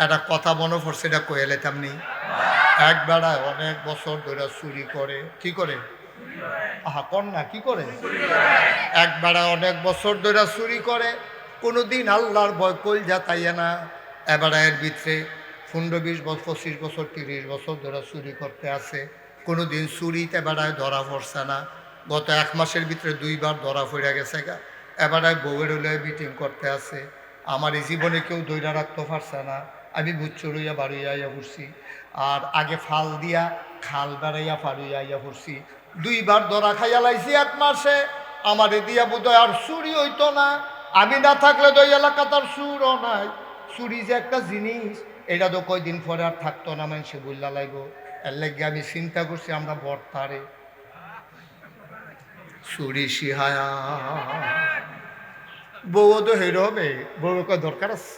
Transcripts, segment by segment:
একটা কথা মনে পড়ছে, এটা কয়ে লেতাম নি। এক বেড়ায় অনেক বছর ধরে চুরি করে। কি করে? আহা কর না, কি করে? এক বেড়ায় অনেক বছর ধরে চুরি করে, কোনোদিন আল্লাহর ভয় কইলজা তাইয়ে না। এবারে এর ভিতরে 15-20 বছর, 25 বছর, 30 বছর ধরে চুরি করতে আছে, কোনোদিন চুরিতে বেড়ায় ধরা পড়ছে না। গত 1 মাসের ভিতরে 2বার ধরা পড়ে গেছে গা। এবারে বউয়ের হলে মিটিং করতে আছে। আমার এই জীবনে কেউ দৈরা রাখতে পারছে না। আমি বুচ্চুরইয়া বাড়িয়া আইয়া পড়ছি, আর আগে ফাল দিয়া খাল বেড়াইয়া পাড়িয়া আইয়া পড়ছি। 2বার ধরা খাইয়া লাইছি 1 মাসে। আমারে দিয়া বোধহয় আর চুরি হইতো না। আমি না থাকলে তো এই এলাকা তার চুরও নাই। চুরি যে একটা জিনিস, এটা তো কয়দিন পরে আর থাকতো না, মানুষে বললা লাগবো। এর লাগে আমি চিন্তা করছি আমরা বর্তারে চুরি শিহায়া। বউ তো হেরো হবে, বউ দরকার আছে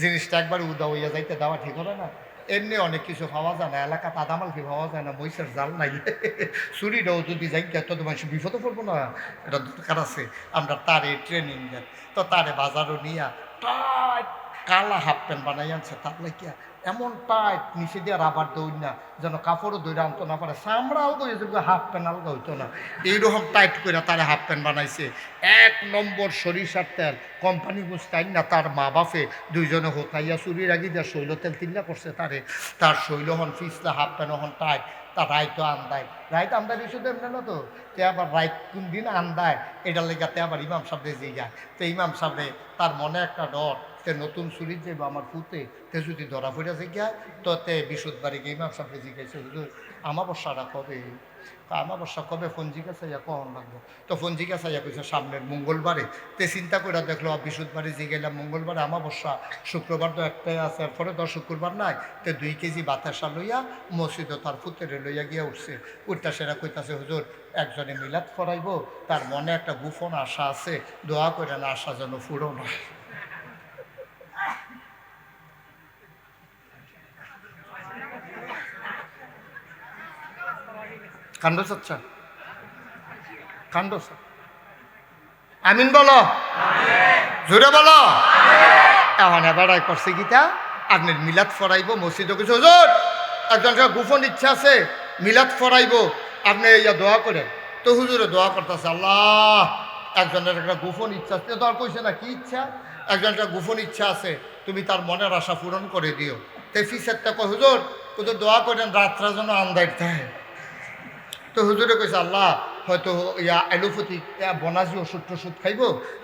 জিনিসটা একবার উদা হইয়া যাইতে দেওয়া ঠিক হবে না। এমনি অনেক কিছু পাওয়া যায় না, এলাকা তাদামাল কি পাওয়া যায় না, মহিষের জাল নাই। চুরিটাও যদি যাই তত তো মানুষ বিপদে পড়বো না। এটা দরকার আছে আমরা তারে ট্রেনিং দেন। তো তারে বাজারও নিয়া টাইট কালা হাফ প্যান্ট বানাই আনছে, তার লাগিয়া এমন টাইট নিচে দিয়ে রাবার দৌড় না, যেন কাপড়ও দৌড়ে আনতো না পারে, চামড়া আলগা হয়েছে, হাফ প্যান্ট আলগা হইতো না। এইরকম টাইট করে তারা হাফ প্যান্ট বানাইছে। 1 নম্বর সরিষার তেল কোম্পানি গুস্তাইন না, তার মা বাপে দুইজনে হোতাইয়া চুরির আগি দিয়ে শৈল তেল তিল্লা করছে তারে। তার শৈল হন ফিসলা, হাফ প্যান্ট হন টাইট। তার রাইতো আন্দায়, রাইত আন্দায় শুধু এমনি না তো, তে আবার রাইত কোন দিন আন্দায় এটার লেগাতে আবার ইমাম সাহেব যে যায়। তো ইমাম সাহেবে তার মনে একটা ডর, তে নতুন চুরির যে আমার পুঁতে তে যদি ধরা পড়ে যে গিয়া, তো তে বিশুদ্ধবাড়ি গিয়ে ইমাম সাহেবকে জিজ্ঞাসা, হুজুর আমাবস্যাটা কবে? আমাবস্যা কবে? ফোন জিজ্ঞাসা কখন লাগবে? তো ফোন জিজ্ঞাসা কইছে সামনের মঙ্গলবারে। তে চিন্তা করে দেখলো বিশুদ্ধবাড়ি জিগাইলাম মঙ্গলবারে আমাবস্যা, শুক্রবার তো একটাই আছে, এরপরে তো শুক্রবার নাই। তে 2 কেজি বাতাসা লইয়া মসজিদে তার পুত্রে লইয়া গিয়া উঠছে। উঠটা সেরা কইতাছে, হুজুর একজনে মিলাদ করাইব, তার মনে একটা গোপন আশা আছে, দোয়া করে না, আশা যেন ফুরো না। কাণ্ড চাচ্ছা, কাণ্ড। আমিন বলো, জোরে বলো। এখন এবারাই করছে গীতা, আপনার মিলাদ ফরাইব মসজিদে কিছু, হুজুর একজন গোপন ইচ্ছা আছে, মিলাদ ফরাইব, আপনি ইয়া দোয়া করেন। তো হুজুরে দোয়া করতেছে, আল্লাহ একজনের একটা গোপন ইচ্ছা আছে, দোয়া কইছে না কি ইচ্ছা, একজনের গোপন ইচ্ছা আছে, তুমি তার মনের আশা পূরণ করে দিও। তে ফিসেরটা কয়, হুজুর হুজুর দোয়া করেন রাত্রা যেন আন্দার থাকে। তো হুজুরে কইছে, আল্লাহ হয়তো ইয়া এলোপ্যাথি বনাজি ওষুধ টষুধ খাইব,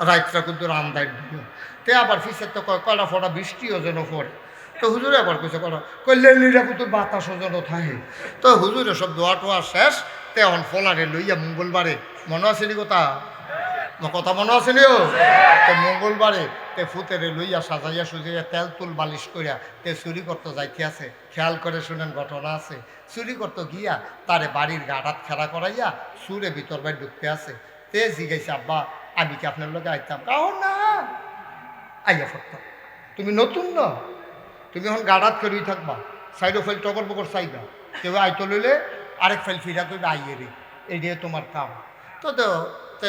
রাত্রা কিন্তু আন্দার দিও। তে আবার ফিসের তো কয়টা ফোটা বৃষ্টিও যেন পড়ে। তো হুজুরে আবার কইছে করা কইলে লিরা কিন্তু বাতাসও যেন থাকে। তো হুজুরে সব দোয়া টোয়া শেষ। তে এখন ফলারে লইয়া মঙ্গলবারে, মনে আসেনি কথা, কথা মনে আসেনি ও? তো মঙ্গলবারে তে ফুতেরে লইয়া সাজাইয়া সুজাইয়া তেল তুল বালিশ করিয়া তে চুরি করতে যাইতে আছে। খেয়াল করে শুনেন, ঘটনা আছে। চুরি করতে গিয়া তারে বাড়ির গাটাত খেলা করাইয়া সুরে ভিতর বাড়ি ঢুকতে আছে। তে জিগাইছে, আব্বা আমি কি আপনার লোকে আইতাম? কাহ না, আইয়া ফরতাম। তুমি নতুন না, তুমি এখন গাড়াত করেই থাকবা, সাইডো ফাইল টকর বকর চাইবা, কেউ আইতো লইলে আরেক ফাইল ফিরা করবে আইয়ে রে, এই দিয়ে তোমার কাম। তো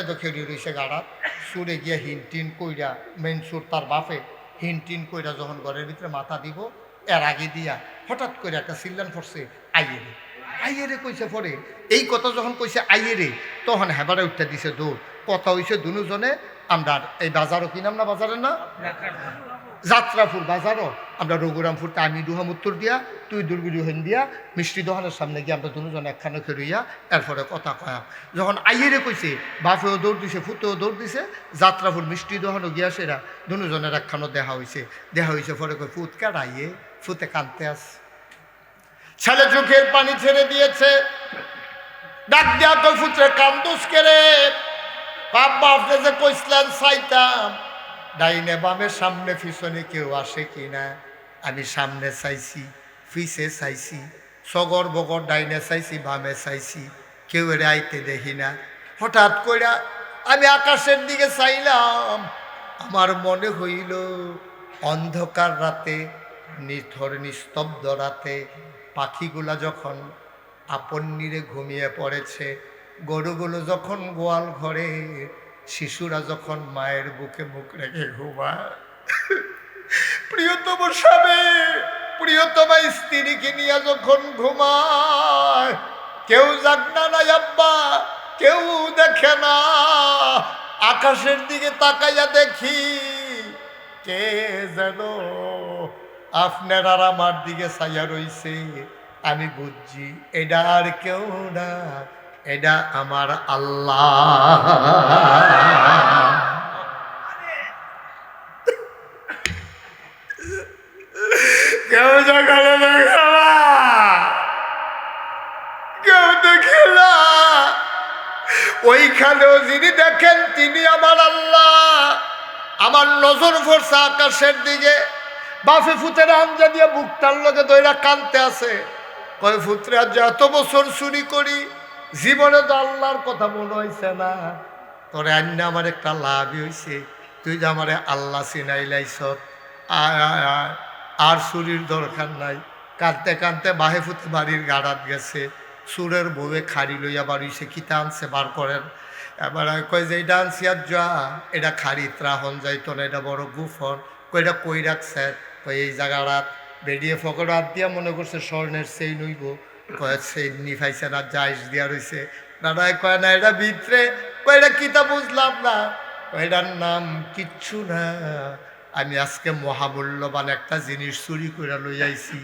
তো খেড়ি রয়েছে গাড়াত, সুরে গিয়া হিন টিন কইরা, মেন সুর তার বাপে হিন টিন কইরা যখন ঘরের ভিতরে মাথা দিব, এর আগে দিয়া হঠাৎ করে একটা সিল্লান পড়ছে, আইয়ে রে। আইয়ে রে কইছে পরে, এই কথা যখন কইছে আইয়ে রে, তখন হেবারে উঠতে দিছে দৌড়। কথা হইছে দুজনে, আমরা এই বাজারও কিনাম না, বাজারের না যাত্রাপুর বাজারও, আমরা রঘুরামপুরতে আমি দুহাম উত্তর দিয়া, তুই দুর্গুরি হইন দিয়া, মিষ্টি দোকানের সামনে গিয়ে আমরা দুজন একখানে খেরইয়া এরপরে কথা কয়া। যখন আইয়েরে কইছে, বাপেও দৌড় দিছে, ফুতেও দৌড় দিছে, যাত্রাপুর মিষ্টি দোকানও গিয়া সেরা দুজনের একখানো দেখা হয়েছে পরে কই, ফুত কার আইয়ে? ফুতে কাঁদতে আস, ছেলে চোখের পানি ছেড়ে দিয়েছে, ডাক দিয়া কই, ফুতরে কান্দুস কেরে? বাবা আপনি যে কইসলেন চাইতাম ডাইনে বামে সামনে পিছনে কেউ আসে কিনা। আমি সামনে চাইছি, পিছে চাইছি, সগর বগর ডাইনে চাইছি, বামে চাইছি, কেউ এর আইতে দেখি না। হঠাৎ কইরা আমি আকাশের দিকে চাইলাম, আমার মনে হইল অন্ধকার রাতে, নিথর নিস্তব্ধ রাতে পাখিগুলা যখন আপন নীরে ঘুমিয়ে পড়েছে, গরুগুলো যখন গোয়াল ঘরে, শিশুরা যখন মায়ের বুকে মুখ রেখে ঘুমায়, প্রিয়তম স্বামী প্রিয়তমা স্ত্রীকে নিয়ে যখন ঘুমায়, কেউ জাগনা নাই আব্বা, কেউ দেখে না। আকাশের দিকে তাকাইয়া দেখি কে যেন আপনার আর আমার দিকে চাইয়া রইছে। আমি বুঝছি এটা আর কেউ না, এটা আমার আল্লাহ। কেউ সকালে দেখে না, কেউ দেখে না। ওইখানেও যিনি দেখেন তিনি আমার আল্লাহ। আমার নজর পড়ছে আকাশের দিকে। বাপে ফুতের আঞ্জা দিয়ে বুকটার লগে দইরা কানতে আছে। কয় ফুতরে আজ এত বছর চুরি করি, জীবনে তো আল্লাহর কথা মনে হয়েছে না। তোরে আন্না আমার একটা লাভই হয়েছে, তুই যে আমারে আল্লাহ চিনাইলাইছ। আয় আয় আয়, আর চুরির দরকার নাই। কাঁদতে কাঁদতে বাহে ফুতে বাড়ির গাড়াত গেছে। সুরের বউয়ে খাড়ি লইয়া বাড়িছে, কিতা আনছে বার করেন। এবার কয় যে এটা আনছি আর যা, এটা খাড়ি ত্রাহন যাইতো না, এটা বড় গুফন। কই এটা কই রাখছে? কই এই জায়গাটাত বেরিয়ে ফকর হাত দিয়া মনে করছে স্বর্ণের সেই নইব। কয় সেই নিফাইছে না, জাইস দিয়া রয়েছে। দাদায় কয় না এটা ভিতরে। কয় এটা কিতা বুঝলাম না। এটার নাম কিচ্ছু না, আমি আজকে মহামূল্যবান একটা জিনিস চুরি করে লই আইছি।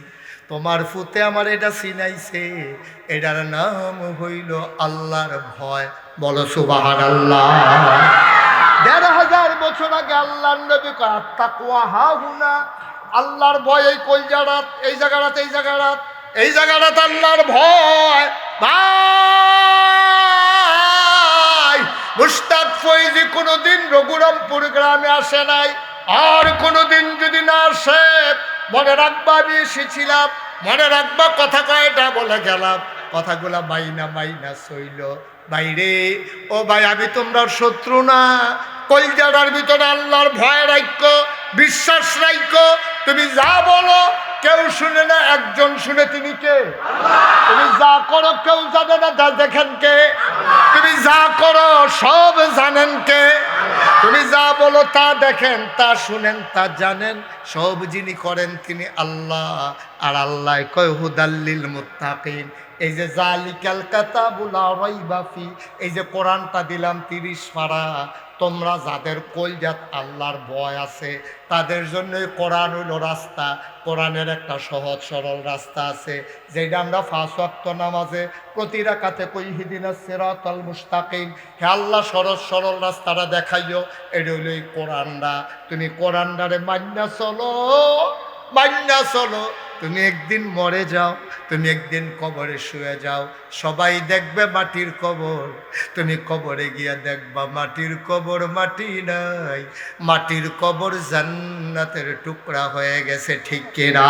তোমার ফুতে আমার এটা চিনাইছে, এটার নাম হইল আল্লাহর ভয়। বলো সুবহানাল্লাহ। ১,৫০০ বছর আগে আল্লাহর নবী কয় তাকওয়া হাহুনা, আল্লাহর ভয় এই কলজারাত, এই জায়গাটাত, এই জায়গাটাত, এই জায়গাটাত আল্লাহর ভয়। ভাই মুশতাক ফৈজি কোনোদিন রঘুরামপুর গ্রামে আসে নাই, আর কোনোদিন যদি না আসে মনে রাখবা আমি এসেছিলাম, মনে রাখবা কথা কয়টা বলে গেলাম। কথাগুলা মাইনা মাইনা সইল। বাইরে ও ভাই, আমি তোমরা শত্রু না। কলজাটার ভিতরে আল্লাহর ভয় রাখো, বিশ্বাস রাখো। তুমি যা বলো কেউ শুনে না, একজন শুনে, তিনি কে? তুমি যা করো কেউ জানে না, তা দেখেন কে? তুমি যা করো সব জানেন কে? তুমি যা বলো তা দেখেন, তা শুনেন, তা জানেন, সব যিনি করেন তিনি আল্লাহ। আর আল্লাহ কয় হুদাল্লিল মুত্তাকিন। এই যে জালিকাল কাতাবুল লা রাইবা ফি, এই যে কোরআনটা দিলাম ৩০ পারা, তোমরা যাদের কলজাত আল্লাহর ভয় আছে তাদের জন্য কোরআন হইল রাস্তা। কোরআনের একটা সহজ সরল রাস্তা আছে, যেটা আমরা ৫ ওয়াক্ত নামাজে প্রতি রাকাতে কই ইহদিনাস সিরাতাল মুস্তাকিম। হে আল্লাহ সহজ সরল রাস্তাটা দেখাইও। এটা হইল এই কোরআনটা। তুমি কোরআনটারে মান্না চলো, মান্না চলো। তুমি একদিন মরে যাও, তুমি একদিন কবরে শুয়ে যাও, সবাই দেখবে মাটির কবর। তুমি কবরে গিয়া দেখবা মাটির কবর মাটি নাই, মাটির কবর জান্নাতের টুকরা হয়ে গেছে। ঠিক কিনা?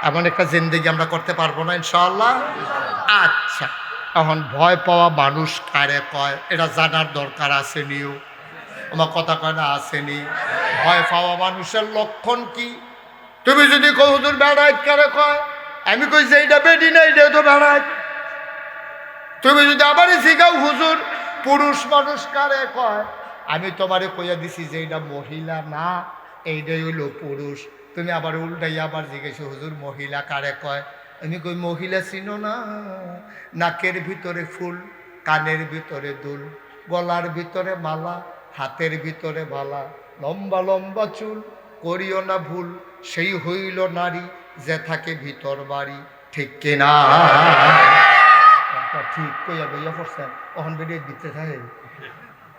এমন একটা জিন্দেগি আমরা করতে পারবো না ইনশাআল্লাহ। আচ্ছা, এখন ভয় পাওয়া মানুষ কারে কয় এটা জানার দরকার আসেনিও। আমার কথা কয় না আসেনি? ভয় পাওয়া মানুষের লক্ষণ কি? তুমি যদি কও হুজুর বেড়াইত কারে কয়, আমি কই যে এইটা বেডি না, এইটা তো বেড়াইত। তুমি যদি আবারই শিখাও হুজুর পুরুষ মানুষ কারে কয়, আমি তোমারে কইয়া দিছি যে এইটা মহিলা না, এইটাই হইলো পুরুষ। তুমি আবার উল্টাই আবার জিজ্ঞেস হুজুর মহিলা কারে কয়, আমি কই মহিলা চিনো না? নাকের ভিতরে ফুল, কানের ভিতরে দুল, গলার ভিতরে মালা, হাতের ভিতরে বালা, লম্বা লম্বা চুল, করিও না ভুল, সেই হইল নারী যে থাকে ভিতর বাড়ি। ঠিক কিনা? ঠিক কইয়া লইয়া পড়ছেন। অহন বেরিয়ে দিতে থাকে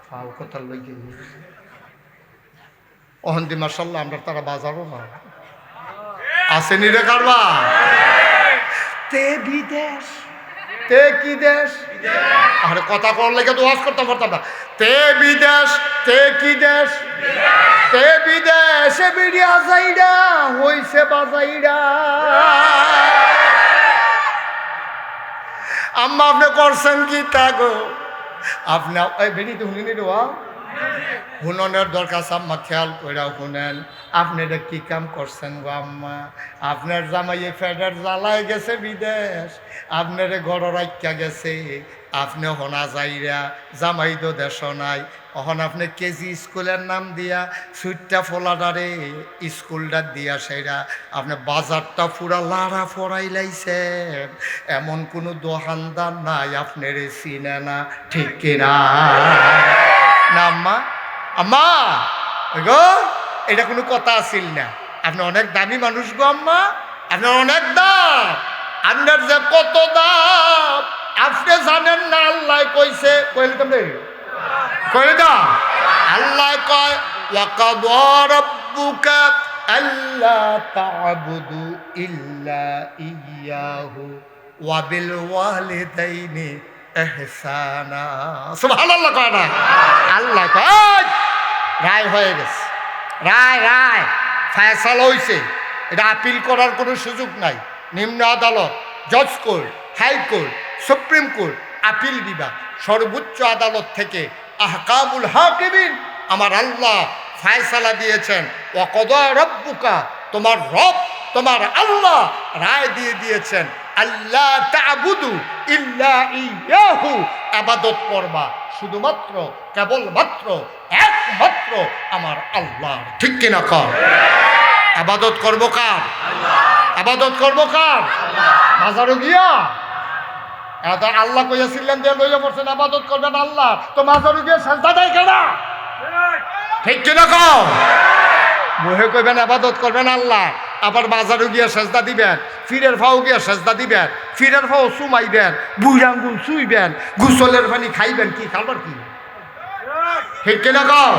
ফাও কথা লই গিয়ে অহন দি মার্শাল্লাহ আমরা তারা বাজারও না আসেনি রে কারবা। তে বিদেশ, তে কি দেশ? আরে কথা কর লেগে তো ওয়াজ করতে পারতাম না। তে বিদেশ, তে কি দেশ? তে বিদেশে বিড়িয়া যাইরা হইছে বাজাইরা। আম্মা আপনি করছেন কি তা গো? আপনি বেরিয়ে তো শুনিনি রে, হুননের দরকার আম্মা, খেয়াল করে শুনেন। আপনি এটা কি কাম করছেন গো আম্মা? আপনার জামাইয়ে ফেডার জ্বালায় গেছে বিদেশ, আপনার ঘর রাখা গেছে, আপনি হনা যাইরা জামাই তো দেশ নাই, অহন আপনি কেজি স্কুলের নাম দিয়া সুইটটা ফোলাডারে স্কুলটা দিয়া সেইরা আপনি বাজারটা পুরা লাড়া ফরাই লাইছেন। এমন কোনো দোকানদার নাই আপনার চিনে না, ঠিক কিনা? না আম্মা, আম্মা গো, এটা কোনো কথা আসিল না। আপনি অনেক দামি মানুষ গো আম্মা, আপনার অনেক দাম, আপনার যে কত দাম আপনি জানেন না। আল্লাহ কইছে, কইলে তুমি কইলে দাও, আল্লাহ কয় ওয়াকাদা রাব্বুকা আল্লা তা'বুদু ইল্লা ইয়াহু ওয়া বিল ওয়ালিদাইনি ইহসানা। সুবহানাল্লাহ কয় না? আল্লাহ কয় রায় হয়ে গেছে, রায় রায় ফয়সালা হইছে, এটা আপিল করার কোনো সুযোগ নাই। নিম্ন আদালত, জজ court, high court, supreme court, appeal বিভাগ, সর্বোচ্চ আদালত থেকে আহকামুল হাকিমিন আমার আল্লাহ ফয়সালা দিয়েছেন। ওয়াকাদা রাব্বুকা, তোমার রব, তোমার আল্লাহ রায় দিয়ে দিয়েছেন আল্লাহ তা'বুদু ইল্লা ইয়াহু, ইবাদত করবা শুধুমাত্র কেবলমাত্র একমাত্র আমার আল্লাহ, ঠিক কিনা কর? ইবাদত করব কার? ইবাদত করব কার? বাজারে গিয়া এটা আল্লাহ কইয়াছিলেন যে লইয়া পড়ছেন ইবাদত করবেন আল্লাহ, তো বাজারে গিয়া সাজদা দেয় কেনা, ঠিক কিনা কর? মুহে কইবেন ইবাদত করবেন আল্লাহ, আবার বাজারে গিয়া সাজদা দিবেন, ফিরের ফাও গিয়া সাজদা দিবেন, ফিরের ফাও চুমাইবেন, বুড়ি আঙ্গুল চুইবেন, গোসলের পানি খাইবেন, কি খাবার কি, ঠিক কিনা কর?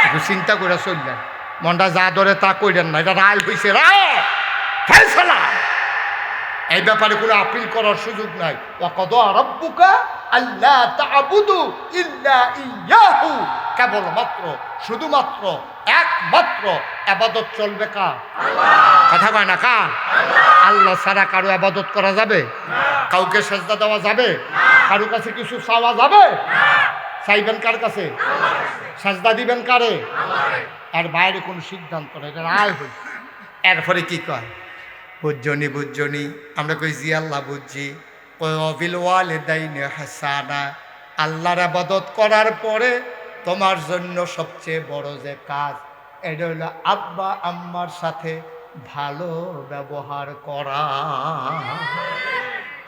একটু চিন্তা করে চললেন, মনটা যা ধরে তা কইলেন না, এটা রায় হইছে, রায় ফয়সালা। এই ব্যাপারে কোনো আপিল করার সুযোগ নাই। ওয়াকাদা রাব্বুকা আল্লা তা'বুদু ইল্লা ইয়াহু, কেবলমাত্র শুধুমাত্র একমাত্র ইবাদত চলবে কার? কথা কয় না কার? আল্লাহ ছাড়া কারো ইবাদত করা যাবে? কাউকে সেজদা দেওয়া যাবে? কারো কাছে কিছু চাওয়া যাবে? চাইবেন কার কাছে? সেজদা দিবেন কারে? আর বাইরে কোনো সিদ্ধান্ত নেই, এটা রায় হইছে। এরপরে কি কয়? বুঝজনি বুঝজনি, আমরা কই জি আল্লাহ বুঝছি। বিল ওয়ালিদাইনি ইহসানা, আল্লাহর ইবাদত করার পরে তোমার জন্য সবচেয়ে বড় যে কাজ, এটা হলো আব্বা আম্মার সাথে ভালো ব্যবহার করা।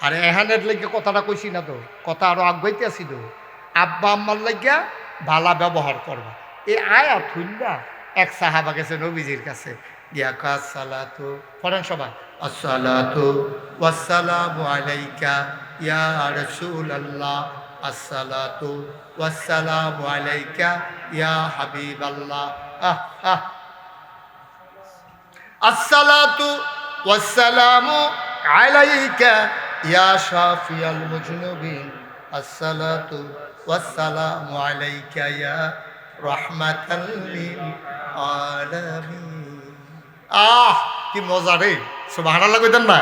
আরে এখানের লেগে কথাটা কইছি না তো, কথা আরো আগাইতে আসি তো। আব্বা আম্মার লাগিয়া ভালো ব্যবহার করবা, এই আয়াত হইলা এক সাহাবা গেছে নবীজির কাছে, গিয়া কা সালাতু পড়েন সবাই, আসসালাতু ওয়াসসালামু আলাইকা ইয়া রাসূলুল্লাহ, আসসালাতু ওয়াসসালামু আলাইকা ইয়া হাবিবাল্লাহ, আসসালাতু ওয়াসসালামু আলাইকা ইয়া শাফিয়াল মুজনুবিন, আসসালাতু ওয়াসসালামু আলাইকা ইয়া রাহমাতাল লিল আলামিন। কি মজা রে, সুবহানাল্লাহ কইতেন না?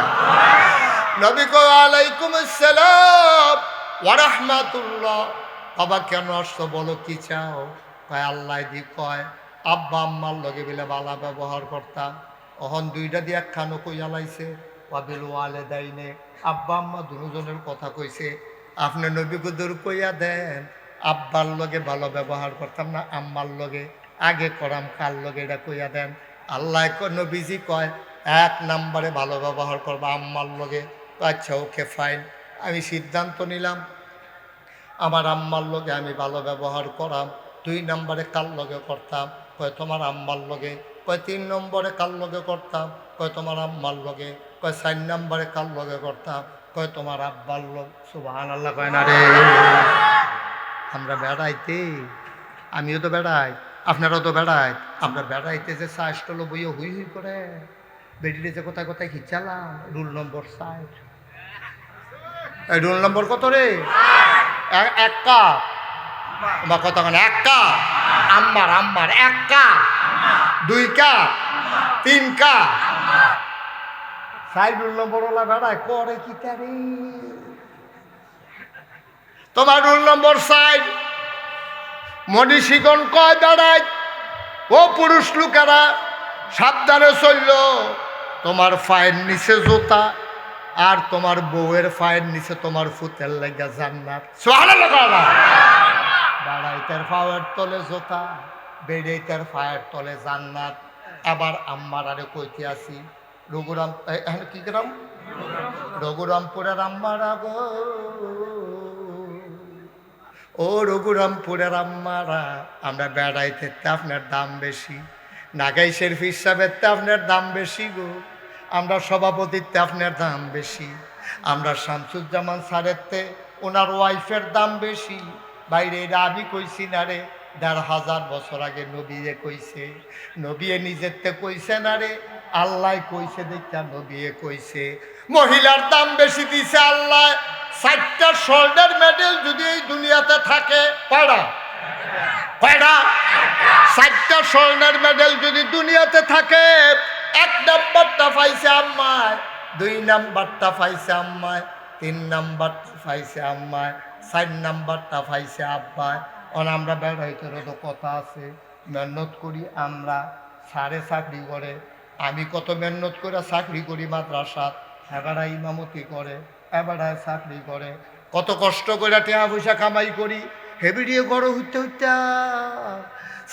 নবী কো আলাইকুম আসসালাম ওয়া রাহমাতুল্লাহ। বাবা কেন আসছো, বলো কি চাও? কয় আল্লাহ দি কয় আব্বা আম্মার লগে বিলে বালা ব্যবহার করতাম, অহন দুইটা দিয়ে একখানো কইয়া লাইছে, ওয়াবিল ওয়ালিদাইনে, আব্বা আম্মা দুজনের কথা কইছে। আপনি নবী গুদুর কইয়া দেন আব্বার লগে ভালো ব্যবহার করতাম না আম্মার লগে, আগে করাম কার লগে, এটা কইয়া দেন। আল্লাহ নবীজি কয় এক নম্বরে ভালো ব্যবহার করবা আম্মার লগে। আচ্ছা ওকে ফাইন, আমি সিদ্ধান্ত নিলাম আমার আম্মার লগে আমি ভালো ব্যবহার করাম। 2 নম্বরে কার লগে করতাম? কয় তোমার আম্মার লগে। কয় 3 নম্বরে কার লগে করতাম? কয় তোমার আম্মার লগে। কয় 4 নম্বরে কার লগে করতাম? কয় তোমার আব্বার লগে। সুবহানাল্লাহ কয় না রে? আমরা বেড়াইতে, আমিও তো বেড়াই, আপনারাও তো বেড়াই, আমরা বেড়াইতে যে সাইজটা বইয়ে হুই হুই করে বেডিতে যে কোথায় কোথায় খিচালাম। রুল নম্বর 60, এই রুল নম্বর কত রে? 1 কাপ বা কত, 1 কাপ আম্মার, আম্মার 1 কাপ, 2 কাপ, 3 কাপ। 60 রুল নম্বর ওলা বেড়ায় করে কি তারে? তোমার রুল নম্বর 60 মনীষীগণ কয় বেড়ায়, ও পুরুষ লোকেরা সাবধানে চলল, তোমার পায়ের নিচে জুতা, আর তোমার বউয়ের পায়ের নিচে তোমার ফুতের লাগা জান্নাত। সুবহানাল্লাহ। বেড়াইতের পায়ের তলে জোতা, বেড়াইতের পায়ের তলে জান্নাত। আবার আম্মার আরে কইতে আসি রঘুরাম কি গ্রাম রঘুরামপুরের আম্মারা গো, ও রঘুরামপুরের আম্মারা, আমরা বেড়াইতে আপনার দাম বেশি, নাগাইশের হিসাবের আপনার দাম বেশি গো, আমরা সভাপতিত্বে আপনার দাম বেশি, আমরা শামসুজ্জামান স্যারেরতে ওনার ওয়াইফের দাম বেশি। বাইরে এটা আমি কইছি না রে, ১৫০০ বছর আগে নবীয়ে কইছে, নবীয়ে নিজেরতে কইছে না রে, আল্লাহ কইছে দেখা নবীয়ে কইছে। মহিলার দাম বেশি দিছে আল্লাহ। 4টা সোল্ডার মেডেল যদি এই দুনিয়াতে থাকে, কয়টা? 4টা সোল্ডার মেডেল যদি দুনিয়াতে থাকে, 1 নাম্বারটা পাইছে আম্মায়, 2 নাম্বারটা পাইছে আম্মায়, 3 নাম্বারটা পাইছে আম্মায়, 4 নাম্বারটা পাইছে আব্বায়। আমরা বেড়াইতেরও তো কথা আছে, মেহনত করি আমরা, সারে চাকরি করে, আমি কত মেহনত করে চাকরি করি মাদ্রাসাত, এবারা ইমামতি করে, এবারায় চাকরি করে, কত কষ্ট করে টাকা পয়সা কামাই করি, হেবিডিয়ে গড় হইতে হইতে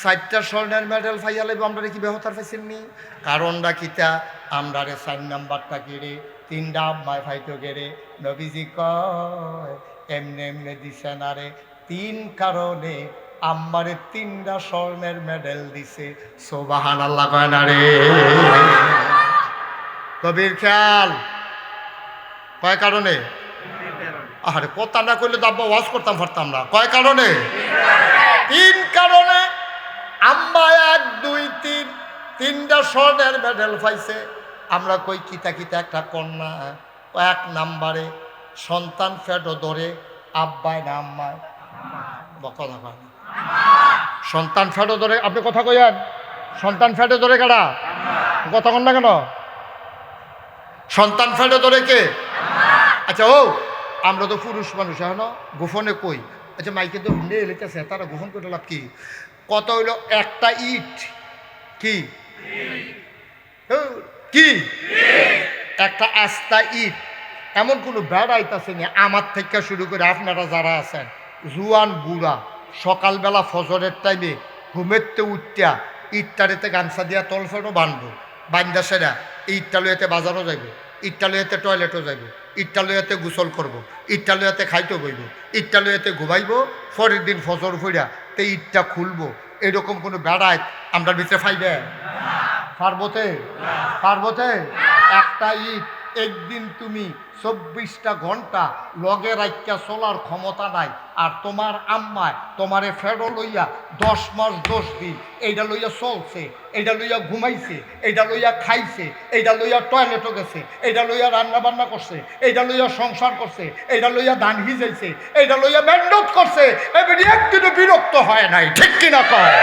4টা স্বর্ণের মেডেল পাইয়া লাগবে। আমরা কি বেহতার পাইছেননি? কারণটা কিতা, আমরা 4 নাম্বারটা গেড়ে 3টা আম্মায় ফাইতো গেড়ে। নবীজি কয় এমনি এমনি দিছে না রে, 3 কারণে আম্মারে 3টা স্বর্ণের মেডেল দিছে। সুবহানাল্লাহ কয় না রে? কবির খেয়াল, কয় কারণে? আরে কথা না করলে তো আব্বা ওয়াজ করতাম পারতাম না। কয় কারণে? 3 কারণে আম্মা 1 2 3 3টা স্বর্ণের মেডেল পাইছে। আমরা কই কিতা কিতা একটা কন্যা। 1 নাম্বারে সন্তান ফেটো ধরে আব্বায় না আম্মায়? কথা কয় সন্তান ফেটো ধরে, আপনি কথা কইয়ান সন্তান ফেটো ধরে কেডা? কথা কন না কেন? সন্তান ফেটো ধরে কে? আচ্ছা ও আমরা তো পুরুষ মানুষ, এখন গোপনে কই। আচ্ছা মাইকে তো মেয়ে লেগেছে, তারা গোপন করে লাভ কি? কত হইল একটা ইট? কি কি একটা আস্তা ইট। এমন কোনো বেড়াইতেছে না আমার থেকে শুরু করে আপনারা যারা আছেন জুয়ান বুড়া, সকালবেলা ফজরের টাইমে ঘুমেরতে উঠতিয়া ইটটারেতে গামছা দিয়া তলফেটও বাঁধবো, বান্ধা সেরা ইটটা লইয়াতে বাজারও যাইব, ইটটা লইয়াতে টয়লেটও যাইব, ইটটা লইয়াতে গোসল করব, ইটটা লইয়াতে খাইতে বইব, ইটটা লইয়াতে ঘুমাইব, পরের দিন ফজর ফইরা তে ইটটা খুলবো। এরকম কোনো বেড়ায় আমরা ভিতরে ফাইবে পারবতে? পারবতে? একটা ইট একদিন তুমি 24টা ঘন্টা লগে রাখিয়া চলার ক্ষমতা নাই। আর তোমার আম্মায় তোমারে ফেরো লইয়া 10 মাস 10 দিন এইটা লইয়া চলছে, এইটা লইয়া ঘুমাইছে, এইটা লইয়া খাইছে, এইটা লইয়া টয়লেটও গেছে, এইটা লইয়া রান্না বান্না করছে, এইটা লইয়া সংসার করছে, এইটা লইয়া ধান ভিজাইছে, এইটা লইয়া মেহনত করছে, এবারে একদিনও বিরক্ত হয় নাই। ঠিক কিনা কয়?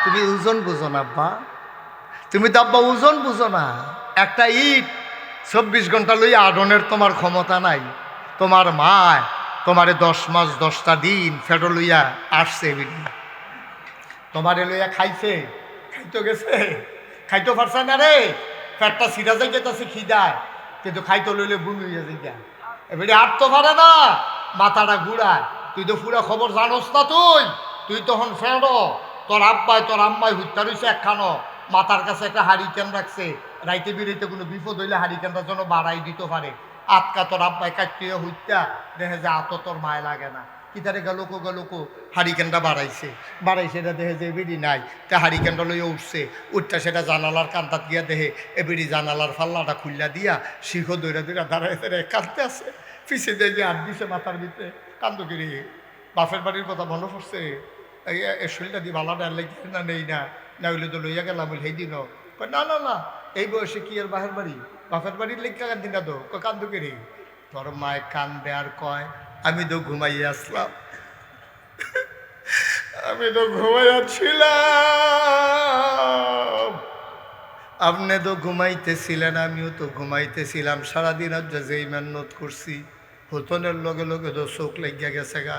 তুমি ওজন বুঝো না আব্বা, তুমি তো আব্বা ওজন বুঝো না। একটা ইট 24 ঘন্টা লইয়া আডনের তোমার ক্ষমতা নাই। তোমার মা তোমারে 10 মাস 10টা দিন ফেটো লইয়া আসছে, তোমারে লইয়া খাইছে, খাইতো গেছে, খাইতো পারছে না রে, পেটটা সিরা যাই গেছে খিদায়, কিন্তু খাইতো লইলে বমি হইয়া যাই। এবারে আর তো পারে না, মাথাটা ঘুরায়। তুই তো পুরা খবর জানোস না, তুই তখন ফেরো তোর আব্বাই তোর আম্মাই হুত্যা রয়েছে একখানো, মাথার কাছে একটা হারিকেন রাখছে, রাইতে বেরিয়েতে কোনো বিপদ হইলে হারিকেনটা যেন বাড়াই দিতে পারে। আটকা তোর আব্বাই কাটিয়ে হুত্যা দেখে যে আত তোর মায় লাগে না, কিতারে গেলোকো হারিকেনটা বাড়াইছে, এটা দেখে যে এবিডি নাই, তা হারিকেনটা লইয়া উঠছে, উঠটা সেটা জানালার কান্তাত গিয়া দেখে এবিডি জানালার ফাল্লাটা খুললা দিয়া শিখ দৈরা দাঁড়াইতে কাঁদতে আছে, পিছিয়ে দিয়ে যে হাত দিছে মাথার ভিতরে, কান্দ কিরে বাপের বাড়ির কথা মনে পড়ছে, এই শরীরটা দিয়ে ভালো ডাল লাগছে না, নেই না, না হইলে তো লইয়া গেলাম সেই দিন। না না না, এই বয়সে কি আর বাপের বাড়ি, বাপের বাড়ির লেখা কান্দি না তো, কান্দ কিরে? তোর মায় কান্দে আর কয় আমি তো ঘুমাইয়া আসলাম, আমি তো ঘুমাইয়াছিলাম, আপনি তো ঘুমাইতেছিলেন, আমিও তো ঘুমাইতেছিলাম, সারাদিন আজ যেই মেহনত করছি হুতনের লগে লগে তো চোখ লাগিয়া গেছে গা।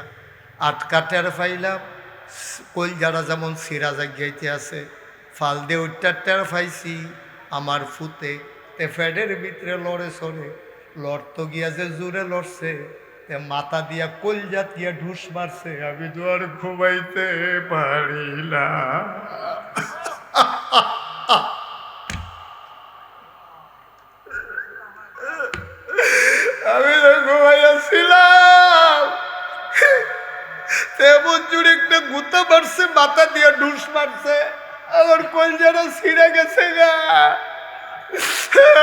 আটকা টের পাইলাম কইল যারা যেমন সিরা জাগিয়াইতে আছে, ফাল দিয়ে উঠটা টের পাইছি আমার ফুতে তে ফ্যাডের ভিতরে লড়ে সরে, লড়তো গিয়া যে জোরে লড়ছে, তে মাথা দিয়া কলজা দিয়া ঢুস মারছে, আমি তো আর ঘুমাইতে পারি না। আমি তো ঘুমাইয়াছিলাম, তেমন জুড়ে একটা গুতা মারছে, মাথা দিয়া ঢুস মারছে, আমার কলজাটা ছিঁড়ে গেছে গা।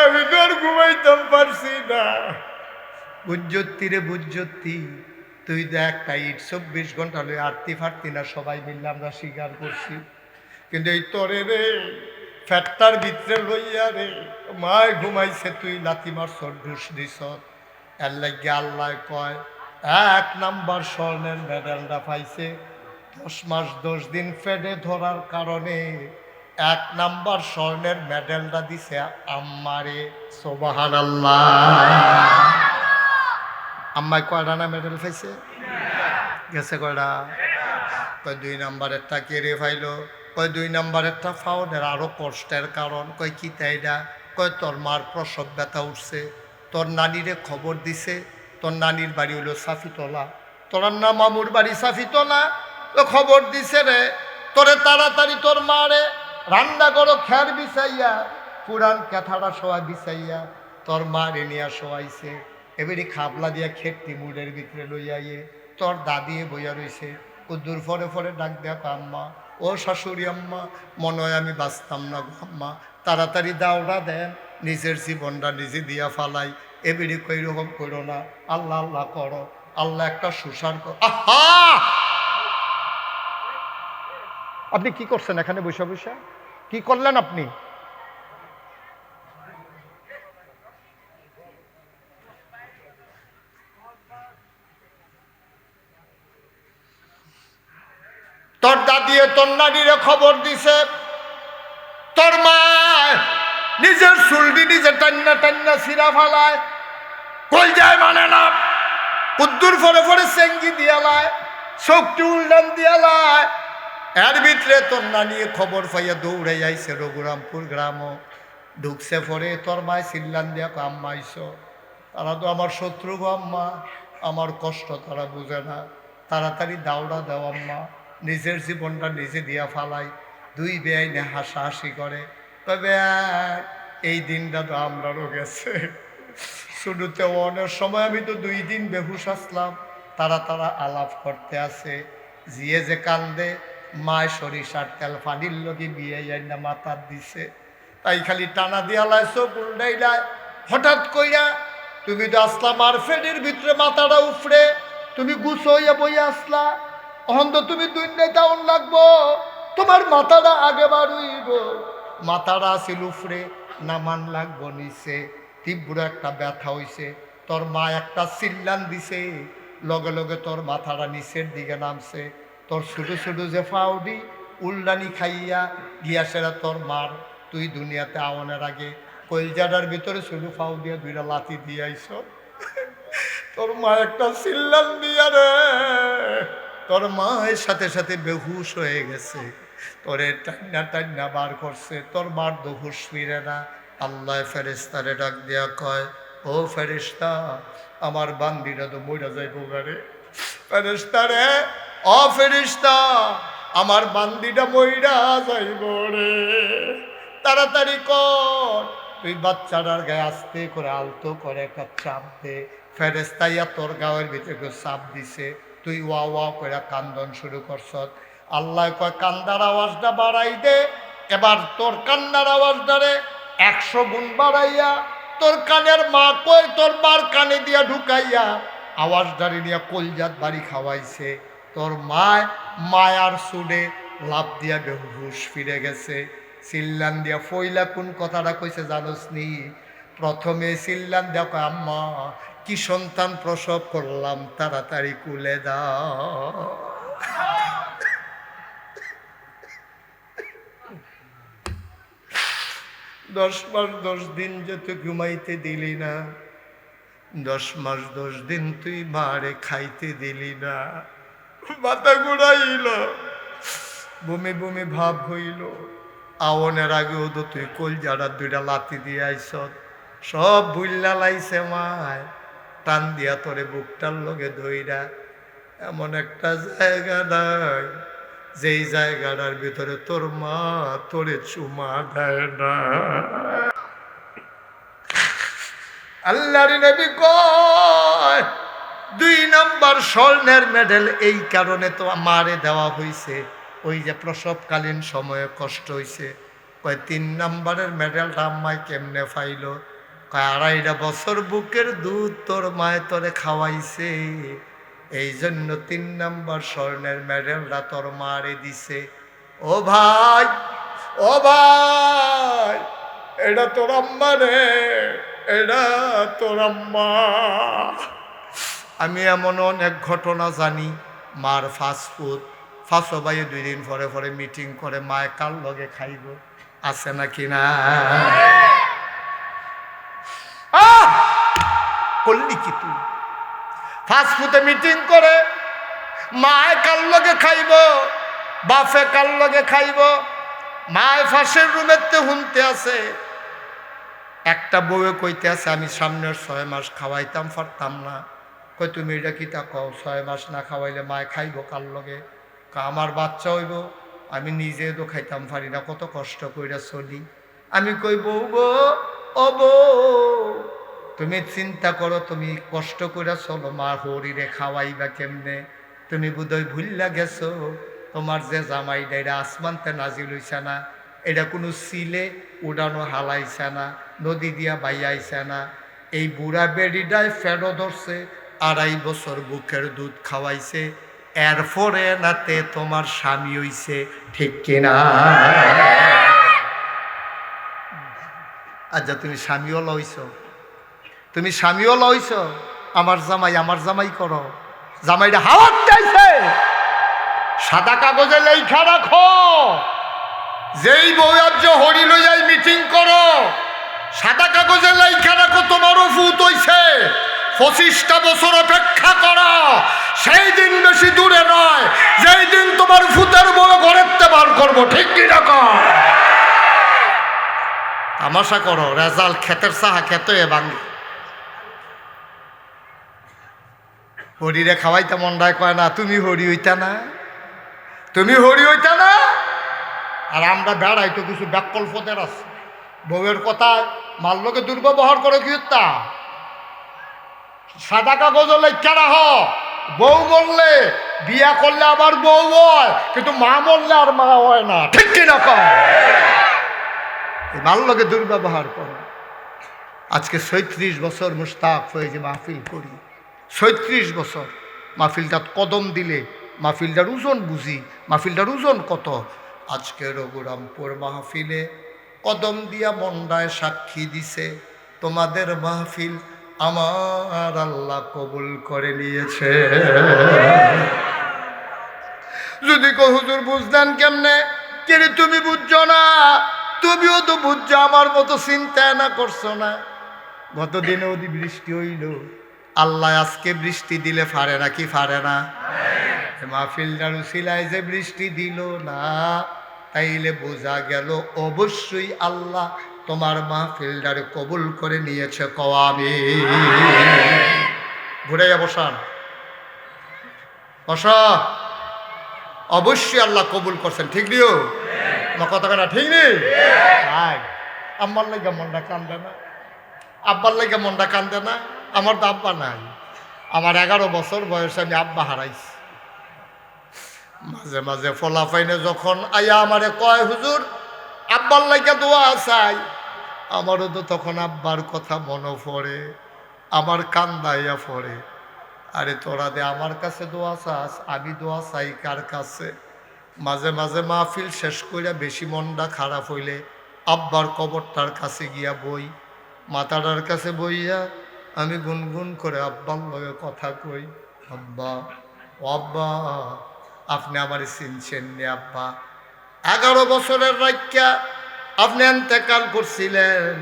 আমি তো আর ঘুমাইতাম পারছি না। বুঝ্যতি রে বুঝ্যতি, তুই দেখ টাইট 24 ঘন্টা হলে আরতি ফারতি না, সবাই মিললে আমরা স্বীকার করছি। কিন্তু এই তরে রে ফ্যাটটার ভিতরে লইয়া রে মায় ঘুমাইছে, তুই লাথি মারছ, ঢুস দিছ। এর লাগে আল্লাহ কয় 1 নাম্বার স্বর্ণের মেডেলটা পাইছে 10 মাস 10 দিন ফেডে ধরার কারণে 1 নাম্বার স্বর্ণের মেডেলটা দিছে আম্মারে। সুবহানাল্লাহ। আম্মায় কয়টা না মেডেল পাইছে? গেছে কয়টা? কয় 2 নাম্বারেরটা কেড়ে ফাইল। কয় 2 নাম্বারেরটা ফাউনের আরো কষ্টের কারণ। কয় কি তাইডা? কয় তোর মার প্রসব ব্যথা উঠছে, তোর নানিরে খবর দিছে, তোর নানির বাড়ি হলো সাফিতলা, তোর না মামুর বাড়ি সাফিতলা, তো খবর দিছে রে তোরে তাড়াতাড়ি তোর মারে রান্না করো খের বিছাইয়া, পুরান ক্যাথাটা শোয়া বিছাইয়া তোর মারে নিয়া শোয়াইছে। এবারে খাবলা দিয়া খেটটি মুড়ের ভিতরে লইয়াইয়ে তোর দাদি বইয়া রইছে। কুদ্দুর ফরে ফরে ডাক দেয়া আম্মা, ও শাশুড়ি আম্মা, মনে হয় আমি বাঁচতাম না গো আম্মা, তাড়াতাড়ি দাওড়া দেন, নিজের জীবনটা নিজে দিয়া ফালাই। এবারে কই রকম করো না, আল্লাহ আল্লাহ করো, আল্লাহ একটা সুসার করো। আহা, আপনি কি করছেন এখানে বসে বসে? কি করলেন আপনি? তোর দাদি তোর নানিরে খবর দিছে, তোর মা নিজের চুলটি নিজে টান্না টান্না সিরা ফালায়, কই যায় মানে না, কুদ্দুর ফরে ফরে চেঙ্গি দিয়ালায়, চোখটি উল্টান দিয়ালায়। এর ভিতরে তোর নানি খবর পাইয়া দৌড়ে যাইছে রঘুরামপুর গ্রাম, ঢুকছে পরে তোর মায় চিল্লান দিয়া আম্মা আইস, তারা তো আমার শত্রু গো আম্মা, আমার কষ্ট তারা বুঝে না, তাড়াতাড়ি দাওড়া দেও আম্মা, নিজের জীবনটা নিজে দিয়া ফালাই। 2 বেআইনে হাসাহাসি করে, তবে এই দিনটা তো আমরারও গেছে। শুরুতে অনেক সময় আমি তো 2 দিন বেহুশ আসলাম, তারা আলাপ করতে আছে, জিয়ে যে কান্দে, মায় সরিষার তেল ফানির লগে বিয়ে যায় না মাথার দিছে, তাই খালি টানা দিয়ালায় চোখ উল্টাইলায়। হঠাৎ কইরা তুমি তো আসলা মারফেটের ভিতরে মাথাটা উফরে, তুমি গুছ হইয়া বইয়া আসলা, অহন তো তুমি দুনিয়া ডাউন লাগবো, তোমার মাথাটা আগে বাড়ুইব, মাথাটা আসিল উফরে, নামান লাগবো নিচে, তীব্র একটা ব্যথা হইছে। তোর মা একটা চিল্লান দিছে, লগে লগে তোর মাথাটা নিচের দিকে নামছে, তোর ছোট ছোট যে ফাউডি উল্লানি খাইয়া গিয়াছেরা তোর মার, তুই দুনিয়াতে আওয়ানের আগে কলজাটার ভিতরে শুধু ফাউ দিয়া 2টা লাথি দিয়ে আইস। তোর মা একটা চিল্লান দিয়া রে, তোর মায়ের সাথে সাথে বেহুশ হয়ে গেছে, তোরে টান্না টান্না বার করছে, তোর মার তো হুশ ফিরে না। আল্লাহ ফেরেশতারে ডাক দিয়া কয়, ও ফেরেশতা, আমার বান্দিটা তো মইরা যাইব গারে। ফেরেশতা রে, ও ফেরেশতা, আমার বান্দিটা মইরা যাইব রে, তাড়াতাড়ি কর, তুই বাচ্চাটার গায়ে আস্তে করে আলতো করে একটা চাপ দে। ফেরেশতাইয়া তোর গায়ের ভিতরে চাপ দিছে, তুই ওয়া ওয়া করে কান্দন শুরু করছ। আল্লাহ কয় কান্দার আওয়াজটা বাড়াই দে, এবার তোর কান্নার আওয়াজটারে 100 গুণ বাড়াইয়া তোর কানের মা কই তোর মার কানে দিয়া ঢুকাইয়া আওয়াজটারে নিয়ে কলজাত বাড়ি খাওয়াইছে। তোর মায়ার সুডে লাভ দিয়া বেহুশ ফিরে গেছে। চিল্লান দিয়া ফইলা কোন কথাটা কইছে জানোস নি? প্রথমে চিল্লান দিয়া কয়, আম্মা কি সন্তান প্রসব করলাম, তাড়াতাড়ি কুলে দাও। 10 মাস 10 দিন যে তুই ঘুমাইতে দিলি না, 10 মাস 10 দিন তুই মারে খাইতে দিলি না, মাথা ঘুরাইল, বমি বমি ভাব হইল। আওনের আগেও তো তুই কলজাটা 2টা লাথি দিয়ে আইস, সব ভুল্লা লাইছে মায়, টান দিয়া তোরে বুকটার লগে ধইরা এমন একটা জায়গা নাই যেই জায়গাটার ভিতরে তোর মা তোরে চুমা দেয় না। আল্লাহর নবী কয় 2 নাম্বার স্বর্ণের মেডেল এই কারণে তো মারে দেওয়া হইছে, ওই যে প্রসবকালীন সময়ে কষ্ট হইছে। কয় 3 নাম্বারের মেডেলটা আম্মায় কেমনে পাইল? কয় 2.5 বছর বুকের দুধ তোর মায়ে তোরে খাওয়াইছে, এই জন্য 3 নাম্বার স্বর্ণের মেডেলটা তোর মারে দিছে। ও ভাই, ও ভাই, এটা তোর আম্মা রে, এটা তোর আম্মা। আমি এমন অনেক ঘটনা জানি, মার ফাস্টফুড, ফাঁসো ভাইয়ে 2 দিন পরে পরে মিটিং করে মায়ে কার লগে খাইব, আছে নাকি না? করলি কি তুই? ফাস্টফুডে মিটিং করে মায়ে কার লগে খাইব, বাফে কার লগে খাইব, মায়ে ফাঁসের রুমেতে হুনতে আছে। একটা বউয়ে কইতে আছে আমি সামনের 6 মাস খাওয়াইতাম পারতাম না। কই তুমি এটা কি তা কও? 6 মাস না খাওয়াইলে মায়ে খাইব কার লগে? আমার বাচ্চা হইব, আমি নিজে তো খাইতাম পারি না, কত কষ্ট কইরা চলি। আমি কই বউ গো, ও বউ, তুমি চিন্তা করো, তুমি কষ্ট কইরা চলো, মা হরিরে খাওয়াইবা কেমনে? তুমি বোধহয় ভুল্লা গেছো তোমার যে জামাই ডাইরা আসমানতে নাজিল হইছে না, এটা কোনো সিলে উড়ানো হালাইছে না, নদী দিয়া বাইয়াইছে না। এই বুড়া বেড়িটায় ফেরো ধরছে, 2.5 বছর বুকের দুধ খাওয়াইছে, এরপরে নাতে তোমার স্বামী হইছে, ঠিক কিনা? আচ্ছা তুমি স্বামীও লইছ, তুমি স্বামীও লইছ, আমার জামাই করো। জামাইটা হাওয়াত চাইছে, সাদা কাগজে লেখা রাখো, যেই বউয়ার্য হরি লইয়াই মিটিং করো, সাদা কাগজে লেখা রাখো তোমারও ফুত হইছে, 25টা বছর অপেক্ষা করো। সেই দিন বেশি দূরে নয়, যেই দিন তোমার ফুতের বউ ঘরেতে বার করবো, ঠিক কি রাখো? তামাশা করো, রেজাল্ট ক্ষেতের সাহা খেতে বাঙ্গি। হরিরে খাওয়াইতে মন্ডায় কয় না, তুমি হরি হইতা না, তুমি হরি হইতা না। আর আমরা বেড়াই তো কিছু ব্যাকল্পদের আছে, বউয়ের কথায় মাল্যকে দুর্ব্যবহার করে কি তা? সাদা কাগজ লেখা রাখ, বউ মরলে বিয়া করলে আবার বউ হয়, কিন্তু মা মরলে আর মা হয় না, ঠিক কিনা কয়? মাল্যকে দুর্ব্যবহার করো। আজকে 36 বছর মুস্তাক হয়ে যে মাহফিল করি, 36 বছর মাহফিলটা কদম দিলে মাহফিলটার ওজন বুঝি, মাহফিলটার ওজন কত। আজকে রঘুরামপুর মাহফিলে কদম দিয়া মন্ডায় সাক্ষী দিছে, তোমাদের মাহফিল আমার আল্লাহ কবুল করে নিয়েছে। যদি কো হুজুর বুঝলেন কেমনে? কিন্তু তুমি বুঝছো না, তুমিও তো বুঝছো, আমার মতো চিন্তা না করছো না। গতদিনে ওদি বৃষ্টি হইল, আল্লাহ আজকে বৃষ্টি দিলে পারে না কি পারে না? মাহফিলটার উসিলায় যে বৃষ্টি দিল না, তাইলে বোঝা গেল অবশ্যই আল্লাহ তোমার মাহফিলটারে কবুল করে নিয়েছে। কওয়ামি ঘুরে বসান, বসা, অবশ্যই আল্লাহ কবুল করছেন, ঠিক নিও আমার কথা কেনা, ঠিক নেই? আম্মার লাগে মনটা কান্দে না, আব্বার লাগে মনটা কান্দে না। আমার তো আব্বা নাই, আমার 11 বছর বয়সে আমি আব্বা হারাইছি। মাঝে মাঝে ফলাফাইনে যখন আয়া আমারে কয় হুজুর আব্বার লাগে দোয়া চাই, আমারও তো তখন আব্বার কথা মনে পড়ে, আমার কান্দাইয়া পড়ে। আরে তোরা দে আমার কাছে দোয়া চাস, আমি দোয়া চাই কার কাছে? মাঝে মাঝে মাহফিল শেষ কইরা বেশি মনটা খারাপ হইলে আব্বার কবরটার কাছে গিয়া বই, মাতাটার কাছে বইয়া আমি গুনগুন করে আব্বার লগে কথা কই, আব্বা ও আব্বা আপনি আমার চিনছেন নি আব্বা? 11 বছরের রাইকা আপনি এন্তেকাল করছিলেন,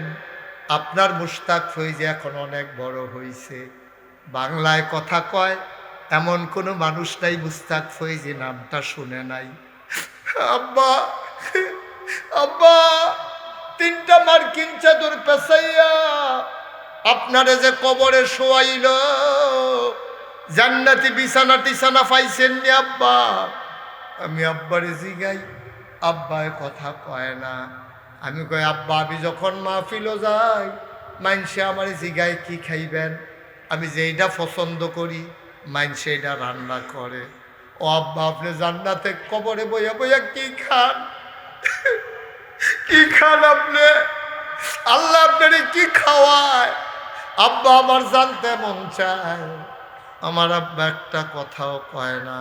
আপনার মুশতাক ফৈজি এখন অনেক বড় হয়েছে, বাংলায় কথা কয়, এমন কোনো মানুষ নাই মুশতাক ফৈজি নামটা শুনে নাই। আব্বা, আব্বা, 3টা মার্কিন চাদর পেছাইয়া আপনারে যে কবরে শোয়াইল, জান্নাতি বিছানা টিছানা পাইছেন নি আব্বা? আমি আব্বারে জিগাই, আব্বায় কথা কয় না। আমি কই, আব্বা আমি যখন মাহফিলও যাই, মাইনসে আমার জিগায় কি খাইবেন, আমি যেইটা পছন্দ করি মাইনসে এটা রান্না করে। ও আব্বা, আপনি জান্নাতে কবরে বইয়া বইয়া কি খান? কি খান আপনি? আল্লাহ আপনারে কি খাওয়ায়? আব্বা আমার জানতে মন চায়। আমার আব্বা একটা কথাও কয় না।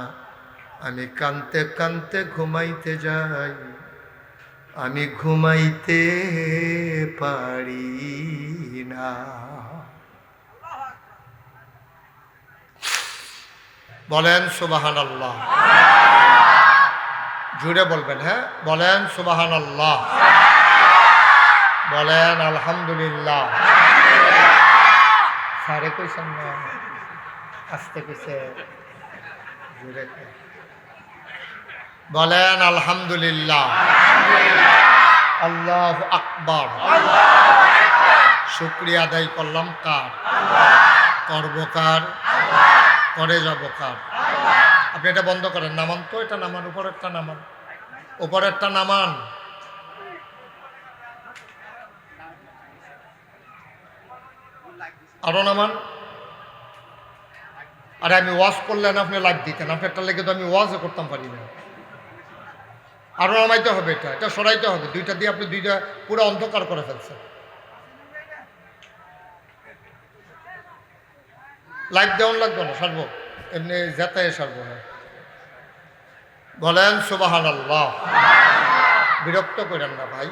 আমি কানতে কানতে ঘুমাইতে যাই, আমি ঘুমাইতে পারি না। বলেন সুবহানাল্লাহ। জুড়ে বলবেন, হ্যাঁ বলেন সুবহানাল্লাহ, বলেন আলহামদুলিল্লাহ। সারে কইছেন না, আস্তে কইছে, জুড়ে বলেন আলহামদুলিল্লাহ। আল্লাহু আকবার। শুকরিয়া আদায় করলাম কার? করব কার? করে যাব কার? আপনি এটা বন্ধ করেন, নামান তো, এটা নামান, উপরেরটা নামান, উপরেরটা নামান। আরো নামান। আরে আমি ওয়াজ করলেন, আপনি লাইভ দিতেন, আপনারটা লেগে তো আমি ওয়াজও করতাম পারি না। আরো নামাইতে হবে, এটা এটা সরাইতে হবে, দুইটা দিয়ে আপনি দুইটা পুরো অন্ধকার করে ফেলছেন। লাইভ দেওয়ান লাগবে না, সারবো এমনি যেতে সারবো। হ্যাঁ বলেন সুবহানাল্লাহ। বিরক্ত করেন না ভাই,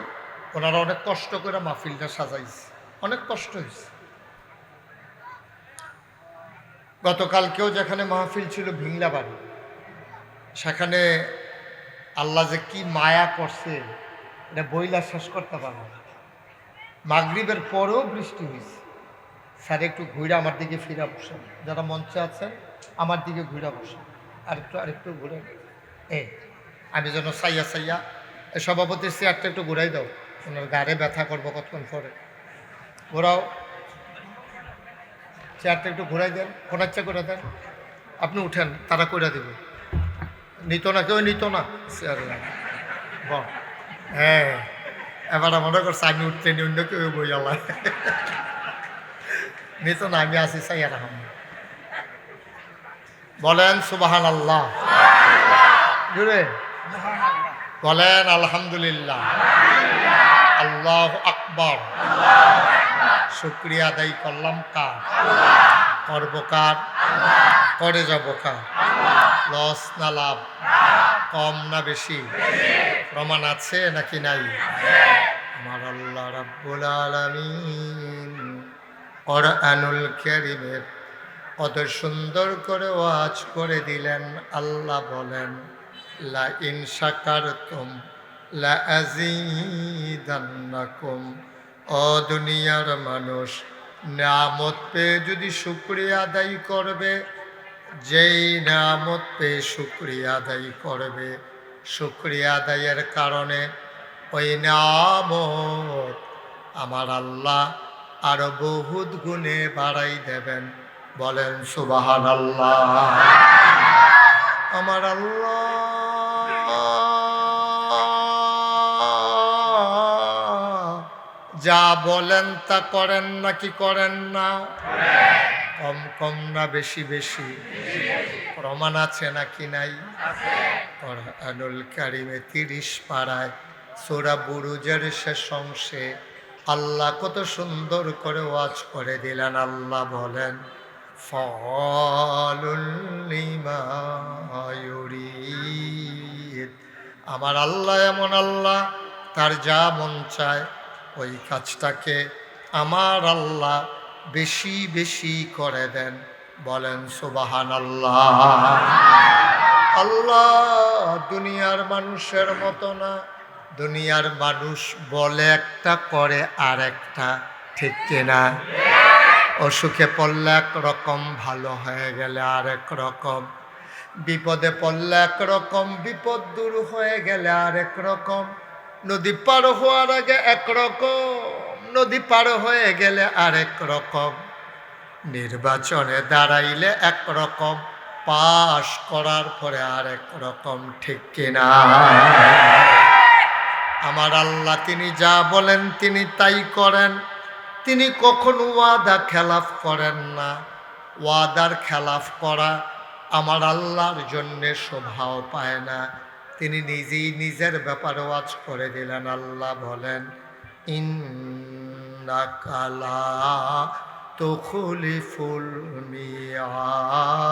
ওনারা অনেক কষ্ট করে মাহফিলটা সাজাইছে, অনেক কষ্ট হয়েছে। গতকালকেও যেখানে মাহফিল ছিল ভিংলা বাড়ি, সেখানে আল্লাহ যে কি মায়া করছে এটা বইলা শেষ করতে পারবো না। মাগরিবের পরেও বৃষ্টি হয়েছে। স্যার একটু ঘুরে আমার দিকে ফিরে বসেন, যারা মঞ্চে আছেন আমার দিকে ঘুরে বসেন, আরেকটু ঘুরে। আমি যেন সাইয়া সাইয়া সভাপতির চেয়ারটা একটু ঘুরাই দাও, ওনার গাড়ে ব্যথা করবো কতক্ষণ পরে। ঘোরাও, চেয়ারটা একটু ঘুরাই দেন, কোনাচ্চা করে দেন। আপনি উঠেন, তারা করে দেবে। নিত না, কেউ নিত না চেয়ারে। হ্যাঁ, এবার মনে করছে আমি উঠতে নি, অন্য কেউ বই আল্লাহ নিত না, আমি আসি সাইয়া রাখলাম। বলেন সুবহানাল্লাহ, জুড়ে বলেন আলহামদুলিল্লাহ। আল্লাহু আকবার। শুকরিয়া আদায় করলাম কার? করব কার? করে যাব কার? লস না লাভ? কম না বেশি? প্রমাণ আছে নাকি নাই? আমার আল্লাহ রাব্বুল আলামিন কোরআনুল কারীমের কত সুন্দর করে ওয়াজ করে দিলেন। আল্লাহ বলেন, লা ইন শাকারতুম লা আযীদান্নাকুম। ও দুনিয়ার মানুষ, নিয়ামত পেয়ে যদি শুকরিয়া আদায় করবে, যেই নিয়ামত পেয়ে শুকরিয়া আদায় করবে, শুকরিয়া আদায়ের কারণে ওই নিয়ামত আমার আল্লাহ আরো বহুত গুণে বাড়াই দেবেন। বলেন সুবহানাল্লাহ। আমার আল্লাহ যা বলেন তা করেন নাকি করেন না? কম কম না বেশি বেশি? প্রমাণ আছে নাকি নাই? কোরআনুল কারীমে 30 পারায় সূরা বুরুজের শেষ অংশে আল্লাহ কত সুন্দর করে ওয়াজ করে দিলেন। আল্লাহ বলেন, ফাআলুল লিমা ইউরিদ। আমার আল্লাহ এমন আল্লাহ, তার যা মন চায় ওই কাজটাকে আমার আল্লাহ বেশি বেশি করে দেন। বলেন সুবহানাল্লাহ। আল্লাহ দুনিয়ার মানুষের মতো না। দুনিয়ার মানুষ বলে একটা, করে আর একটা, ঠিক কিনা? অসুখে পড়লে একরকম, ভালো হয়ে গেলে আরেক রকম, বিপদে পড়লে একরকম, বিপদ দূর হয়ে গেলে আরেক রকম, নদী পার হওয়ার আগে একরকম, নদী পার হয়ে গেলে আরেক রকম, নির্বাচনে দাঁড়াইলে একরকম, পাশ করার পরে আরেক রকম। ঠিক কিনা? আমার আল্লাহ তিনি যা বলেন তিনি তাই করেন। তিনি কখনো ওয়াদা খেলাফ করেন না। ওয়াদার খেলাফ করা আমার আল্লাহর জন্যে শোভাও পায় না। তিনি নিজেই নিজের ব্যাপারে ওয়াজ করে দিলেন। আল্লাহ বলেন, ইন্নাকা লা তুখলিফুল মিয়াদ।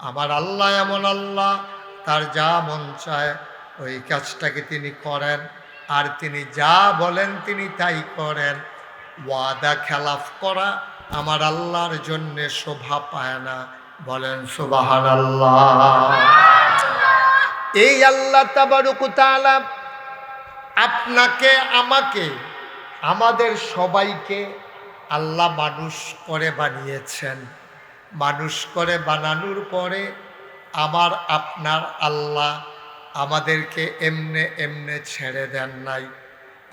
আমার আল্লাহ এমন আল্লাহ, তার যা মন চায় ওই কাজটাকে তিনি করেন, আর তিনি যা বলেন তিনি তাই করেন। ওয়াদা খেলাফ করা আমার আল্লাহর জন্যে শোভা পায় না। বলেন সুবহানাল্লাহ। এই আল্লাহ তাবারক ওয়া তাআলা আপনাকে, আমাকে, আমাদের সবাইকে আল্লাহ মানুষ করে বানিয়েছেন। মানুষ করে বানানোর পরে আমার আপনার আল্লাহ আমাদেরকে এমনে এমনে ছেড়ে দেন নাই।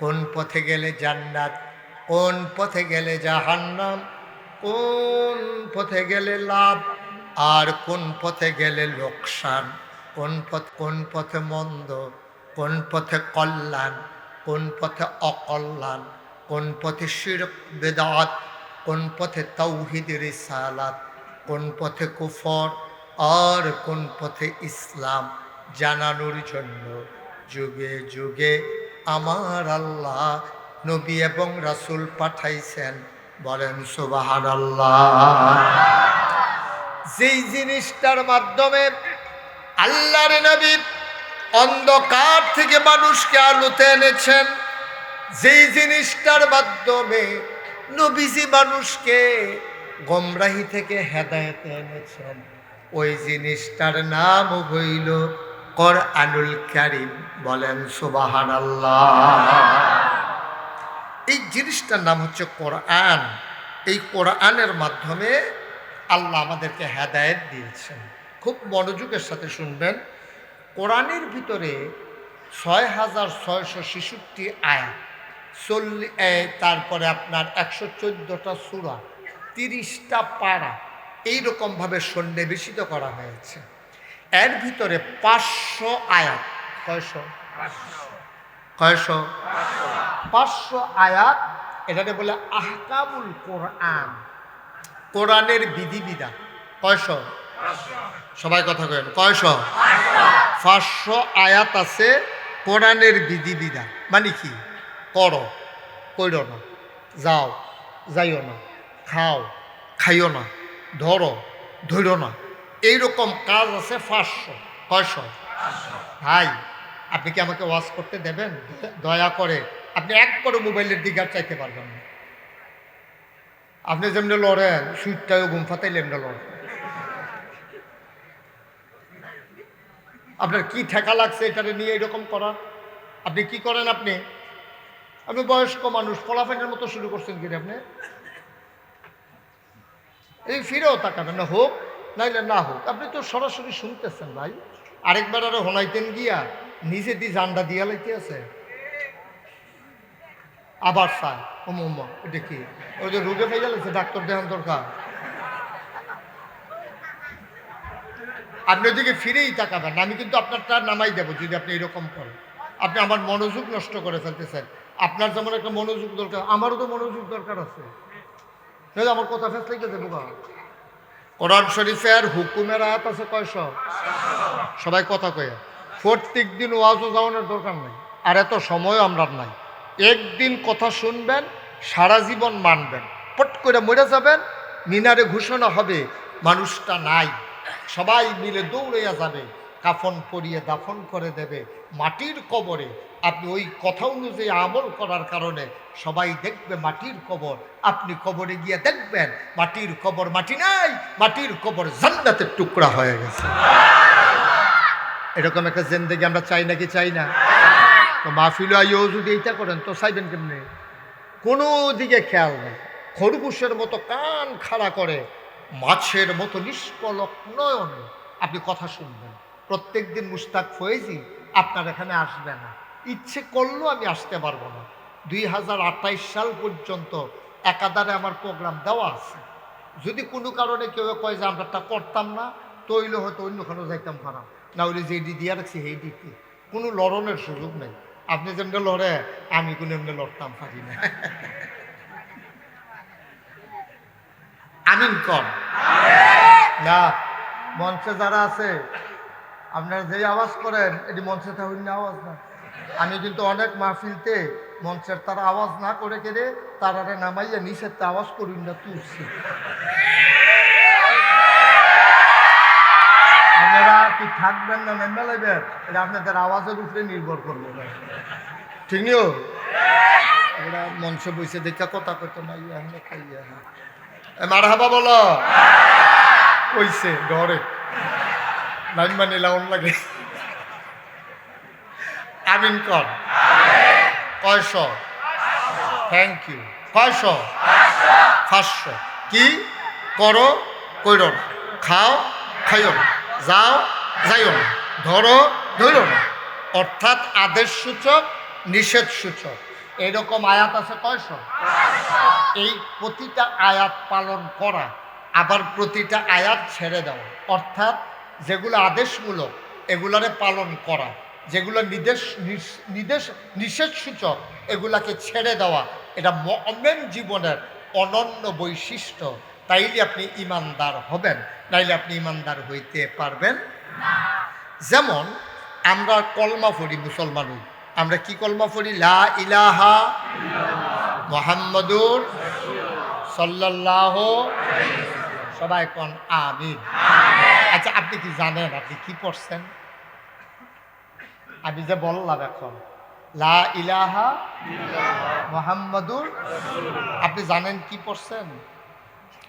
কোন পথে গেলে জান্নাত, কোন পথে গেলে জাহান্নাম, কোন পথে গেলে লাভ আর কোন পথে গেলে লোকসান, কোন পথে মন্দ, কোন পথে কল্যাণ, কোন পথে অকল্যাণ, কোন পথে শিরক বিদআত, কোন পথে তাওহীদ রিসালাত, কোন পথে কুফর আর কোন পথে ইসলাম জানানোর জন্য যুগে যুগে আমার আল্লাহ নবী এবং রাসূল পাঠাইছেন। বলেন সুবহানাল্লাহ। যেই জিনিসটার মাধ্যমে আল্লাহর নবী অন্ধকার থেকে মানুষকে আলোতে এনেছেন, যেই জিনিসটার মাধ্যমে নবীজি মানুষকে গোমরাহি থেকে হেদায়েতে এনেছেন, ওই জিনিসটার নাম হইল কোরআনুল কারীম। বলেন সুবহানাল্লাহ। এই জিনিসটার নাম হচ্ছে কোরআন। এই কোরআনের মাধ্যমে আল্লাহ আমাদেরকে হেদায়েত দিয়েছেন। খুব মনোযোগের সাথে শুনবেন। কোরআনের ভিতরে ৬,৬৬৬ আয়াত, তারপরে আপনার ১১৪টা সূরা, ৩০টা পারা এইরকমভাবে সন্নিবেশিত করা হয়েছে। এর ভিতরে ৫০০ আয়াত, কয়শো? ৫০০ আয়াত। এটাকে বলে আহকামুল কোরআন, কোরআনের বিধিবিধান। কয়শো? সবাই কথা কয়েন, কয়শো? ৫০০ আয়াত আছে কোরআনের বিধিবিধান। মানে কি? করো, কইরো না, যাও, যাইও না, খাও, খাইও না, ধরো, ধরো না, এইরকম কাজ আছে ৫০০। কয়শো? ভাই, আপনি কি আমাকে ওয়াজ করতে দেবেন? দয়া করে। আপনি একবারও মোবাইলের দিকে আর চাইতে পারবেন না। আপনি যেমনি লড়েন, সুইটটাও ঘুম ফাতাইলে এমনি লড়েন। আপনার কি ঠেকা লাগছে এটাকে নিয়ে এরকম করার? আপনি কি করেন? আপনি বয়স্ক মানুষ, ফলাফাইনের মতো শুরু করছেন কি আপনি? এই ফিরেও তাকাবেন না, হোক নাইলে না হোক। আপনি তো সরাসরি শুনতেছেন ভাই। আরেকবার আরো হোনাইতেন গিয়া নিজে দি জান্ডা দিয়া লাইতে আছে, আবার চায় ওমা এটা কি? ওই যে রোগে ফেলে গেছে, ডাক্তার দেখান দরকার। আপনি ওদিকে ফিরেই তাকাবেন না। আমি কিন্তু আপনারটা নামাই দেবো যদি আপনি এরকম করেন। আপনি আমার মনোযোগ নষ্ট করে ফেলতেছেন। আপনার যেমন একটা মনোযোগ দরকার, আমারও তো মনোযোগ দরকার আছে। আমার কথা ফেসলাইতে দেবো। কোরআন শরীফের হুকুমের আয়াত আছে কয়শো? সবাই কথা কয়ে। প্রত্যেক দিন ওয়াজও যাওয়ানোর দরকার নাই, আর এত সময়ও আমরা নাই। একদিন কথা শুনবেন, সারা জীবন মানবেন, পট করে মরে যাবেন, মিনারে ঘোষণা হবে মানুষটা নাই, সবাই মিলে দৌড়াইয়া যাবে, কাফন পরিয়ে দাফন করে দেবে মাটির কবরে। আপনি ওই কথা অনুযায়ী আমল করার কারণে সবাই দেখবে মাটির কবর। আপনি কবরে গিয়ে দেখবেন মাটির কবর মাটি নাই, মাটির কবর জান্নাতের টুকরা হয়ে গেছে। এরকম একটা জিন্দেগি আমরা চাই নাকি চাই না? তো মাহফিল আইও যদি এইটা করেন তো চাইবেন কেমনে? কোনো দিকে খেয়াল নেই, খরগোশের মতো কান খাড়া করে, মাছের মতো নিষ্পলক নয়নে আপনি কথা শুনবেন। প্রত্যেক দিন মুশতাক ফয়েজি আপনার এখানে আসবে না, ইচ্ছে করলেও আমি আসতে পারবো না। 2028 সাল পর্যন্ত একাধারে আমার প্রোগ্রাম দেওয়া আছে। যদি কোনো কারণে কেউ কয় যে আমরাটা করতাম না, তৈলে হয়তো অন্যখানে যাইতাম খারাপ, না হলে যেটি দিয়ে রাখছি সেই দিতে কোনো লড়নের সুযোগ নেই। আপনি যেমনি লড়ে আমি কোনো এমনি লড়তাম পারি না। আমিন কর না। মঞ্চে যারা আছে আপনারা যে আওয়াজ করেন এটি মঞ্চে থাকুন আওয়াজ না। আমি কিন্তু অনেক মাহফিলতে মঞ্চের তারা আওয়াজ না করে কেড়ে তারারে নামাইয়া নিচের আওয়াজ করুন না তুলছি। আপনারা কি থাকবেন না নেমে লাগবেন এটা আপনাদের আওয়াজের উপরে নির্ভর করবে না, ঠিক নিও। ওরা মঞ্চে বসে দেখা কথা কইতো না, মারহাবা বলো কইছে ডরে নাইন মানে লাউন লাগে। আমিন কর। কয়শ? Thank you. কয়শ? 500। কি করো কইরো না, খাও খাইও না, যাও যাইও না, ধরো ধরো না, অর্থাৎ আদেশ সূচক নিষেধ সূচক এরকম আয়াত আছে কয়শ? এই প্রতিটা আয়াত পালন করা, আবার প্রতিটা আয়াত ছেড়ে দেওয়া, অর্থাৎ যেগুলো আদেশমূলক এগুলারে পালন করা, যেগুলো নিষেধ সূচক এগুলাকে ছেড়ে দেওয়া, এটা মুমিন জীবনের অনন্য বৈশিষ্ট্য। তাইলে আপনি ইমানদার হবেন, নাইলে আপনি ইমানদার হইতে পারবেন না। যেমন আমরা কলমা পড়ি মুসলমান, আমরা কি কলমা পড়ি? লা ইলাহা মুহাম্মাদুর সাল্লাল্লাহু, সবাই কোন আমিন। আচ্ছা আপনি কি জানেন আপনি কি পড়ছেন? আমি যে বললাম এখন লা ইলাহা মুহাম্মাদুর, আপনি জানেন কি পড়ছেন?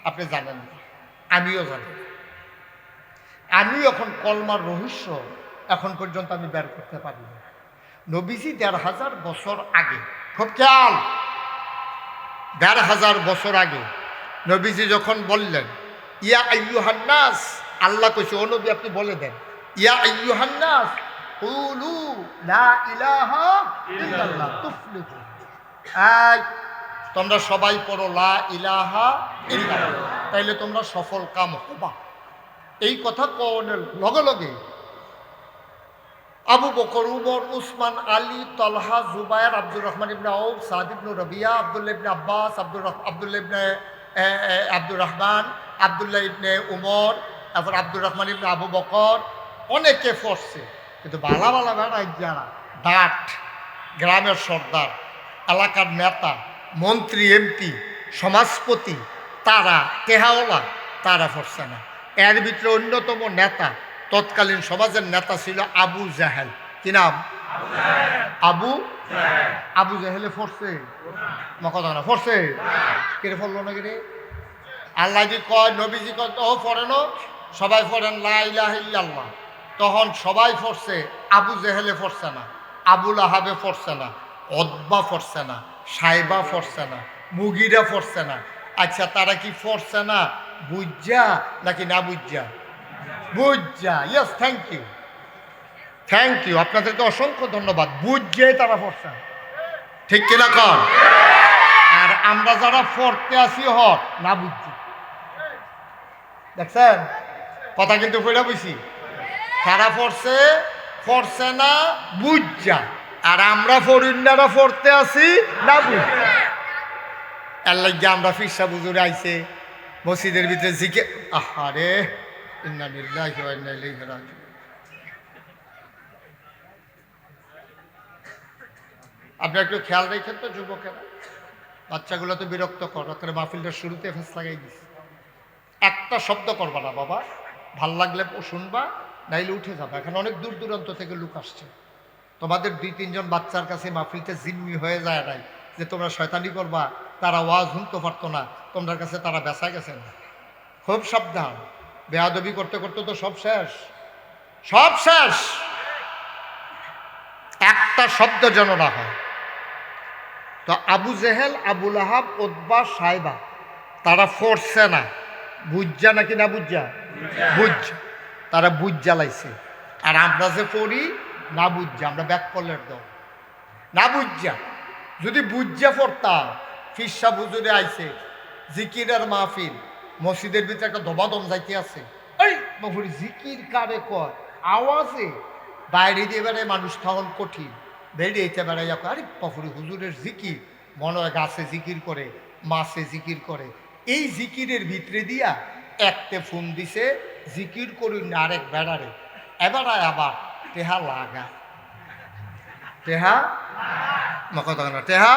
আপনি জানেন, আমিও জানি। আমি এখন কলমার রহস্য এখন পর্যন্ত আমি বের করতে পারি না। নবীজি ১,৫০০ বছর আগে, খুব খেয়াল, ১,৫০০ বছর আগে নবীজি যখন বললেন ইয়া আইয়ুহান নাস, আল্লাহ কইছে ও নবী আপনি বলে দেন ইয়া আইয়ুহান নাস কুলু লা ইলাহা ইল্লাল্লাহ তুফলিহু, এই তোমরা সবাই পড়ো লা ইলাহা ইল্লাল্লাহ, তাইলে তোমরা সফল কাম হবা। এই কথা কওনের লগে লগে আবু বকর, উমর, উসমান, আলী, তলহা, জুবায়ের, আব্দুর রহমান ইবনে আউফ, সাদ ইবনে রবিয়া, আব্দুল্লাহ ইবনে আব্বাস, আব্দুল্লাহ ইবনে আব্দুর রহমান, আব্দুল্লাহ ইবনে উমর, তারপর আব্দুর রহমান ইবনে আবু বকর, অনেকে পড়ছে। কিন্তু বালা বালা বেড়াই যারা দাঁট, গ্রামের সর্দার, এলাকার নেতা, মন্ত্রী, এমপি, সমাজপতি, তারা তেহাওলা, তারা পড়ছে না। এর ভিতরে অন্যতম নেতা, তৎকালীন সমাজের নেতা ছিল আবু জাহেল। কি নাম? আবু জাহেলে পড়ছে কথা না, পড়ছে কেটে পড়লো না কেটে? আল্লাহ জি কয়, নবীজি কয় ও পড়েন, সবাই পড়েন লা ইলাহা ইল্লাল্লাহ। তখন সবাই পড়ছে, আবু জাহেলে পড়ছে না, আবুল আহাবে পড়ছে না, অদবা পড়ছে না, সাইবা পড়ছে না, মুগিরা পড়ছে না। আচ্ছা তারা কি পড়ছে না বুঝা নাকি না বুঝা? বুঝা। Yes, thank you, thank you, আপনাদেরকে অসংখ্য ধন্যবাদ। বুঝে তারা পড়ছে, ঠিক কিনা কর? আর আমরা যারা পড়তে আসি হক না বুঝছি, দেখছেন কথা কিন্তু পড়া বুঝছি। তারা পড়ছে না বুঝা, আর আমরা ফরিন্নারা পড়তে আসি না বুঝা। এর লাগে আমরা ফিরসা বুজুরে আইছে মসজিদের ভিতরে জিকে, আহারে ইন্না লিল্লাহি ওয়া ইন্না ইলাইহি রাজিউন। আপনি একটু খেয়াল রেখেন তো যুবকেরা, বাচ্চাগুলো তো বিরক্ত কর, করে মাহফিলটা শুরুতে ফেস লাগাই দিস। একটা শব্দ করবা না বাবা, ভাল লাগলে শুনবা, নাইলে উঠে যাবে। এখানে অনেক দূর দূরান্ত থেকে লোক আসছে, তোমাদের 2-3 জন বাচ্চার কাছে মাহফিলটা জিম্মি হয়ে যায় নাই যে তোমরা শয়তানি করবা, তারা ওয়াজ শুনতে পারতো না, তোমার কাছে তারা বেচা গেছে না। খুব সাবধান, বেয়াদবি করতে করতে তো সব শেষ, সব শেষ। একটা শব্দ যেন না হয়। তো আবু জেহেল, আবু লাহাব, উতবা, সাইবা তারা ফোরছে না, বুঝা নাকি না বুঝা? বুঝা, তারা বুঝা লাইছে। আর আমরা যে পড়ি না বুঝা, আমরা ব্যাক করলের দল না বুঝা। যদি বুঝা পড়তাম, ফিরসা বুজুরে আইছে জিকিরের মাহফিল, মসজিদের ভিতরে একটা দমাদম যাইতে আছে, এই বাবুর জিকির কারে কর আওয়াজে বাইরে দিয়ে বেড়ায় মানুষ তখন কঠিন, বেরিয়েতে বেড়াই, আরে বাবুর হুজুরের জিকির, মনে হয় গাছে জিকির করে, মাছে জিকির করে। এই জিকিরের ভিতরে দিয়া একটা ফোন দিছে, জিকির করুন না আরেক বেড়ারে, এবার আবার টেহা লাগা, টেহা কথা না, টেহা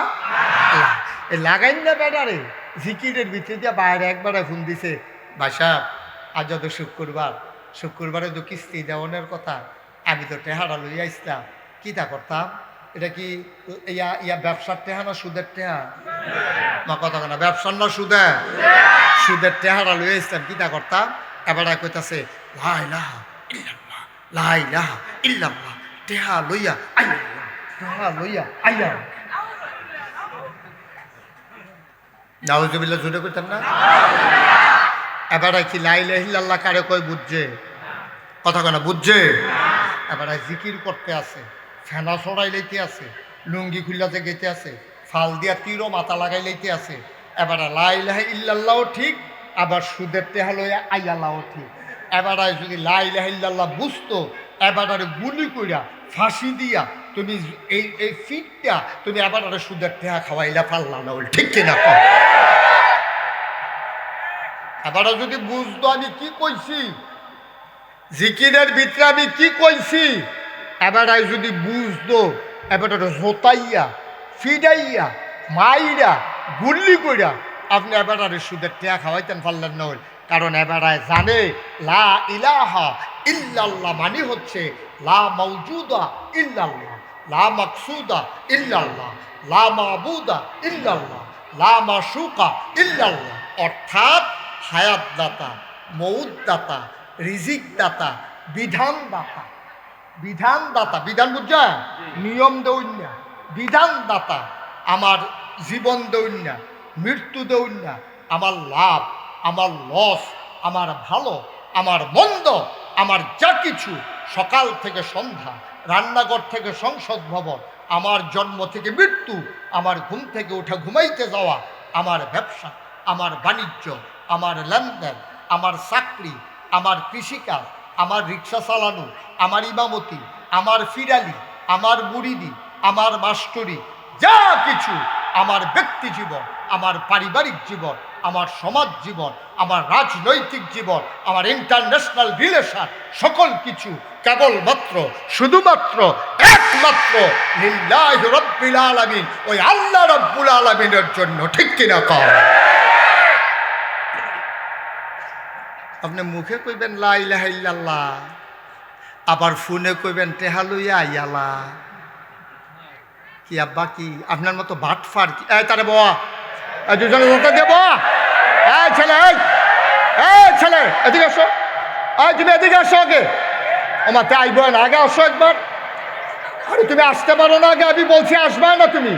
এই লাগাই না বেড়ারে জিকিরের ভিতরে দিয়া বাইরে একবারে ফোন দিছে, ভাই সাহেব আজ যত শুক্রবারে তো কিস্তি দেওয়ানোর কথা, আমি তো টেহারা লইয়া আসতাম, কী তা করতাম? এটা কি ইয়া ব্যবসার টেহা না সুদের টেহা? মা কথা না, ব্যবসার না সুদের? সুদের টেহারা লইয়া আসতাম, কী তা করতাম? এবার কইতাছে লা ইলাহা ইল্লাল্লাহ, লা ইলাহা ইল্লাল্লাহ, টেহা লইয়া আইয়া, টেহা লইয়া আইয়া। নাউজুবিল্লাহ জুড়ে করতাম না? এবার কি লা ইলাহা ইল্লাল্লাহ কারে কয় বুঝছে? কথা কেন বুঝছে? এবার জিকির করতে আছে, ফেনা ছড়াই লইতে আছে, লুঙ্গি খুল্লাতে গেতে আছে, ফাল দিয়া তীরও মাথা লাগাই লইতে আছে। এবার লা ইলাহা ইল্লাল্লাহও ঠিক, আবার সুদের টেহা লইয়া আইয়াল্লাহও ঠিক। এবার যদি লা ইলাহা ইল্লাল্লাহ বুঝতো, এবার গুলি কইরা ফাঁসি দিয়া তুমি এই ফিটটা তুমি এবার সুদের টেহা খাওয়াইলা পারলা না, ঠিক কিনা? এবার যদি বুঝতো আমি কি কইছি, জিকিরের ভিতরে আমি কি কইছি, এবার যদি বুঝতো, এবার জোতাইয়া ফিডাইয়া মাইরা গুল্লি কইরা আপনি এবার সুদের টেয়া খাওয়াইতেন পারলেন না। কারণ এবার জানে লা ইলাহা ইল্লাল্লাহ মানে হচ্ছে লা মাওজুদা ইল্লাল্লাহ, লা মাকসুদা ইল্লাল্লাহ, লা মাবুদা ইল্লাল্লাহ, লা মাশুকা ইল্লাল্লাহ। অর্থাৎ হায়াত দাতা, মৌত দাতা, রিজিক দাতা, বিধান দাতা। বিধান দাতা, বিধান বুঝা? নিয়ম দৌন্যা, বিধান দাতা। আমার জীবন দৌন্যা, মৃত্যু দৌন্যা, আমার লাভ, আমার লস, আমার ভালো, আমার মন্দ, আমার যা কিছু, সকাল থেকে সন্ধ্যা, রান্নাঘর থেকে সংসদ ভবন, আমার জন্ম থেকে মৃত্যু, আমার ঘুম থেকে উঠে ঘুমাইতে যাওয়া, আমার ব্যবসা, আমার বাণিজ্য, আমার লেনদেন, আমার চাকরি, আমার কৃষিকাজ, আমার রিক্সা চালানো, আমার ইমামতি, আমার ফিরালি, আমার মুরিদি, আমার মাস্টরি, যা কিছু, আমার ব্যক্তি জীবন, আমার পারিবারিক জীবন, আমার সমাজ জীবন, আমার রাজনৈতিক জীবন, আমার ইন্টারন্যাশনাল রিলেশন, সকল কিছু কেবলমাত্র শুধুমাত্র একমাত্র লিল্লাহি রাব্বিল আলামিন, ওই আল্লাহ রাব্বুল আলামিনের জন্য, ঠিক কিনা কও? আপনি মুখে কইবেন লা ইলাহা ইল্লাল্লাহ, আবার ফোনে কইবেন টেহা লইয়া আইয়ালা। কি আব্বা কি আপনার মতো বাটফার কি? এই তারে বাবা, দুজনে দেব, এই ছেলে, এই ছেলে এদিকে আসো, এই তুমি এদিকে আসো আগে, আমার তে আইব না, আগে আসো একবার। আরে তুমি আসতে পারো না, আগে আমি বলছি আসবে না, তুমি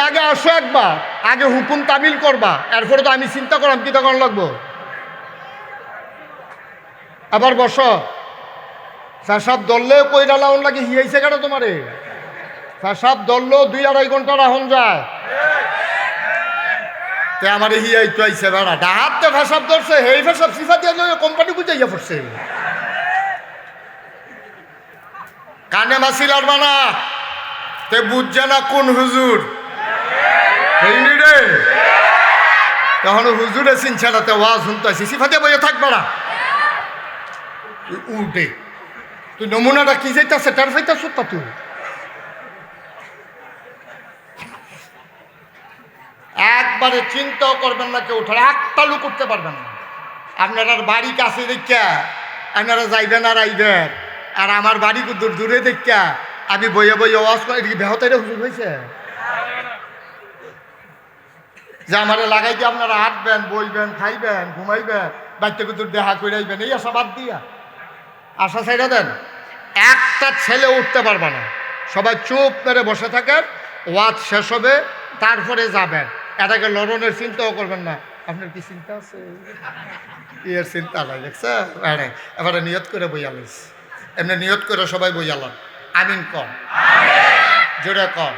আগে আসো একবার, আগে হুকুম তামিল করবা, এরপরে তো আমি চিন্তা করলাম কি তখন লাগবো। আবার বসো, সব দললেও কইরা লাউন লাগে হিয়াইছে কেন তোমারে? সব দললেও 2-2.5 ঘন্টা রাহন যায়, তে আমার হিয়াই তো আইছে বেড়া ডাহাতে ফেসাব ধরছে, হেই ফেসাব সিফা দিয়ে কোম্পানি বুঝাইয়া পড়ছে। কানে মাসিল আর বানা তে বুঝছে না কোন হুজুর রে, তখন হুজুরে চিনছে না, তে ওয়াজ শুনতে আসি সিফা দিয়ে বইয়া থাকবে না উল্টে। তুই নমুনাটা কি যাইতেছে তার ফাইতাছ তা তুই একবারে চিন্তাও করবেন না, কেউ উঠার একটা লুক করতে পারবেন না। আপনার বাড়ি কাছে দেখা আপনারা যাইবেন আর আইবেন, আর আমার বাড়ি দূর দূরে দেখা আমি বইয়ে বইয়ে ওয়াজ করে বেহতাইরে হুজুর হয়েছে যে আমার লাগাইতে আপনারা হাঁটবেন, বইবেন, খাইবেন, ঘুমাইবেন, বাচ্চা কুতুর দেখা করে আইবেন, এই আশা বাদ দিয়া আশা ছাইড়া দেন। একটা ছেলে উঠতে পারবে না, সবাই চুপ মেরে বসে থাকেন, ওয়াজ শেষ হবে তারপরে যাবেন। এটাকে লড়নের চিন্তাও করবেন না। আপনার কি চিন্তা আছে? এর চিন্তা নাই, দেখছেন? এবারে নিয়ত করে বইয়ালিস, এমনি নিয়ত করে সবাই বইয়ালাম। আমিন কম, জোরে কম।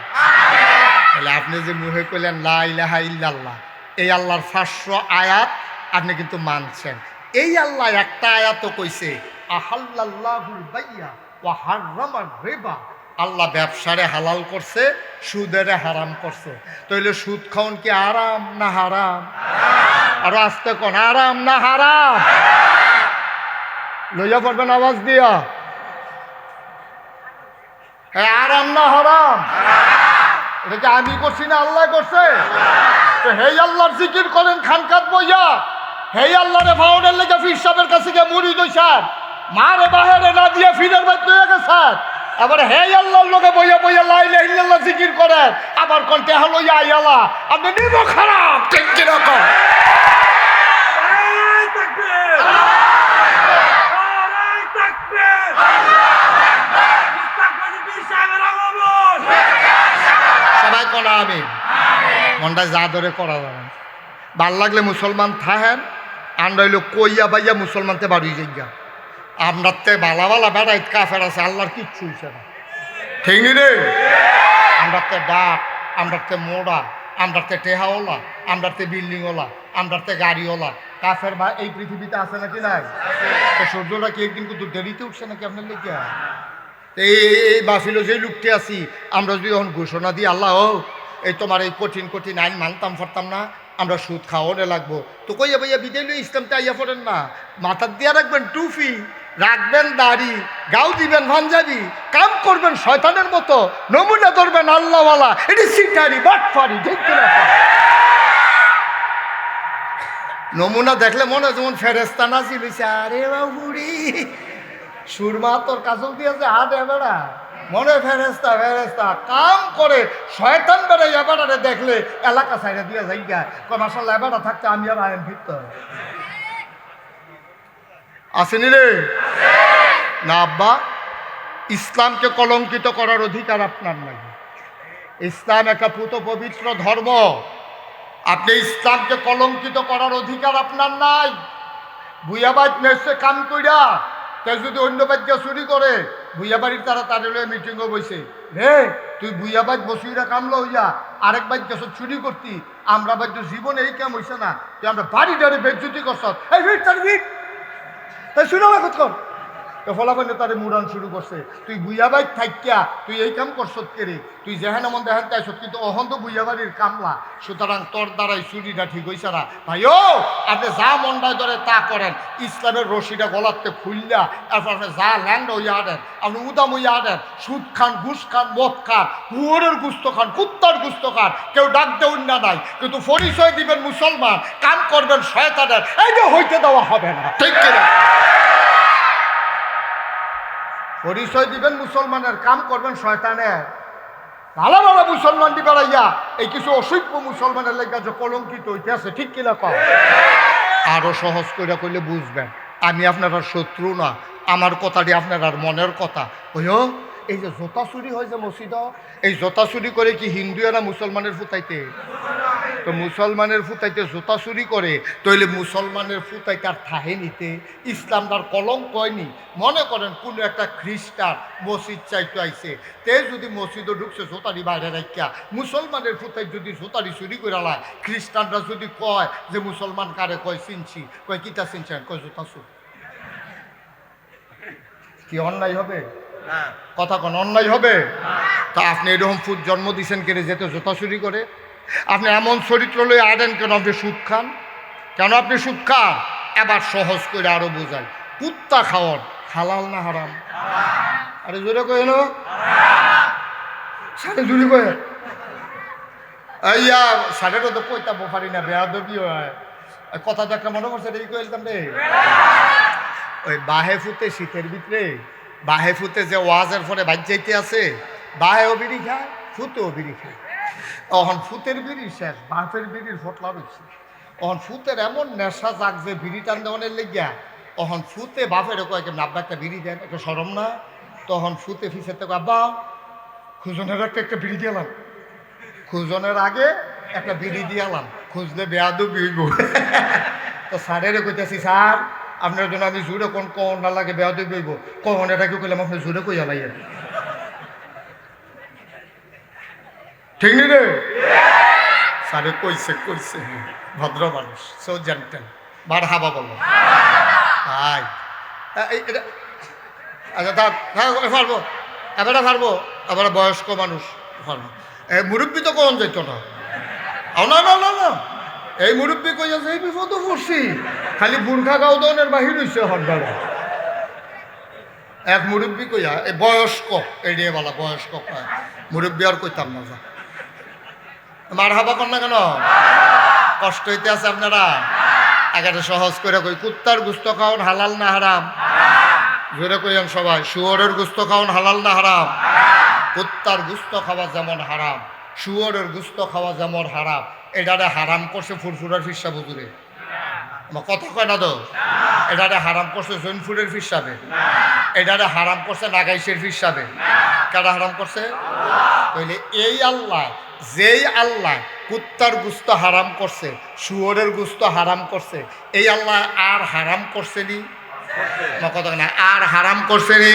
তাহলে আপনি যে মুখে কইলেন লা ইলাহা ইল্লাল্লাহ, এই আল্লাহর 500 আয়াত আপনি কিন্তু মানছেন। এই আল্লাহ একটা আয়াতও কইছে আহাল্লাল্লাহুল বাইয়া ওয়া হাররামার রিবা, আল্লাহ ব্যবসারে হালাল করছে, সুদেরে হারাম করছে। তাইলে সুদ খাওন কি আরাম না হারাম? আর আস্তে কোন, আরাম না হারাম? লইয়া পড়বেন আওয়াজ দিয়া, হ্যাঁ আরাম না হারাম? এটা কি আমি করছি না আল্লাহ করছে? তো হেই আল্লাহর জিকির করেন খানকাত বইয়া, হেই আল্লাহরে ভাওনের লেগে ফির সাহেবের কাছে গিয়ে মুড়ি দইছেন, মারে বাহিরে না দিয়ে ফিরের বাইত লইয়া গেছেন। আবার হেই আল্লাহর লোকে বইয়া বইয়া লা ইলাহা ইল্লাল্লাহ জিকির করেন, আবার কন্টে হলো ইয়া আল্লাহ। আপনি নিব খারাপ, ঠিক কি রকম? সবাই করা আমি মনটা যা ধরে করা যাবে। ভাল লাগলে মুসলমান থাহেন, আন্ডা হইল কইয়া বাইয়া মুসলমানতে বাড়ি যাইয়া। আমরাতে বালা বালা বেড়াই কাফের আছে, আল্লাহর কিচ্ছু হইছে না, ঠিক নি রে? আমরাতে ডাক, আমরাতে মোড়া, আমরাতে টেহাওয়ালা, আমরাতে বিল্ডিংওয়ালা, আমরাতে গাড়িওয়ালা। কাফের বা এই পৃথিবীতে আছে নাকি নাই? তো সূর্যটা কি একদিন কিন্তু দেরিতে উঠছে নাকি আপনার লেগে? এই বাফিল যে লুকতে আছি, আমরা যদি এখন ঘোষণা দিই আল্লাহ ও এই তোমার এই কঠিন কঠিন আইন মানতাম পারতাম না, আমরা সুদ খাওয়ানো লাগবো, তো কইয়া ভাইয়া বিদায় লই ইসলামতে আইয়া পড়েন না। মাথার দিয়া রাখবেন টুপি, রাখবেন দাড়ি, গাও দিবেন পাঞ্জাবি, কাম করবেন শয়তানের মতো, নমুনা ধরবেন আল্লাহওয়ালা। এটি সিটারি বাটফারি, ঠিক কিনা? নমুনা দেখলে মনে হয় যেমন ফেরেস্তা নাজিল হইছে। আরে বাবুরি সুরমা তোর কাজল দিয়েছে হাটে বেড়া, মনে ফেরেস্তা ফেরেস্তা কাম করে শয়তান বেড়ে এবারে দেখলে এলাকা সাইডে দিয়ে যাই গা কয় মাসাল্লাহ এবারটা থাকতে আমি আর আইন ফিরত আসেনি রে না আব্বা। ইসলামকে কলঙ্কিত করার অধিকার আপনার নাই। ইসলাম একটা পুত পবিত্র ধর্ম, আপনি ইসলামকে কলঙ্কিত করার অধিকার আপনার নাই। ভুইয়াবাদ নেছে কাম কইরা তে যদি অন্য বাদ্য চুরি করে, ভুইয়া বাড়ির তারা তাদের মিটিংও বইছে, রে তুই ভুইয়াবাদ বসুইরা কামলো হইয়া আরেক বাদ্য চুরি করতি, আমরা বাদ্য জীবনে এই কাম হইছে না, তুই আমরা বাড়ি ডারে বেজ্জুতি করছ, এই ভিড় তার ভিড় তাই শুনে না কর ফলাফল তারে মুড়ান শুরু করছে। তুই বুইয়াবাড়ি থাইকা তুই এই কাম করছত কে রে? তুই যেখানে মন দেখান তাইছ, কিন্তু অহন তো বুইয়াবাড়ির কামলা, সুতরাং তোর দ্বারাই চুরিটা ঠিক হইছে না। ভাই ও আপনি যা মন্ডায় ধরে তা করেন, ইসলামের রশিটা গলাতে খুললা এরপর আপনি যা ল্যান্ড হইয়া আনেন, আপনি উদাম হইয়া আনেন, সুদ খান, ঘুষ খান, মদ খান, হুয়ারের গুস্ত খান, কুত্তার গুস্ত খান, কেউ ডাক দেউন না নাই, কিন্তু পরিচয় দিবেন মুসলমান, কাম করবেন শয়তানের, এইটা হইতে দেওয়া হবে না, ঠিক কিনা? পরিচয় দিবেন মুসলমানের, কাম করবেন শয়তানের। ভালো ভালো মুসলমান দি বেড়াইয়া এই কিছু অসভ্য মুসলমানের লেগে যে কলঙ্কিত হইতে আছে, ঠিক কিনা কম? আরো সহজ করে কইলে বুঝবেন, আমি আপনার শত্রু না, আমার কথাটি আপনার আর মনের কথা। ওইও এই যে জোতা চুরি হয় যে মসজিদ, এই জোতা চুরি করে কি হিন্দুরা মুসলমানের ফুটাইতে? তো মুসলমানের ফুটাইতে জোতা চুরি করে, তইলে মুসলমানের ফুটাইতে আর থাহে নিতে ইসলাম তার কলঙ্ক হয়নি। মনে করেন কোনো একটা খ্রিস্টান মসজিদ চাইতে আইছে, তে যদি মসজিদও ঢুকছে জোতারি বাইরে রাখিয়া, মুসলমানের ফুটাই যদি জোতারি চুরি করে লায়, খ্রিস্টানরা যদি কয় যে মুসলমান কারে কয় চিনছি, কয় কিতা চিনছেন, কয় জোতা চুরি, কি অন্যায় হবে? কথা কোন অন্যায় হবে? তা আপনি এরকম ফুট জন্ম দিচ্ছেন কেন যেতে জোতা চুরি করে? আপনি এমন চরিত্র লই আনেন কেন? আপনি সুদ খান কেন? আপনি সুদ খান। এবার সহজ করে আরো বোঝাই, কুত্তা খাওয়ার হালাল না হারাম? আরে জোরে কইল, সাড়ে জুড়ি কয়ে ইয়া সাড়েটা তো কইতাম পারি না, বেয়াদবি হয়। কথা তো একটা মনে করছে এই কইতাম রে, ওই বাহে ফুতে শীতের ভিতরে বাহে ফুতে যে ওয়াজের পরে বাজ যাইতে আছে, বাহেও বিড়ি খায়, ফুতেও বিড়ি খায়। তখন ফুতের বিড়ি শেষ, বাপের বিড়ির ফটলা রয়েছে। তখন ফুতের এমন নেশা যাক যে বিড়ি টান দেওয়ানের লেগিয়া, তখন ফুতে বাপের কয়েক নাব্বা একটা বিড়ি দেন, একটা সরম না? তখন ফুতে ফিসেতে আব্বা খুঁজনের একটা বিড়ি দিলাম, খুঁজনের আগে একটা বিড়ি দিয়ালাম, খুঁজলে বেয়াদু বিড়ব। তো স্যারেরও কইতেছি স্যার আপনার জন্য আমি জোরে কোন কন না লাগে বেয়াদু বিড়ব, কখন এটাকে কইলাম আপনি জোরে কইয়া লাইয়েন, ঠিক নি রে? স্যারে কইছে কইছে ভদ্র মানুষ, সো জেন্টেল, বার হাবা বলো ভাই। আচ্ছা পারবো এবারে পারবো, আবার বয়স্ক মানুষ পারবো, মুরব্বী তো কখন যেত না। না না না না, এই মুরব্বী কইয়াছে এই বিপদ পড়ছি, খালি বুর্খা গাউদনের বাহির হইছে হরডারে। এক মুরব্বী কইয়া এই বয়স্ক এড়িয়ে বলা বয়স্ক মুরব্বী আর কইতাম না, যা মার হাবা কর না কেন, কষ্ট হইতে আছে আপনারা। একেবারে সহজ করে কই, কুত্তার গুস্ত খাওন হালাল না হারাম? জোরে কইয়ান সবাই, শুয়োরের গুস্ত খাওন হালাল না হারাম? কুত্তার গুস্ত খাওয়া যেমন হারাম, শুয়োরের গুস্ত খাওয়া যেমন হারাম। এটারে হারাম করছে ফুরফুরার ফিরসা বুজুরে, আমার কথা কয় না তো? এটারে হারাম করছে জৈনপুরের ফিরসাবে, এটারে হারাম করছে নাগাইশের ফিরসাবে। কারা হারাম করছে? তাইলে এই আল্লাহ, যেই আল্লাহ কুত্তার গুস্ত হারাম করছে, শুয়োরের গুস্ত হারাম করছে, এই আল্লাহ আর হারাম করছে নি? কথা না, আর হারাম করছে নি?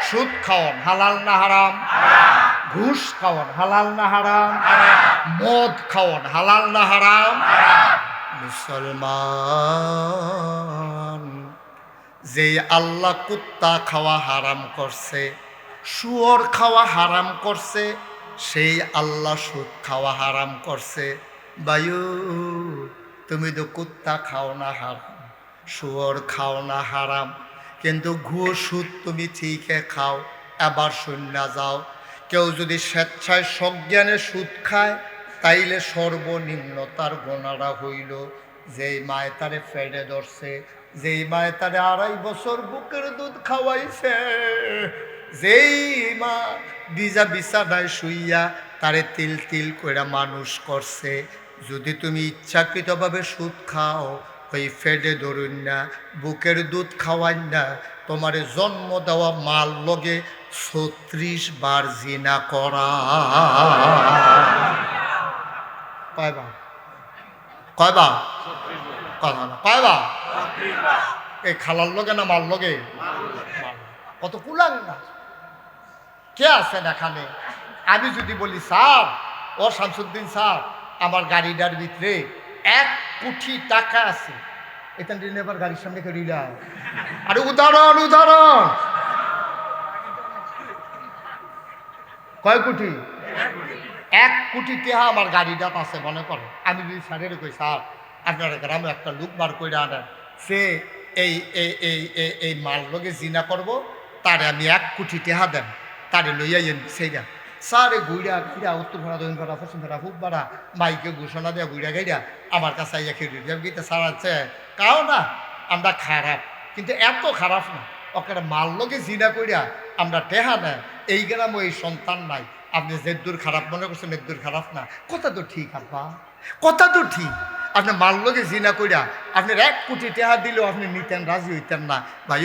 সুদ খাওয়ান হালাল না হারাম? ঘুষ খাওয়ান হালাল না হারাম? মদ খাওয়ান হালাল না হারাম? মুসলমান, যেই আল্লাহ কুত্তা খাওয়া হারাম করছে, শুয়োর খাওয়া হারাম করছে, সেই আল্লাহ সুদ খাওয়া হারাম করছে। বায়ু, তুমি তো কুত্তা খাও না হারাম, শুয়োর খাও না হারাম, কিন্তু ঘুষ সুদ তুমি ঠিকই খাও। এবার শূন্য যাও, কেউ যদি স্বেচ্ছায় সজ্ঞানে সুদ খায়, তাইলে সর্বনিম্ন তার গোনারা হইল যেই মায় তারে ফেডে ধরছে, যেই মায় তারে 2.5 বছর বুকের দুধ খাওয়াইছে, যেই মা বিজা বিছানায় শুইয়া তারে তিল তিল করে মানুষ করছে। যদি তুমি ইচ্ছাকৃতভাবে সুদ খাও, ওই ফেডে ধরুন না, বুকের দুধ খাওয়াই না, তোমারে জন্ম দেওয়া মাল লগে 36 বার জিনা করা। কয়বার? কয়বার? কথা না, কয়বার? এই খালার লগে না মাল লগে? কত কুলাং না, কে আছেন এখানে? আমি যদি বলি স্যার, ও শামসুদ্দিন স্যার, আমার গাড়িটার ভিতরে 1 কোটি টাকা আছে, এখান থেকে এবার গাড়ির সামনে করিলা। আরে উদাহরণ উদাহরণ, কয় কোটি? 1 কোটি টাকা আমার গাড়িটা আছে মনে করো। আমি যদি স্যারের কই স্যার আপনার গ্রামে একটা লোক বার করে আনেন, সে এই এই এই এই মাল লগে জিনা করবো, তারে আমি 1 কোটি টাকা দেন, তারে লইয়া সেইটা স্যারে ঘুরা ঘুরা উত্তর ভাড়া দক্ষিণ ভাড়া পশ্চিম ভাড়া খুব ভাড়া মাইকে ঘোষণা দেওয়া ঘুরা গাইরা আমার কাছে আইয়া খেয়ে গীতে স্যার আছে কাও না আমরা খারাপ, কিন্তু এত খারাপ না, ওকে মাল লগে জিনা কইরা আমরা টেহা নেয়, এই গ্রাম ওই সন্তান নাই। আপনি যে দূর খারাপ মনে করছেন এর দূর খারাপ না, কথা তো ঠিক আব্বা, কথা তো ঠিক। আপনি মাল লগে জিনা কইরা আপনার 1 কোটি টাকা দিলেও আপনি নিতেন, রাজি হইতেন না। ভাই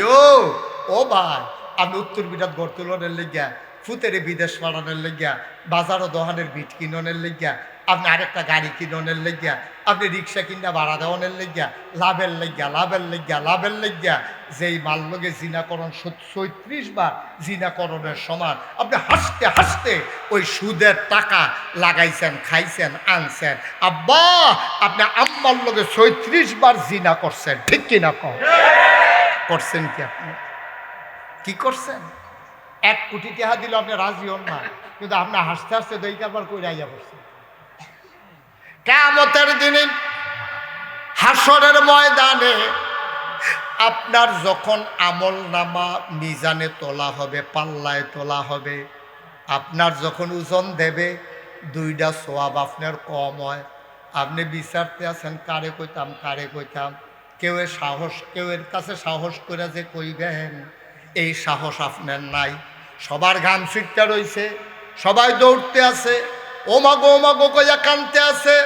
ও ভাই, আপনি উত্তর বিরাট গড়তুলনের লেগিয়া, ফুতেরে বিদেশ পাড়ানোর লেগিয়া, বাজারও দোকানের বিট কিননের লেগিয়া, আপনি আরেকটা গাড়ি কিননের লেগিয়া, আপনি রিক্সা কিনা ভাড়া দেওয়ানের লেগিয়া, লাভের লেগিয়া লাভের লেগিয়া লাভের লেগিয়া যেই মাল লগে জিনাকরণ 36 বার জিনাকরণের সমান আপনি হাসতে হাসতে ওই সুদের টাকা লাগাইছেন, খাইছেন, আনছেন। আব্বা, আপনি আম্মার লগে 36 বার জিনা করছেন, ঠিক কিনা করছেন? কি আপনি কি করছেন? 1 কোটি টাকা দিল আপনি রাজি হন না, কিন্তু আপনি হাসতে হাসতে দইকারবার কই রাইয়া পড়ছেন। কিয়ামতের দিনে হাসরের ময়দানে আপনার যখন আমল নামা মিজানে তোলা হবে, পাল্লায় তোলা হবে, আপনার যখন ওজন দেবে 2টা সোয়াব আপনার কম হয়। আপনি বিচারতে আছেন কারে কইতাম কারে কইতাম, কেউ সাহস, কেউ এর কাছে সাহস করে যে কইবেন এই সাহস আপনার নাই। সবার ঘাম ছিটতে রইছে, সবাই দৌড়তে আছে, ওমাগো কইয়া কানতে আছে,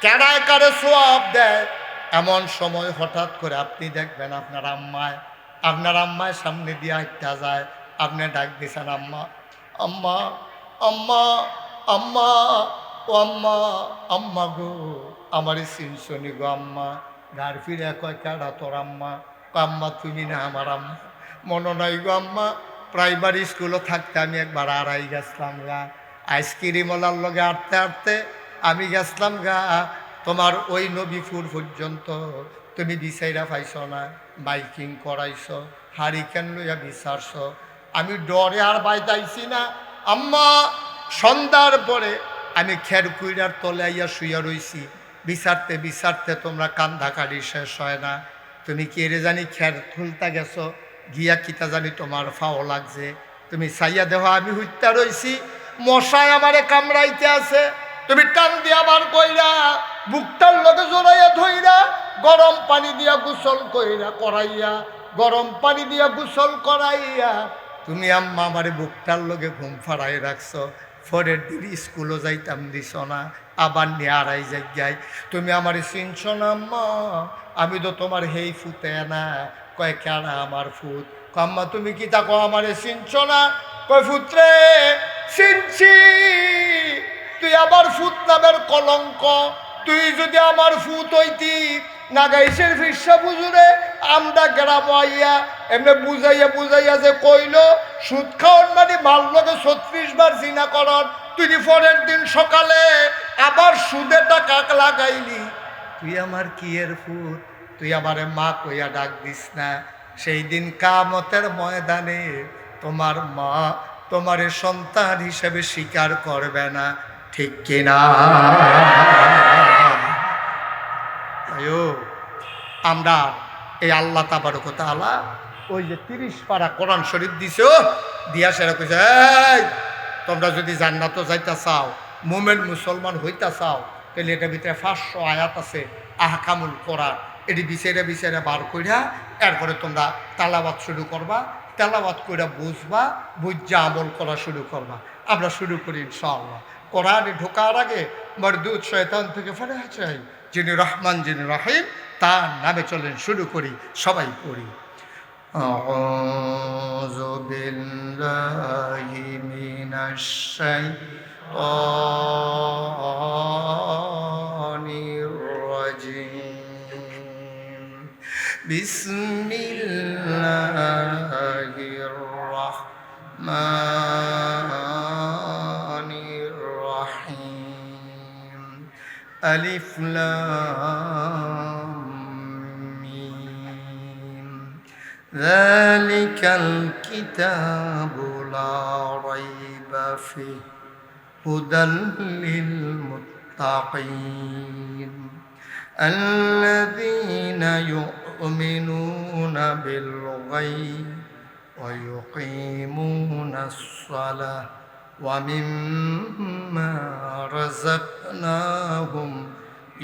কেড়ায় কারে সোয়াব দেয়। এমন সময় হঠাৎ করে আপনি দেখবেন আপনার আম্মায় সামনে দিয়ে হাঁটতে যায়, আপনি ডাক দিছেন আম্মা আম্মা আম্মা আম্মা ও আম্মা আম্মা গো আমার চিনছনি গো আম্মা। গার ফিরে কয় কারা তোর আম্মা? আম্মা তুমি না আমার আম্মা। মনে নাই গো আম্মা, প্রাইমারি স্কুলে থাকতে আমি একবার আড়াই গেছিলাম গা আইসক্রিমওয়ালার লগে আটতে আটতে আমি গেছিলাম গা তোমার ওই নবীপুর পর্যন্ত। তুমি বিচাইরা পাইছ না, বাইকিং করাইছ, হারিকেন লইয়া বিচারছ। আমি ডরে আর বাইতাইছি না আম্মা। সন্ধ্যার পরে আমি খেরকুইরার তলে আইয়া শুইয়া রইছি। বিচারতে বিচারতে তোমরা কান্দাকাটি শেষ হয় না। তুমি কি এরে জানি খের খুলতা গেছো, গিয়া কিতা জানি তোমার ফাও লাগছে। তুমি চাইয়া দেহ আমি হুইত্যা রইছি, মশায় আমারে কামড়াইতে আছে। তুমি টান দিয়া বার কইরা বুকটার লগে জড়াইয়া ধইরা গরম পানি দিয়া গোসল করাইয়া গরম পানি দিয়া গোসল করাইয়া তুমি আম্মা আমারে বুকটার লগে ঘুম ফাড়াই রাখছো। পরের দিন স্কুলও যাইতাম দিছ না, আবার নিয়ে আড়াই জায়গায়। তুমি আমারে চিনছ না আম্মা? আমি তো তোমার হেই ফুতে না। কয় কেনা আমার ফুত? আম্মা তুমি কি তা কো আমারে চিনছ না? কয় ফুতরে চিনছি, তুই আবার ফুত নামের কলঙ্ক। তুই যদি আমার ফুত হইতি নাগাইশের ফিরসা বুঝুরে আমরা গ্রাম আইয়া এমনি বুঝাইয়া বুঝাইয়া যে কইল সুদ খাওয়ার মানে মাল লগে 36 বার জিনা করন। তুই পরের দিন সকালে আবার সুদে টাকা লাগাইলি। তুই আমার কি এর ফুত? তুই আমারে মা কইয়া ডাক দিস না। সেই দিন কামতের ময়দানে তোমার মা তোমার সন্তান হিসেবে স্বীকার করবে না, ঠিক কিনা? আমরা এই আল্লাহ তাবারক ওয়া তাআলা ওই যে 30 পারা কোরআন শরীফ দিছো, দিয়া সেরা কইছে তোমরা যদি জান্নাতও যাইতা চাও, মুমিন মুসলমান হইতা চাও, তাহলে এটার ভিতরে 500 আয়াত আছে আহকামুল কোরআন। এটি বিচারে বিচারে বার কইরা এরপরে তোমরা তেলাওয়াত শুরু করবা, তেলাওয়াত কইরা বুঝবা, বুঝা আমল করা শুরু করবা। আমরা শুরু করি ইনশাআল্লাহ। কোরআনে ঢোকার আগে মরদুদ শয়তান থেকে ফারেহা চাই, যিনি রহমান যিনি রহিম, তার নামে চলেন শুরু করি, সবাই পড়ি। আউযু বিল্লাহি মিনাশ শাইতানির রাজিম। বিসমিল্লাহির রাহমানির রাহিম। আলিফ লাম মিম। যালিকাল কিতাবু লা রাইবা ফিহি হুদাল লিল মুত্তাকিন আল্লাযীনা يؤمنون بالغيب ويقيمون الصلاة ومما رزقناهم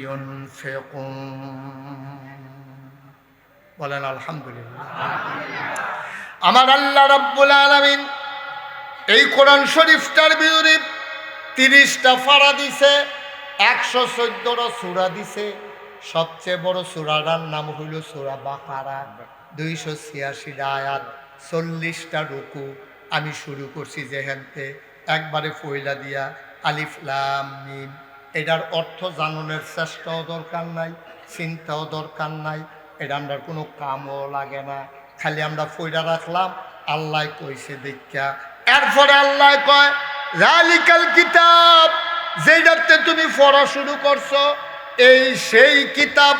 ينفقون বলেন আলহামদুলিল্লাহ। আমার আল্লাহ রাব্বুল আলামিন এই কোরআন শরীফটার বিরুদ্ধে 30টা ফাড়া দিছে, 114টা সূরা দিছে। সবচেয়ে বড় সূরাটার নাম হইল সূরা বাকারা, 286টা আয়াত, 40টা রুকু। আমি শুরু করছি যেহেনতে একবারে ফয়লা দিয়া আলিফ লাম মিম। এটার অর্থ জানানোর চেষ্টাও দরকার নাই, চিন্তাও দরকার নাই, এটা আমরা কোনো কামও লাগে না, খালি আমরা ফয়লা রাখলাম আল্লাহ কইছে দেখা। এরপরে আল্লাহ কয় যালিকাল কিতাব, যেটাতে তুমি পড়া শুরু করছো এই সেই কিতাব,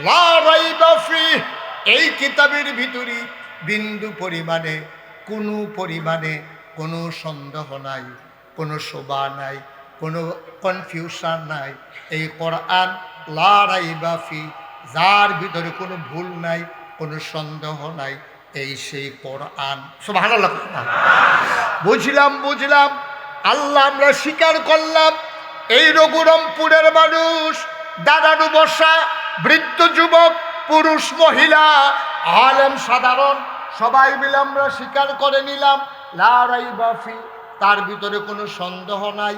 লা রাইবা ফিহি, এই কিতাবের ভিতরে বিন্দু পরিমাণে কোনো সন্দেহ নাই, কোনো শোভা নাই, কোনো কনফিউশন নাই। এই কোরআন লা রাইবা ফিহি, যার ভিতরে কোনো ভুল নাই, কোনো সন্দেহ নাই, এই সেই কোরআন। সুবহানাল্লাহ। বুঝলাম আল্লাহ আমরা স্বীকার করলাম। এই রঘুরামপুরের মানুষ, দাদাডু বসা, বৃদ্ধ যুবক, পুরুষ মহিলা, আলেম সাধারণ, সবাই মিলে আমরা স্বীকার করে নিলাম লা রাইবা ফিহি, তার ভিতরে কোনো সন্দেহ নাই।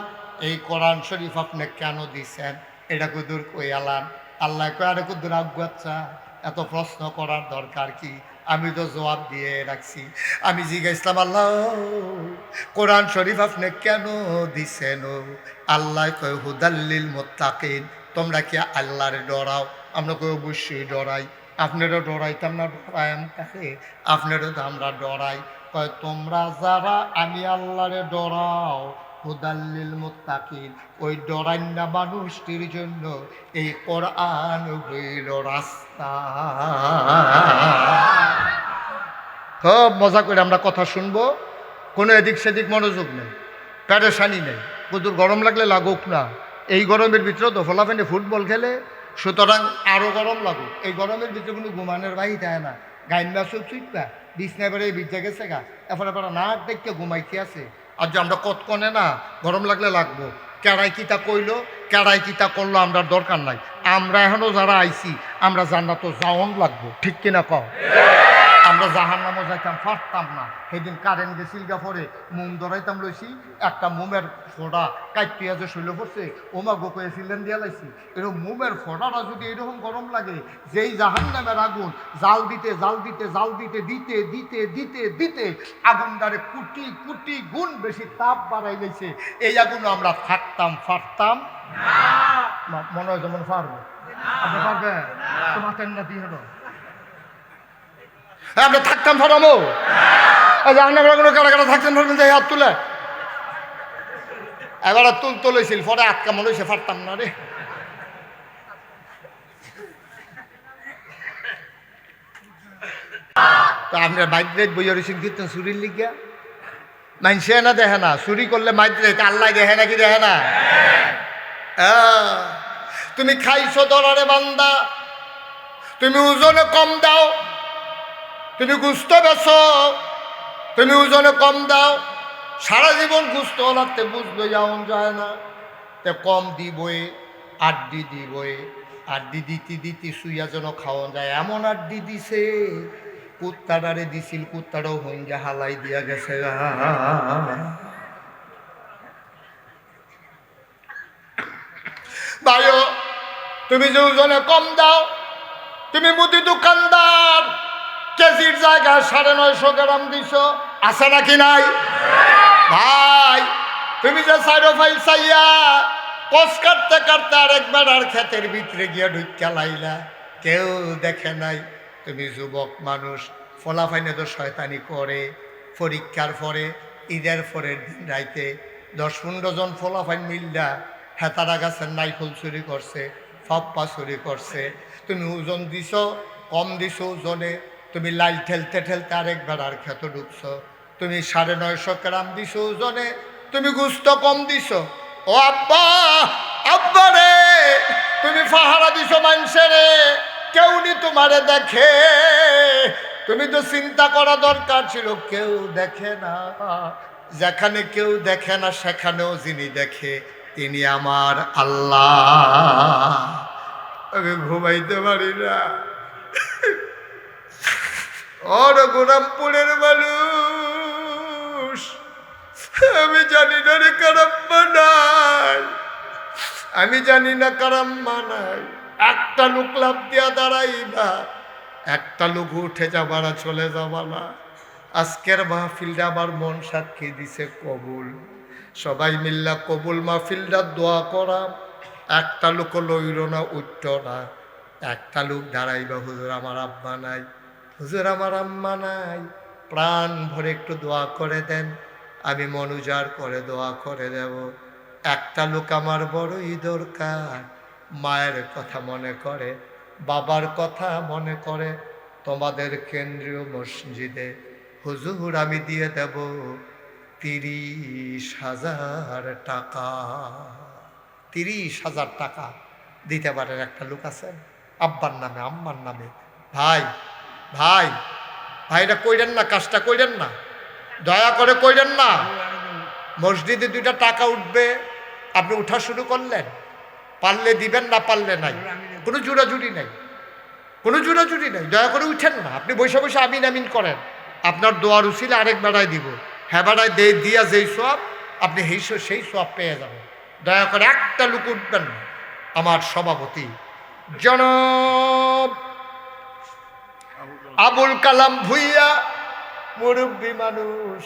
এই কোরআন শরীফ আপনি কেন দিছেন? এটা কুদুর কই আলান? আল্লাহ কয় আরে কুদুর আগুয়াচ্ছা, এত প্রশ্ন করার দরকার কি? আমি তো জবাব দিয়ে রাখছি। আমি জিজ্ঞাসলাম, আল্লাহ কোরআন শরীফ আপনি কেন দিছেন? আল্লাহ কয় হুদাল্লিল মুত্তাকিন, তোমরা কি আল্লাহরে ডরাও? আমরা কই অবশ্যই ডরাই। আপনারও ডরাইতাম না? ডরাইম কাকে? আপনারও তো আমরা ডরাই। কয় তোমরা যারা আমি আল্লাহরে ডরাও হুদাল্লিল মুত্তাকিন, ওই ডরাইন্না মানুষটির জন্য এই কোরআন হইল রাস্তা। খুব মজা করে আমরা কথা শুনবো, কোনো এদিক সেদিক মনোযোগ নেই, প্যারেশানি নেই। কুদুর গরম লাগলে লাগুক না, এই গরমের ভিতরে তো ফলাফেনে ফুটবল খেলে, সুতরাং আরও গরম লাগুক। এই গরমের ভিতরে কোনো ঘুমানোর বাহি দেয় না, গাইন মাসুক চুইপা বিছনায় বেড়ে ভিজে গেছে গা, এরপরে পরে নাক দেখতে ঘুমাইতে আছে। আর যে আমরা কতক্ষণে না গরম লাগলে লাগবো, কেড়াই কিতা কইলো কেড়াই কিতা করলো আমরা দরকার নাই। আমরা এখনও যারা আইছি আমরা জান্নাত যাওন লাগবো, ঠিক কিনা কও? আমরা জাহান্নামও যাইতাম পারতাম না। সেদিন কারেন্ট গেছিল গা, পরে মোম ধরাইতাম লইছি, একটা মোমের ফোড়া কাইটিয়া যে শৈল পড়ছে ওমা গোপে সিলেন দিয়া লাইছি। এরকম মোমের ফোড়াটা যদি এরকম গরম লাগে, যেই জাহান্নামের আগুন জাল দিতে জাল দিতে জাল দিতে দিতে দিতে দিতে দিতে আগুনটারে কোটি কোটি গুণ বেশি তাপ বাড়াই গেছে, এই আগুন আমরা থাকতাম পারতাম না। মনে হয় যেমন পারবো, আপনি পারবেন? তোমার না দিয়ে হলো আমরা থাকতাম ফরামো কোনো কারা কারা থাকতেন ফরবেন যে হাত তুলে এবার তুলেছিল পরে আটকা মনে হয়েছে পারতাম না রে। তো আপনার মাইদ্রেট বইয়া রয়েছেন কীর্তন চুরির লিগা মানছে না দেখে না? চুরি করলে মাইদ্রেট আল্লাহ দেখে নাকি দেখে না? তুমি খাইছো দরারে বান্দা, তুমি ওজনে কম দাও, তুমি গুস্ত বেছো, তুমি ওজনে কম দাও, সারা জীবন গুস্ত লাগতে বুঝতে যাওন যায় না, তে কম দিবই, আড্ডি দিবই, আড্ডি দিতে দিতে শুইয়া যেন খাওয়া যায় এমন আড্ডি দিছে, কুত্তাটারে দিছিল কুত্তাটাও হইঙ্গা হালাই দিয়া গেছে। ভাইও তুমি যে ওজনে কম দাও, তুমি মুদি দোকানদার, কেজির জায়গায় 950 গ্রাম দিছ, আছে নাকি নাই? ভাই তুমি যে সাইডো ফাইল চাইয়া কষ কাটতে কাটতে আরেকবার আর ক্ষেতের ভিতরে গিয়া ঢুকা লাইলা, কেউ দেখে নাই। তুমি যুবক মানুষ, ফলাফাইনে তো শয়তানি করে, পরীক্ষার পরে ঈদের পরের দিন রাইতে 10-15 জন ফলাফাইন মিল্লা হেতারা গাছের নাইফল চুরি করছে, ফাপ্পা চুরি করছে। তুমি ওজন দিছ, কম দিছ ওজনে, তুমি লাইল ঠেলতে ঠেলতে আরেকবার আর ক্ষেত ঢুকছ। তুমি 950 গ্রাম দিছ ওজনে, তুমি গুস্ত কম দিছ। ও আব্বা, আব্বা রে, তুমি পাহারা দিছ মানুষে রে, কেউ নি তোমারে দেখে। তুমি তো চিন্তা করা দরকার ছিল, কেউ দেখে না। যেখানে কেউ দেখে না সেখানেও যিনি দেখে তিনি আমার আল্লাহ। আমি ঘুমাইতে পারি না। ওর গোরামপুরের মানুষ, আমি জানি না রে কারাম্মা নাই, আমি জানি না কারাম্মা নাই। একটা লোক লাভ দিয়া দাঁড়াই না, একটা লোক উঠে যাবার চলে যাবা না। আজকের মাহফিলটা আমার মন সাক্ষী দিছে কবুল। সবাই মিল্লা কবুল মাহফিলটা দোয়া করা। একটা লোক লইল না, উঠত না। একটা লোক দাঁড়াইবা, হুজুর আমার আব্বা নাই, হুজুর আমার আম্মা নাই, প্রাণ ভরে একটু দোয়া করে দেন, আমি মনুজার করে দোয়া করে দেব। একটা লোক আমার বড়ই দরকার, মায়ের কথা মনে করে, বাবার কথা মনে করে। তোমাদের কেন্দ্রীয় মসজিদে হুজুর আমি দিয়ে দেব 30,000 টাকা। 30,000 টাকা দিতে পারেন একটা লোক আছেন আব্বার নামে আম্মার নামে? ভাই ভাই ভাই, এটা কইরেন না, কাজটা কইরেন না, দয়া করে কইরেন না। মসজিদে 2টা টাকা উঠবে, আপনি উঠা শুরু করলেন, পারলে দিবেন, না পারলে নাই। কোনো জোড়াজুড়ি নাই, কোনো জোড়াজুড়ি নাই। দয়া করে উঠেন না, আপনি বসে বসে আমিন আমিন করেন, আপনার দোয়ার উচিলে আরেক বেড়ায় দিব, হ্যাঁ বেড়ায় দিয়া যেই সব আপনি সেই সব পেয়ে যাবেন। দয়া করে একটা লোক উঠবেন না। আমার সভাপতি জনাব আবুল কালাম ভুইয়া মুরব্বী মানুষ,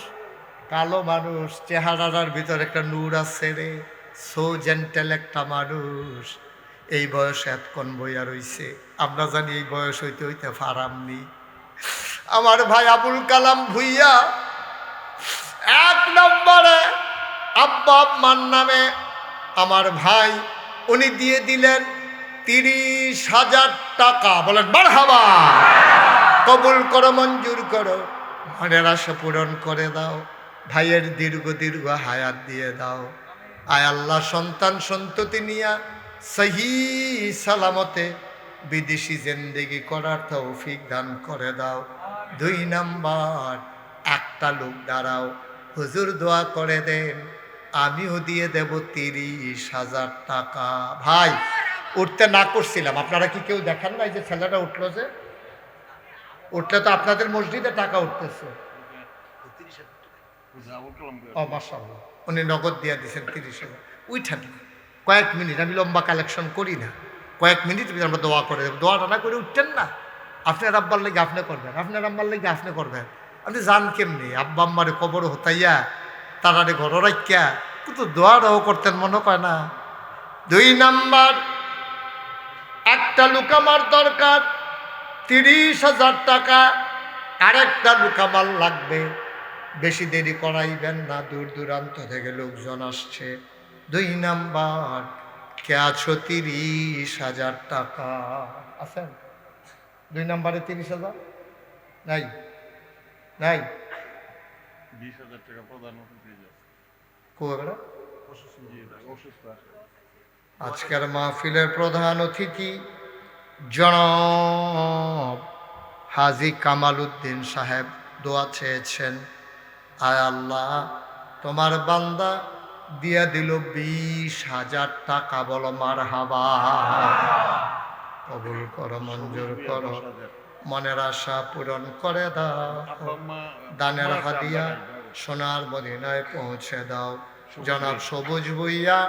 কালো মানুষ, চেহারার ভিতর একটা নূর আছে রে, সো জেন্টেল একটা মানুষ। এই বয়সে এতক্ষণ বইয়া রইছে, আমরা জানি এই বয়স হইতে হইতে ফারামনি। আমার ভাই আবুল কালাম ভুইয়া এক নম্বরে আব্বা আম্মার নামে আমার ভাই উনি দিয়ে দিলেন 30,000 টাকা। বলেন মারহাবা। কবুল করো, মঞ্জুর করো, মনের আশা পূরণ করে দাও, ভাইয়ের দীর্ঘ দীর্ঘ হায়াত দিয়ে দাও। আয় আল্লাহ সন্তান সন্ততি নিয়া সহি সালামতে বিদেশি জিন্দেগি করার তৌফিক দান করে দাও। 2 নাম্বার, একটা লোক দাঁড়াও, হুজুর দোয়া করে দেন, আমিও দিয়ে দেব 30,000 টাকা। ভাই উঠতে না করছিলাম, আপনারা কি কেউ দেখেন না? এই যে ছেলেটা উঠলো, যে উঠলে তো আপনাদের মসজিদে টাকা উঠতেছে। ও মাশাআল্লাহ, উনি নগদ দিয়ে দিয়েছেন 30,000। উঠান কয়েক মিনিট, আমি লম্বা কালেকশন করি না, কয়েক মিনিট আমরা দোয়া করে দেবো। দোয়াটা না করে উঠতেন না, আপনার আব্বার লেগে আপনি করবেন, আপনার আম্মার লেগে আপনি করবেন। আপনি জান কেমনি আব্বা আম্মারে কবর হতাইয়া তারারে ঘর রাখিয়া কিন্তু দোয়াটাও করতেন, মনে কয় না। 2 নাম্বার, একটা লোক আমার দরকার 30,000 টাকা, আরেকটা লোক আমার লাগবে। বেশি দেরি করাইবেন না, দূর দূরান্ত থেকে লোকজন আসছে। 2 নাম্বার, কে আছো? 30,000 টাকা আছেন? 2 নাম্বারে 30,000 নাই? নাই? 20,000 টাকা প্রদান আজকের মাহফিলের প্রধান অতিথি জনাব হাজী কামাল উদ্দিন সাহেব দোয়া চেয়েছেন। আয় আল্লাহ, তোমার বান্দা দিয়া দিল 20,000 টাকা। বলো মারহাবা। কবুল করো, মঞ্জুর করো, মনের আশা পূরণ করে দাও, দানের হাদিয়া সোনার মদিনায় পৌঁছে দাও। জনাব সবুজ ভুইয়া,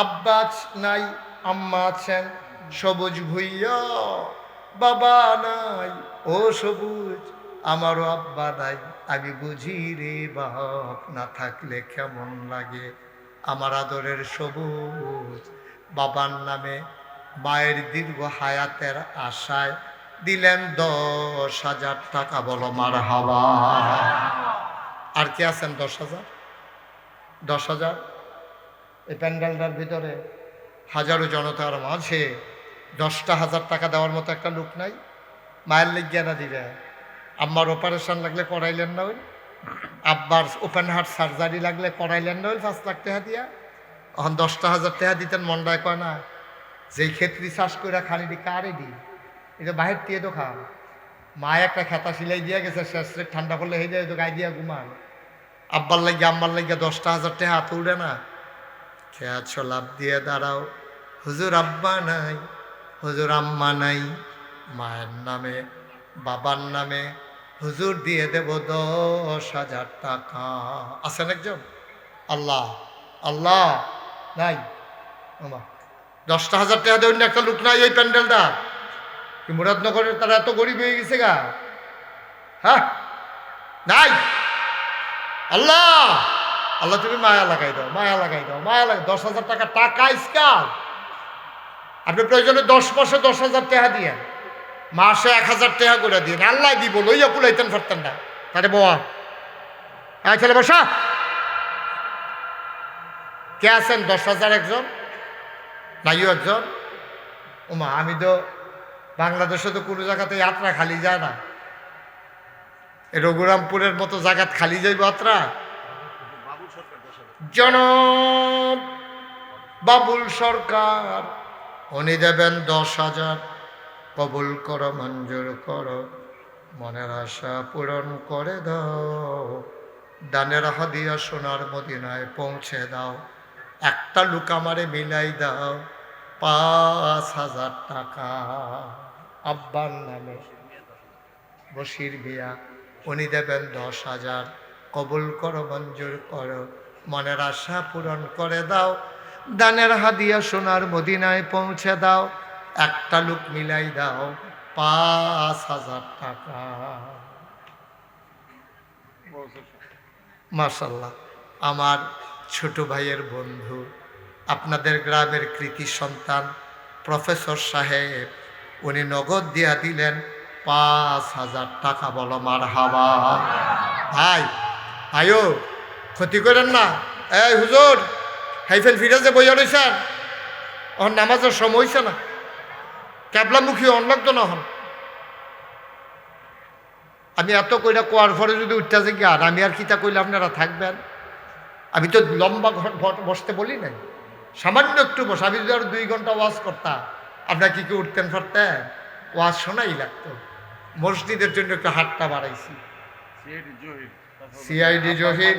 আব্বা নাই, আম্মা আছেন। সবুজ ভুইয়া, বাবা নাই। ও সবুজ, আমারও আব্বা নাই, আমি বুঝি রে বাপ, না থাকলে কেমন লাগে। আমার আদরের সবুজ, বাবার নামে মায়ের দীর্ঘ হায়াতের আশায় দিলেন 10,000 টাকা। বলো মারহাবা। আর কি আছেন? 10,000, 10,000। এই প্যান্ডেলটার ভিতরে হাজারো জনতার মাঝে 10,000 টাকা দেওয়ার মতো একটা লোক নাই? মায়ের লেগিয়া না দিবে? আম্মার অপারেশন লাগলে করাইলেন না ওই? আব্বার ওপেন হার্ট সার্জারি লাগলে করাইলেন না ওই 5 লাখ টাকা দিয়া? এখন 10,000 টাকা দিতেন, মন্ডায় কয় না? যেই ক্ষেত্রে চাষ করে খানিটি কারে দি, এটা বাহির দিয়ে তো খান। মায় একটা খেতা সিলাই দিয়া গেছে, শেষ ঠান্ডা করলে হয়ে যায় তো গায়ে দিয়া ঘুমান। আব্বার লাগিয়ে আম্মার লাগিয়ে 10,000 টাকা হাতে উঠে না? খেয়াছ লাভ দিয়ে দাঁড়াও। হুজুর আব্বা নাই, হুজুর আম্মা নাই, মায়ের নামে বাবার নামে হুজুর দিয়ে দেব 10,000 টাকা। আছেন একজন? আল্লাহ আল্লাহ নাই? 10,000 টাকা দেবেন একটা লোক নাই এই প্যান্ডেলটা? কি মুরাদনগরের তারা এত গরিব হয়ে গেছে গা? হ্যাঁ নাই? আল্লাহ আল্লাহ, তুমি মায়া লাগাই দাও, মায়া লাগাই দাও, মায়া লাগাই। 10,000 টাকা টাকা ইসকাল। আপনি প্রয়োজনে 10 মাসে 10,000 টাকা দিয়ে, মাসে 1,000 টাকা করে দিয়ে আল্লাহ দিব, লইয়া কুলাইতেন পারতেন না। তাহলে বোয়া ছেলে বসা। কে আছেন? 10,000 একজন? নাইও একজন? ওমা, আমি তো বাংলাদেশে তো কোনো জায়গাতে যাত্রা খালি যায় না। এই রঘুরামপুরের মতো জায়গাত খালি যাইব যাত্রা? জনাব বাবুল সরকার, উনি দেবেন 10,000। কবুল করো, মঞ্জুর করো, মনের আশা পূরণ করে দাও, দানের হাদিয়া সোনার মদিনায় পৌঁছে দাও। একটা লোক আমারে মিলাই দাও 5,000 টাকা। আব্বার নামে বশির মিয়া, উনি দেবেন 10,000। কবুল করো, মঞ্জুর করো, মনের আশা পূরণ করে দাও, দানের হাদিয়া সোনার মদিনায় পৌঁছে দাও। একটা লোক মিলাই দাও 5,000 টাকা। মাশাআল্লাহ, আমার ছোট ভাইয়ের বন্ধু, আপনাদের গ্রামের কৃতি সন্তান প্রফেসর সাহেব, উনি নগদ দিয়া দিলেন 5,000 টাকা। বলো মারহাবা। ভাই ভাইও ক্ষতি করেন না। এই হুজুর, হাইফেল ফিরাজে বইয়া রয়েছেন, ওর নামাজের সময় হয়েছে না, ক্যাবলামুখী অন্যক্ত না হন। আমি এত কইরা কোয়ার পরে যদি উঠতে যে জ্ঞান, আমি আর কিতা কইলে আপনারা থাকবেন? আমি তো লম্বা ঘর বসতে বলি নাই, সামান্য একটু বসে। আমি যদি আরো 2 ঘন্টা ওয়াজ করতাম, আপনারা কি কি উঠতেন পারতেন? ওয়াজ শোনাই লাগতো। মসজিদের জন্য একটু হাতটা বাড়াইছি। সিআইডি জহির,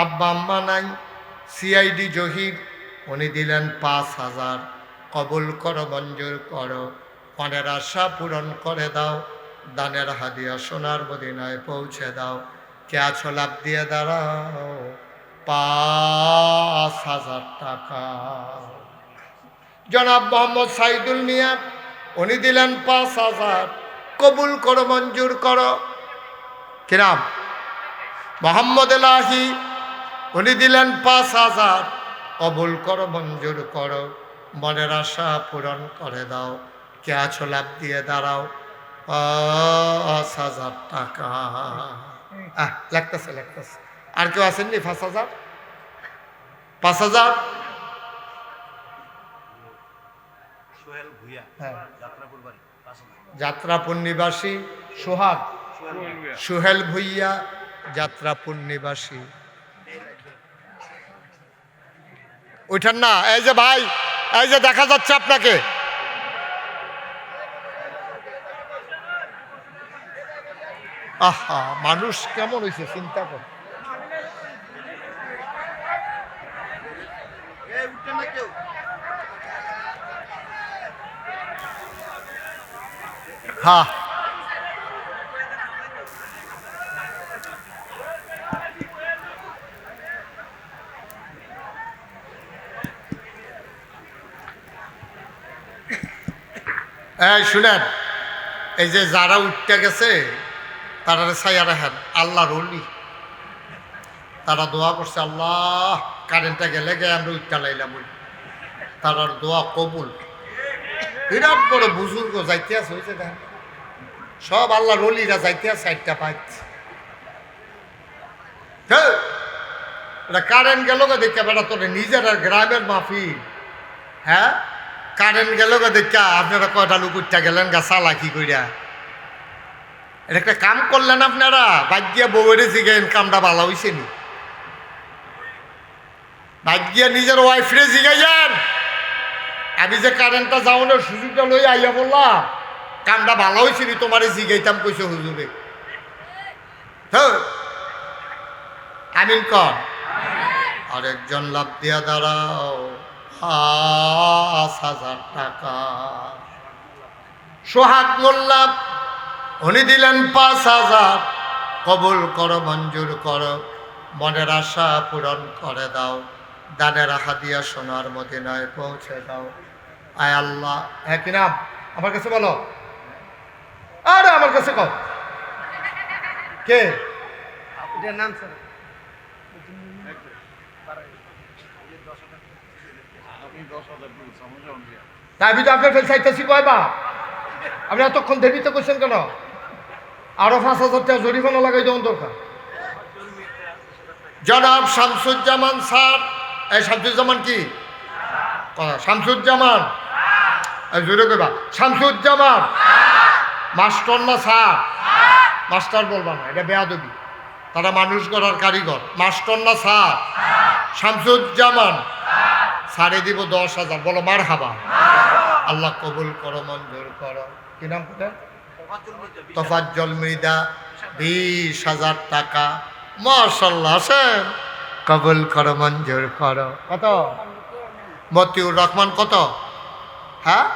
আব্বা আম্মা নাই, সিআইডি জহির, উনি দিলেন 5,000। কবুল করো, মঞ্জুর করো, মনের আশা পূরণ করে দাও, দানের হাদিয়া সোনার মদিনায় পৌঁছে দাও। কে আছো লাভ দিয়ে দাঁড়াও, 5,000 টাকা। জনাব মোহাম্মদ সাইদুল মিয়া, উনি দিলেন 5,000। কবুল করো, মঞ্জুর করো। কিরাম মোহাম্মদ এলাহি, উনি দিলেন 5,000। কবুল করো, মঞ্জুর করো, মনের আশা পূরণ করে দাও। কে আছো লাভ দিয়ে দাঁড়াও, 5,000 টাকা। লাগতেছে লাগতেছে। আর কেউ আসেননি? 5,000 5,000। হ্যাঁ, যাত্রাপুর নিবাসী সোহাগ, সোহেল ভুইয়া, যাত্রাপুর নিবাসী। ওইটার না, এই যে ভাই, এই যে দেখা যাচ্ছে আপনাকে, আহা মানুষ কেমন হয়েছে চিন্তা কর। হ্যাঁ, এই শুনেন, এই যে যারা উঠতে গেছে তারা ছায়া রাখেন, আল্লাহর ওলি। তারা দোয়া করছে, আল্লাহ কারেন্টটা গেলে গে আমরা উঠতে লাইলাম, তারার দোয়া কবুল। বিরাট বড় বুজুর্গ যাইতে আছে, হয়েছে দেখেন, সব আল্লাহর ওলিরা যাইতে আছে, 4টা পাইছে। এটা কারেন্ট গেল গে দেখে বেড়া, তোর নিজের আর গ্রামের মাহফিল। হ্যাঁ, কারেন্ট গেল গে দেখা আপনারা কয়টা লোক উঠতে গেলেন গা চালাকি কইরা। এটা একটা কাম করলেন আপনারা, ভাগ্যিয়া বউরে জিগাইন কামটা ভালো হয়েছে নি, ভাগ্যিয়া নিজের ওয়াইফরে জিগাইয়েন। আমি যে কারেন্টটা যাওয়ানোর সুযোগটা লই আইয়া বললাম, কামটা ভালো হয়েছে নি, তোমারে জিগাইতাম কইছে হুজুরে। হ্যাঁ, আমিন কর। আরেকজন লাভ দিয়া দাঁড়াও, 5,000 টাকা। সোহাগ মোল্লা, উনি দিলেন 5,000। কবুল করো, মঞ্জুর করো, মনের আশা পূরণ করে দাও, দানের হাদিয়া সোনার মদিনায় পৌঁছে দাও। আয় আল্লাহ। হ্যাঁ কি নাম? আমার কাছে বলো, আরে আমার কাছে কও কে নাম? স্যার তাই তো আপনার ফেল চাইতেছি কয়বা, আপনি এতক্ষণ দেরিতে করছেন কেন? আরো 5,000 টাকা জরিমানা লাগাই দেওয়ার দরকার। জনাব শামসুজ্জামান স্যার, এই শামসুজ্জামান কি শামসুজ্জামান, জোরে কইবা শামসুজ্জামান। মাস্টার না স্যার? মাস্টার বলবা না, এটা বেয়াদবি, তারা মানুষ গড়ার কারিগর। মাস্টার না স্যার? শামসুজ্জামান সারে দিব 10,000। বলো মারহাবা। আল্লাহ কবুল করো, মঞ্জুর করো। কি নাম? কোথায়? তোফাজ্জল মৃদা, 20,000 টাকা। মাশাআল্লাহ, আছেন, কবুল করো, মঞ্জুর করো। কত? মতিউর রহমান কত? হ্যাঁ,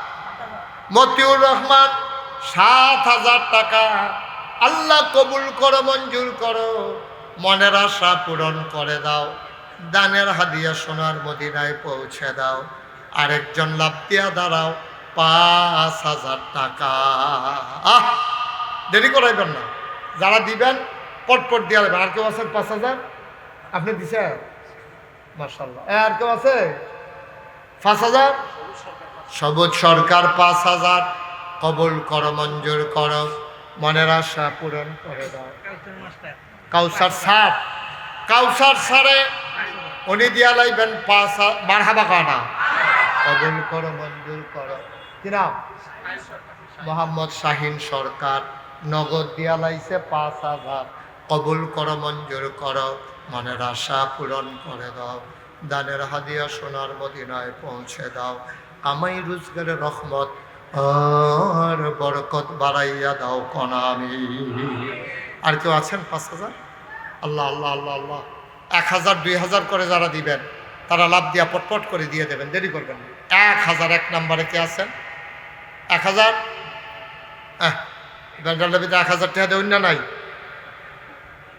মতিউর রহমান 7,000 টাকা। আল্লাহ কবুল করো, মঞ্জুর করো, মনের আশা পূরণ করে দাও, দানের হাদিয়া সোনার মদিনায় পৌঁছে দাও। আরেকজন লাভ দিয়া দাঁড়াও, 5,000 টাকা। দেরি করাইবেন না, যারা দিবেন পটপট দিয়ে দেবেন। আর কেউ আছেন 5,000? আপনি দিছেন? মাশাআল্লাহ। আর কেউ আছে 5,000? সবুজ সরকার 5,000। কবুল করো, মঞ্জুর করো, মনের আশা পূরণ করে দাও। কাউসার স্যার, কাউসার স্যারে উনি দিয়া লাইবেন 5,000। মারহাবা কানা। কবুল করো, মঞ্জুর করো। কি নাম? মোহাম্মদ শাহিন সরকার, নগদ দিয়া লাইছে 5,000। কবুল করো, মঞ্জুর করো, মনের আশা পূরণ করে দাও। দানের হাদিয়া সোনার মদিনায় পৌঁছে দাও। আমাই রোজগারের রহমত আর বরকত বাড়াইয়া দাও কনা আমি। আর কেউ আছেন 5,000? আল্লাহ আল্লাহ আল্লাহ আল্লাহ। 1,000 2,000 করে যারা দিবেন তারা লাভ দিয়া পটপট করে দিয়ে দেবেন, দেরি করবেন না। 1,000 এক নম্বরে কে আছেন? 1,000? ব্যান্ডালের ভিতরে 1,000 টাকা দেউন না নাই?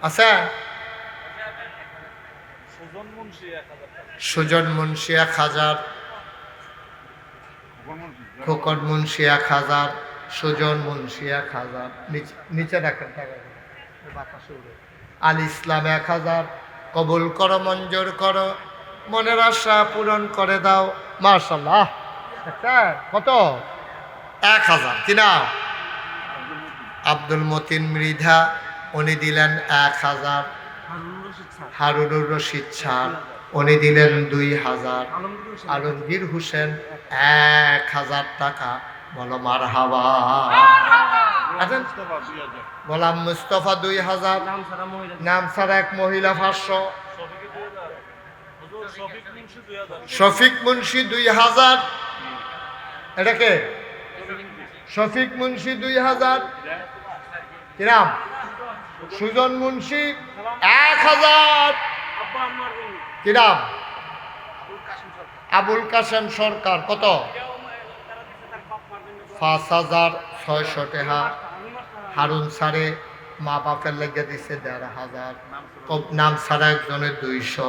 আছে? সুজন মুন্সি 1,000, খোকন মুন্সি 1,000, সুজন মুন্সি 1,000। নিচে রাখেন টাকা। আল ইসলাম 1,000। কবুল করো, মঞ্জুর করো, মনের আশা পূরণ করে দাও। মাশাআল্লাহ। কত? 1,000। কি নাম? আব্দুল মতিন মৃধা, উনি দিলেন 1,000। হারুনুর রশিদ স্যার, উনি দিলেন 2,000। আলমগীর হোসেন 1,000 টাকা। বলো মারহাবা। গোলাম মুস্তফা 2,000। নাম ছাড়া এক মহিলা 500। শফিক মুন্সি 2,000। এটাকে শফিক মুন্সি 2,000। কি নাম? সুজন মুন্সি 1,000। কি নাম? আবুল কাসেম সরকার। কত? 5,600 টাকা। হারুন স্যারে মা বাপের লেগে দিছে 1,500। নাম ছাড়া একজনের 200।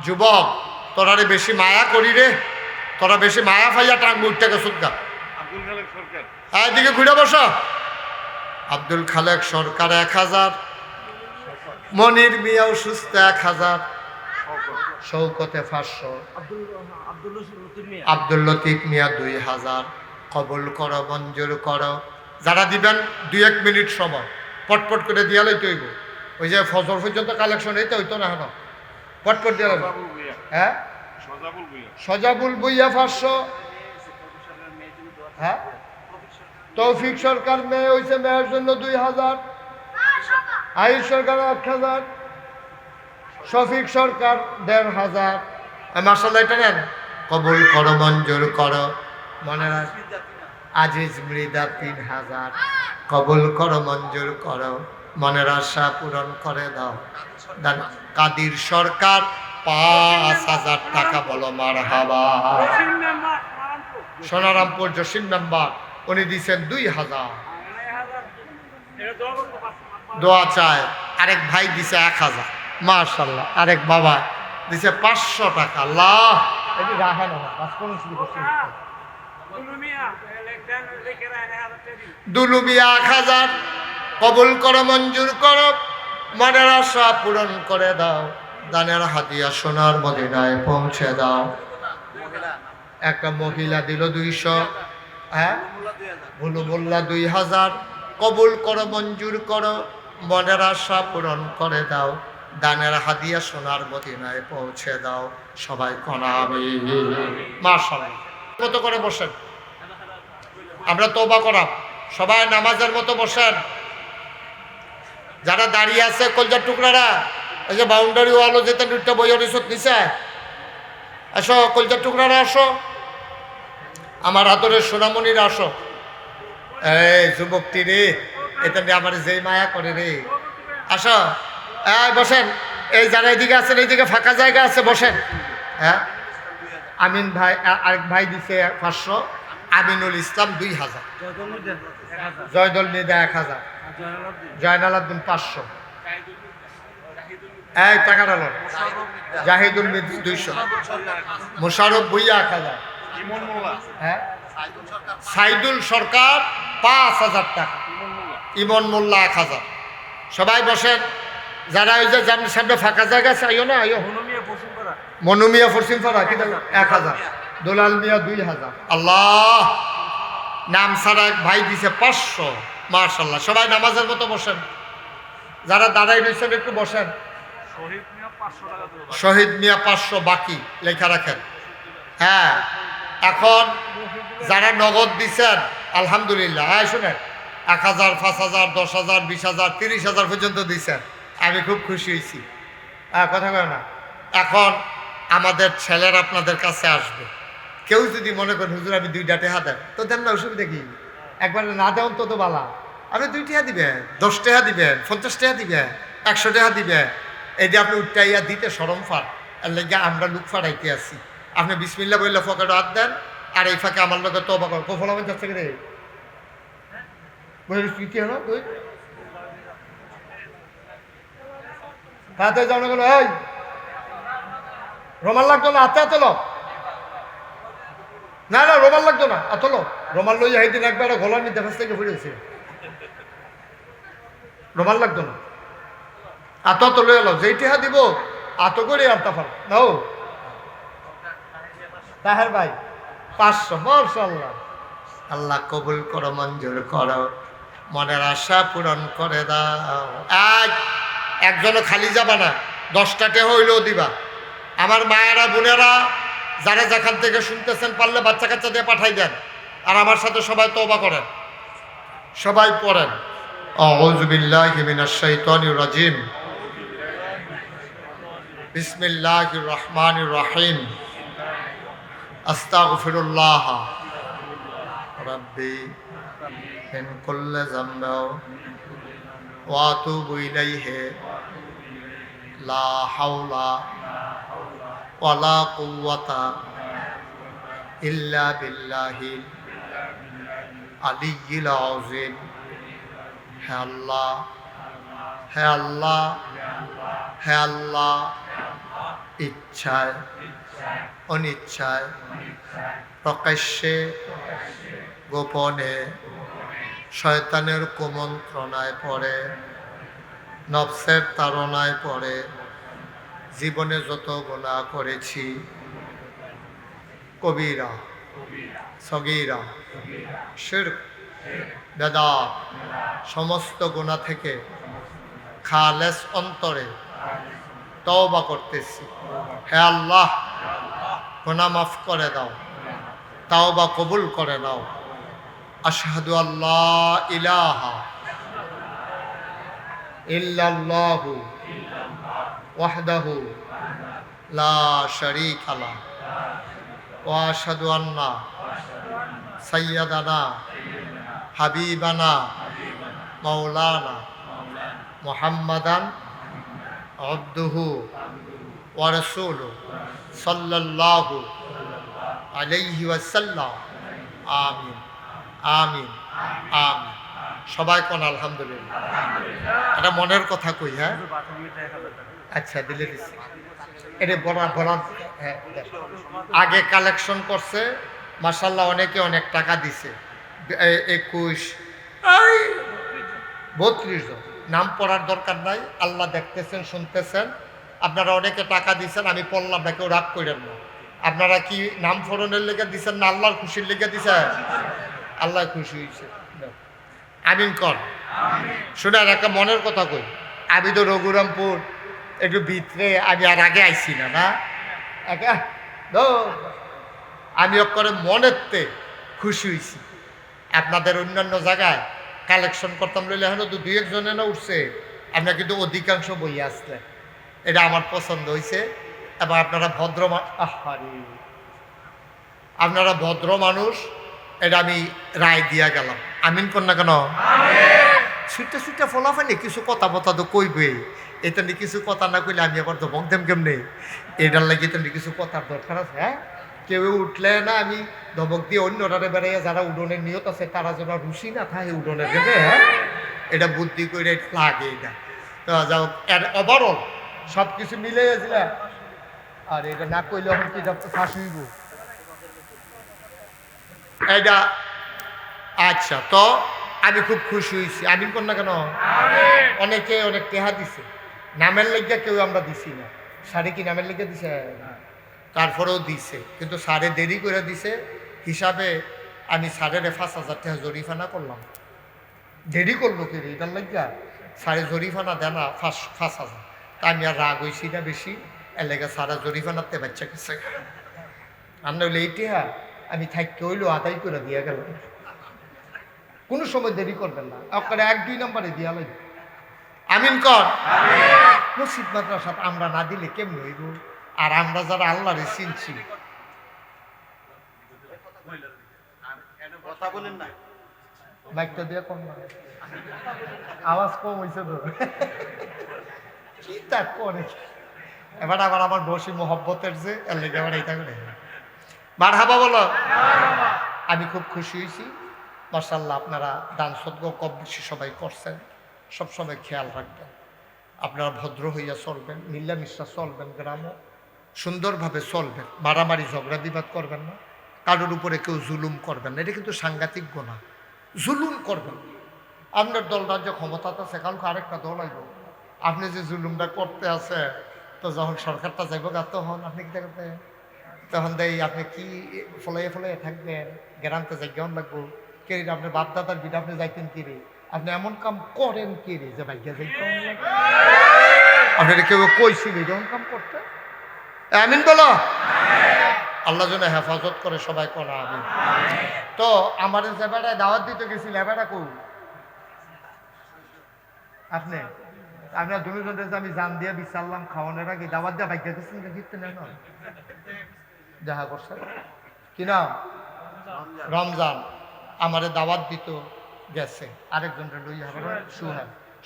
যুবক, তোরারে বেশি মায়া করি রে, তোরা বেশি মায়া ফাইয়া টাঙ্গ উঠতে গেছুক গা। এদিকে ঘুরে বসো। আব্দুল খালেক সরকার 1,000। মনির মিয়াও সুস্থ 1,000। শৌকতে 500। আব্দুল লতিফ মিয়া 2,000। কবুল করো, মঞ্জুর করো। যারা দিবেন 2-1 মিনিট সময় পটপট করে দিয়া লইতে হইব। ওই যে ফজর পর্যন্ত কালেকশন হইতে হইতো না। এখন পটপট দিয়া লাগবে। হ্যাঁ, সজাবুল বইয়া 500। হ্যাঁ, তৌফিক সরকার মেয়ে হয়েছে, মেয়ের জন্য 2,000। আয়ুষ সরকার 1,000। শফিক সরকার 1,500। মাসাল্লাহ, এটা নেন। কবুল করো, মঞ্জুর করো, মনে রাখ। আজিজ মৃদা 3,000। কবুল করো, মঞ্জুর করো, মনের আশা পূরণ করে দাও। কাদির সরকার 5,000 টাকা। বলো মারহাবা। সোনারামপুর জসিম মেম্বার, উনি দিচ্ছেন 2,000। দোয়া চায়। আরেক ভাই দিছে 1,000। মাশাআল্লাহ। আরেক বাবা দিছে 500 টাকা। আল্লাহ, এটি রাখেন না। দুলুমিয়া 1,000। কবুল করো, মঞ্জুর করো, মনের আশা পূরণ করে দাও। দানের হাদিয়া সোনার মদিনায় পৌঁছে দাও। একটা মহিলা দিল 200। হ্যাঁ, ভুলু মোল্লা 2,000। কবুল করো, মঞ্জুর করো, মনের আশা পূরণ করে দাও। দানের হাদিয়া সোনার মদিনায় পৌঁছে দাও। সবাই কনা আমিন। মাশাআল্লাহ। মতো করে বসেন, আমরা তওবা করা। সবাই নামাজের মতো বসেন। যারা দাঁড়িয়ে আছে কলজার টুকরারা, এই যে বাউন্ডারি ওয়ালও যেতে দুইটা বই অরিসত নিচে আসো। কলজার টুকরারা আসো। আমার হাতরের সোনামণিরা আসো। এই যুবকটি রে, এটা নিয়ে আমার যেই মায়া করে রে। আসো, এই বসেন। এই যারা এদিকে আছেন, এইদিকে ফাঁকা জায়গা আছে, বসেন। হ্যাঁ, আমিন ভাই আরেক ভাই দিছে 500। আমিনুল ইসলাম 2,000। জয়দল নিদা 1,000। জয়নাল আব্দিন 500। এই টাকাটা লোন। জাহিদুল মিদ 200। মোশারফ ভুইয়া 1,000। হ্যাঁ, সাইদুল সরকার 5,000 টাকা, ইমন মোল্লা 1,000। সবাই বসেন, যারা ওই যে সামনে ফাঁকা জায়গা আছে আইও না, আইও। মনুমিয়া ফরসিম ফারা কি 1,000, দোলাল মিয়া 2,000। আল্লাহ, নাম ছাড়া এক ভাই দিছে 500। মাশাল্লাহ, সবাই নামাজের মতো বসেন, যারা দাঁড়াই রয়েছেন একটু বসেন। শহীদ মিয়া 500 বাকি লেখা রাখেন। হ্যাঁ, এখন যারা নগদ দিচ্ছেন আলহামদুলিল্লাহ। হ্যাঁ শুনেন, 1,000, 5,000, 10,000, 20,000, 30,000 পর্যন্ত দিচ্ছেন, আমি খুব খুশি হয়েছি। হ্যাঁ, কথা কয় না। এখন আমাদের ছেলেরা আপনাদের কাছে আসবে। কেউ যদি মনে করেন হুজুর আমি 2টা টাকা দেন, তো দেন না, অসুবিধা কি? একবার না দেন তো বালা। আপনি 2 টাকা দিবেন, 10 টাকা দিবেন, 50 টাকা দিবেন, 100 টাকা দিবেন। এই যে আপনি উঠাইয়া দিতে সরম ফার, এর লেগে আমরা লুক ফাড়াইতে আসি। আপনি বিসমিল্লাহ বললে ফকেটে হাত দেন, আর এই ফাঁকে আমার লোকের তবা কর। কোফলা মানে যাচ্ছে রে কি হলো তুই তাড়াতাড়ি যাও না গেলো। এই রোমাল লাগতো না, হাতে হাতে লো। না না, রোমাল লাগতো না, এত লো। রোমাল লইয়া এই দিন একবার গলার নিতে ফেস থেকে ফিরেছে, রোমাল লাগতো না। এত তো লইয়া লো, যেইটি হা দিব এত করে আনতে পারো নাও। তাহের ভাই 500। মাশাআল্লাহ, আল্লাহ কবুল করো, মঞ্জুর করো, মনের আশা পূরণ করে দাও। একজনও খালি যাবা না, 10টা টাকা হইলেও দিবা। আমার মায়েরা বোনেরা যারা যেখান থেকে শুনতেছেন, পারলে বাচ্চা কাচ্চা দিয়ে পাঠাই দেন, আর আমার সাথে সবাই তওবা করেন, সবাই পড়েন আউযু বিল্লাহি মিনাশ শাইতানির রাজিম, বিসমিল্লাহির রহমানির রহিম, আস্তাগফিরুল্লাহ রাব্বি মিন কুল্লি যামবিন ওয়া আতুবু ইলাইহি লা হাওলা ওয়ালা কুওয়াতা ইল্লা বিল্লাহিল আলিয়্যিল আযীম। হে আল্লাহ, হে আল্লাহ, হে আল্লাহ, ইচ্ছায় অনিচ্ছায়, প্রকাশ্যে গোপনে, শয়তানের কুমন্ত্রণায় পড়ে, নফসের তাড়নায় পড়ে জীবনে যত গুনাহ করেছি, কবিরা সগীরা শিরক বেদাত, সমস্ত গুনাহ থেকে খালেস অন্তরে তওবা করতেছি। হে আল্লাহ, গুনাহ মাফ করে দাও, তওবা কবুল করে নাও। আশহাদু আল্লাহ ইলাহা ইল্লাল্লাহু ওয়াহদাহু লা শারীকা লাহু ওয়া আশহাদু আন্না সাইয়্যিদানা হাবিবানা মাওলানা মুহাম্মাদান আবদুহু ওয়া রাসূলুহু সাল্লাল্লাহু আলাইহি ওয়াসাল্লাম। আমিন আমিন আমিন। সবাই কোন আলহামদুলিল্লাহ। এটা মনের কথা কই। হ্যাঁ আচ্ছা, দিলে দিচ্ছি। এটা বড় বড় আগে কালেকশন করছে, মাশাআল্লাহ, অনেকে অনেক টাকা দিছে। 21 32 জন। নাম পড়ার দরকার নাই, আল্লাহ দেখতেছেন, শুনতেছেন। আপনারা অনেকে টাকা দিচ্ছেন, আমি পড়লাম না, কেউ রাগ করেন না। আপনারা কি নাম ফোরনের লেগে দিচ্ছেন না আল্লাহর খুশির লেগে দিচ্ছেন? আল্লাহ খুশি হয়েছে। আমিন কর। শোনার একটা মনের কথা কই, আমি তো রঘুরামপুর একটু ভিতরে, আমি আর আগে আইছি না না একা আমি করে মনেরতে খুশি হয়েছি। আপনাদের অন্যান্য জায়গায় কালেকশন করতাম লইলে এখন তো 2-1 জনে না উঠছে, আপনার কিন্তু অধিকাংশ বই আসলে, এটা আমার পছন্দ হয়েছে। এবং আপনারা আপনারা ভদ্র মানুষ, এটা আমি রায় দিয়া গেলাম। আমিন কর না কেন? ছুটে ছুটে ফলাফানি কিছু কথা বথা তো কইবে, এটা নিয়ে কিছু কথা না কইলে আমি আবার ধমক দেম কেমনে? এটার লাগে তো কিছু কথার দরকার আছে। হ্যাঁ, কেউ উঠলে না আমি ধমক দিয়ে অন্যরা বেড়াইয়া যারা উডনের নিয়ত আছে তারা যেন রুচি না থাকে উডনের গেলে। হ্যাঁ, এটা বুদ্ধি করে লাগে। এটা তো যাও, ওভারঅল সব কিছু মিলে গেছিল। আর এটা না কইলে এখন কি ফাঁস হইব। এটা আচ্ছা, তো আমি খুব খুশি হয়েছি। আমিন কর না কেন? অনেকে অনেক টেহা দিছে, নামের লেগে কেউ আমরা দিছি না। সারে কি নামের লেগে দিছে? তারপরেও দিছে, কিন্তু সারে দেরি করে দিছে হিসাবে আমি সারের 5,000 টাকা জরিফানা করলাম। দেরি করলো কি রে এটার লাগিয়া? সারে জরিফানা দেয় না 5,000। তা আমি আর রাগ হয়েছি না বেশি, এর লেগে সারা জরিফানাতে বাচ্চা গেছে। আর নইলে এই টেহা আমি থাকতে হইলেও আদায় করে দিয়ে গেলাম। কোনো সময় দেরি করবেন না, আপনারা 1-2 নম্বরে দিয়া লাগবে। আমিন কর। মসজিদ মাদ্রাসা আমরা না দিলে কেমন হইব? আর আমরা যারা আল্লাহরে চিনছি, কথা বলেন না, মাইকটা দিয়ে কম না, আওয়াজ কম হয়েছে তো কি তা করে। এবার আবার আমার বসি মোহব্বতের যে এর লেগে আবার এইটা করে মারহাবা বলো। আমি খুব খুশি হয়েছি মাশাআল্লাহ। আপনারা দান সদকা কম বেশি সবাই করছেন, সবসময় খেয়াল রাখবেন। আপনারা ভদ্র হইয়া চলবেন, মিল্লামিশা চলবেন, গ্রামে সুন্দরভাবে চলবেন, মারামারি ঝগড়া বিবাদ করবেন না, কারোর উপরে কেউ জুলুম করবেন না। এটা কিন্তু সাংঘাতিক গুনাহ, জুলুম করবেন। আপনার দল রাজ্য ক্ষমতাতে আছে, কালকে আরেকটা দল আইব, আপনি যে জুলুমটা করতে আছে, তো যখন সরকারটা যাইব গা তখন আপনি কি করবেন? তখন দেই আপনি কি ফলাইয়ে থাকবেন, গ্রামতে যাই কেমন লাগবো? কে রে আপনার বাপ দাদার বিটা আপনি যাইতেন কি রে? আপনি এমন কাম করেন কি রে যে ভাইয়া যাই কেমন লাগে? আপনার কেউ কইছিল এমন কাম করতে? আমিন বলো। আল্লাহ যেন হেফাজত করে সবাই করা। আমি তো আমার যে বেড়ায় দাওয়াত দিতে গেছিল, এবারে কই আপনি? আপনার দুজন আমি জান দিয়ে বিচারলাম খাওয়ানোর আগে দাওয়াত দিয়ে ভাগ্য গেছেন, জিততে নেন দেখা করছে কি নাম? রমজান। আমারে দাওয়াত দিত গেছে, আরেকজনটা লইয়া হবে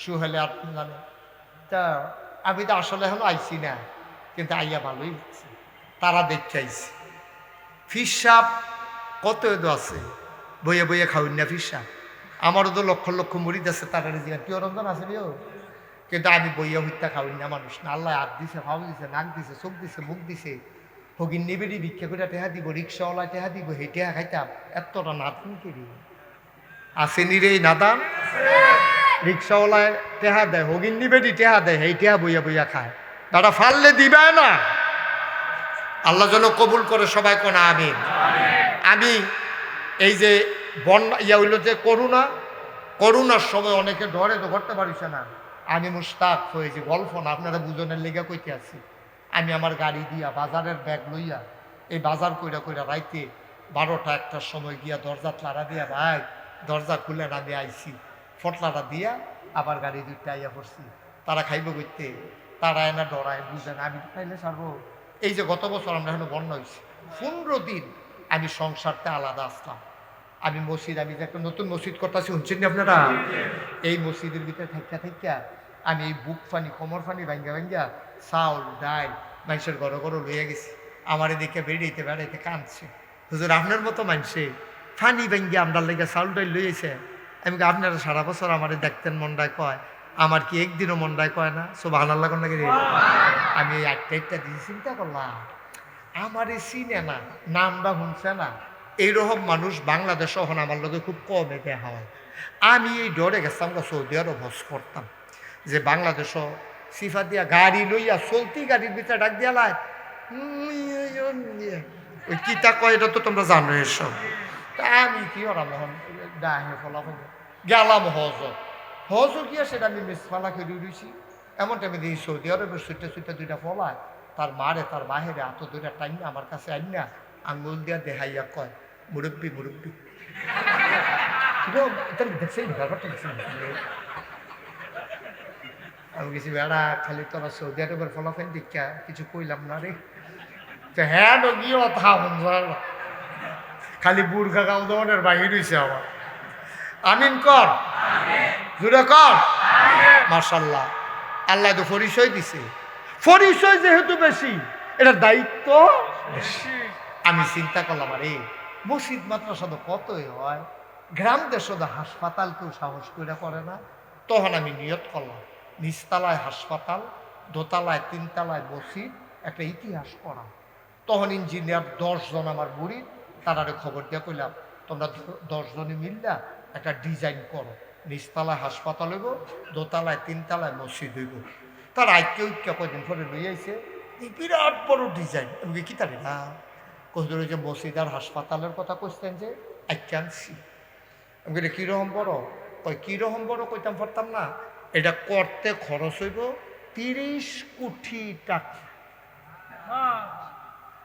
সুহেলে আপনি জানেন। তা আমি তো আসলে এখনো আইছি না, কিন্তু আইয়া ভালোই লাগছে। তারা দেখতে আইছি। ফিস সাপ কত এদো আছে, বইয়ে বইয়ে খাওয়ান না ফিস সাপ। আমারও তো লক্ষ লক্ষ মুড়িদ আছে, তারা জিজ্ঞাসা কেউ রমজান আছে নিও, কিন্তু আমি বইয়া হইতা খাওয়াই না মানুষ না। আল্লাহ হাত দিছে, ভাও দিছে, নাক দিছে, চোখ দিছে, মুখ দিছে। হগিন নিবেড়ি ভিক্ষা করে টেহা দিব, রিক্সাওয়ালা টেহা দিব, সেই টেহা খাইতাম। এতটা নাদান কেরি আসেনি রে? নাদান রিক্সাওয়ালায় টেহা দেয়, হগিন নিবেড়ি টেহা দেয়, সেই টেহা বইয়া বইয়া খায়। তারা ফাললে দিবে না। আল্লাহ যেন কবুল করে সবাই কোনা আমিন। আমি এই যে বন্যা ইয়া হইল যে করোনার সময় অনেকে ডরে তো করতে পারিস না। আমি মুস্তাক হয়েছি, গল্প না, আপনারা বুঝনের লেগে কইতে আছি। আমি আমার গাড়ি দিয়া বাজারের ব্যাগ লইয়া এই বাজার কইরা কইরা রাইতে 12টা-1টার সময় গিয়া দরজা লাড়া দিয়া, ভাই দরজা খুলে আমি আইছি, ফটলাটা দিয়া আবার গাড়ি 2টা আইয়া পড়ছি। তারা খাইব করতে, তারা এনা ডরায়, বুঝে না। আমি খাইলে ছাড়বো? এই যে গত বছর আমরা এখানে বন্যা হয়েছি, 15 দিন আমি সংসারটা আলাদা আসলাম। আমি মসজিদ, আমি যে একটা নতুন মসজিদ করতেছি, শুনছেন আপনারা? এই মসজিদের ভিতরে থাইকা আমি এই বুক ফানি, কোমর ফানি ভাঙ্গা চাউল ডাল মানুষের ঘরে ঘরে লইয়া গেছি। আমার এদিকে বেড়াইতে কাঁদছে, হুজুর আপনার মতো মানুষে ফানি ভাঙ্গিয়া আমরা লেগে চাউল ডাল লইয়েছে। আমি আপনারা সারা বছর আমার দেখতেন, মনটায় কয়, আমার কি একদিনও মনটায় কয় না? সুবহানাল্লাহ কোন লাগে। আমি এই 8টা দিন চিন্তা করলাম, আমার এই চিনে না, নামটা শুনছে না, এইরকম মানুষ বাংলাদেশ এখন আমার লোকে খুব কমে দেখা হয়। আমি এই ডরে গেছিলাম সৌদি আরব হজ করতাম, যে বাংলাদেশও সিফা দিয়া গাড়ি লইয়া চলতি গাড়ির ভিতরে ডাক দিয়া লাই ওই কিতা কয়, এটা তো তোমরা জানো এসব। তা আমি কি করাম এখন, ডাহে ফলাফল গেলাম হজও গিয়া সেটা আমি মিসফালা করে উঠেছি। এমন টাইমে দিই সৌদি আরবের সুইটা 2টা ফলায়, তার মারে তার বাহিরে এত 2টা টাইম আমার কাছে আইন না, আঙ্গুল দিয়া দেখাইয়া কয়, মুরব্বী দেখছেন ব্যাপারটা। আমি কিছু বেড়া খালি তোরা সৌদি আরবের ফলাফল দীক্ষা কিছু কইলাম না রে। তো হ্যাঁ গিয়ে খালি বুড়খা গাও দমনের বাহির হয়েছে আমার। আমিন কর, জুড়ে কর। মাশাআল্লাহ, আল্লাহ তো পরিচয় দিছে, পরিচয় যেহেতু বেশি, এটার দায়িত্ব বেশি। আমি চিন্তা করলাম, আরে মসজিদ মাদ্রাসা তো কতই হয়, গ্রাম দেশ হাসপাতাল কেউ সাহস করে না। তখন আমি নিয়ত করলাম, নিচতলায় হাসপাতাল, দোতলায় 3তলায় মসজিদ, একটা ইতিহাস করা। তখন ইঞ্জিনিয়ার 10 জন আমার বুড়ি, তারারে খবর দিয়ে কইলাম, তোমরা 10 জনে মিললা একটা ডিজাইন করো, নিচতলায় হাসপাতাল হইব, দোতলায় 3 তলায় মসজিদ হইব। তার আইকে ঐক্য কয়দিন পরে লই আইছে এই বিরাট বড় ডিজাইন। আমি কি তারি না কহিল যে মসজিদ আর হাসপাতালের কথা কইতেন যে আইকে আনছি। আমি বলি কীরকম বড়? কই কীরকম বড় কইতাম পারতাম না, এটা করতে খরচ হইব 30 কোটি টাকা।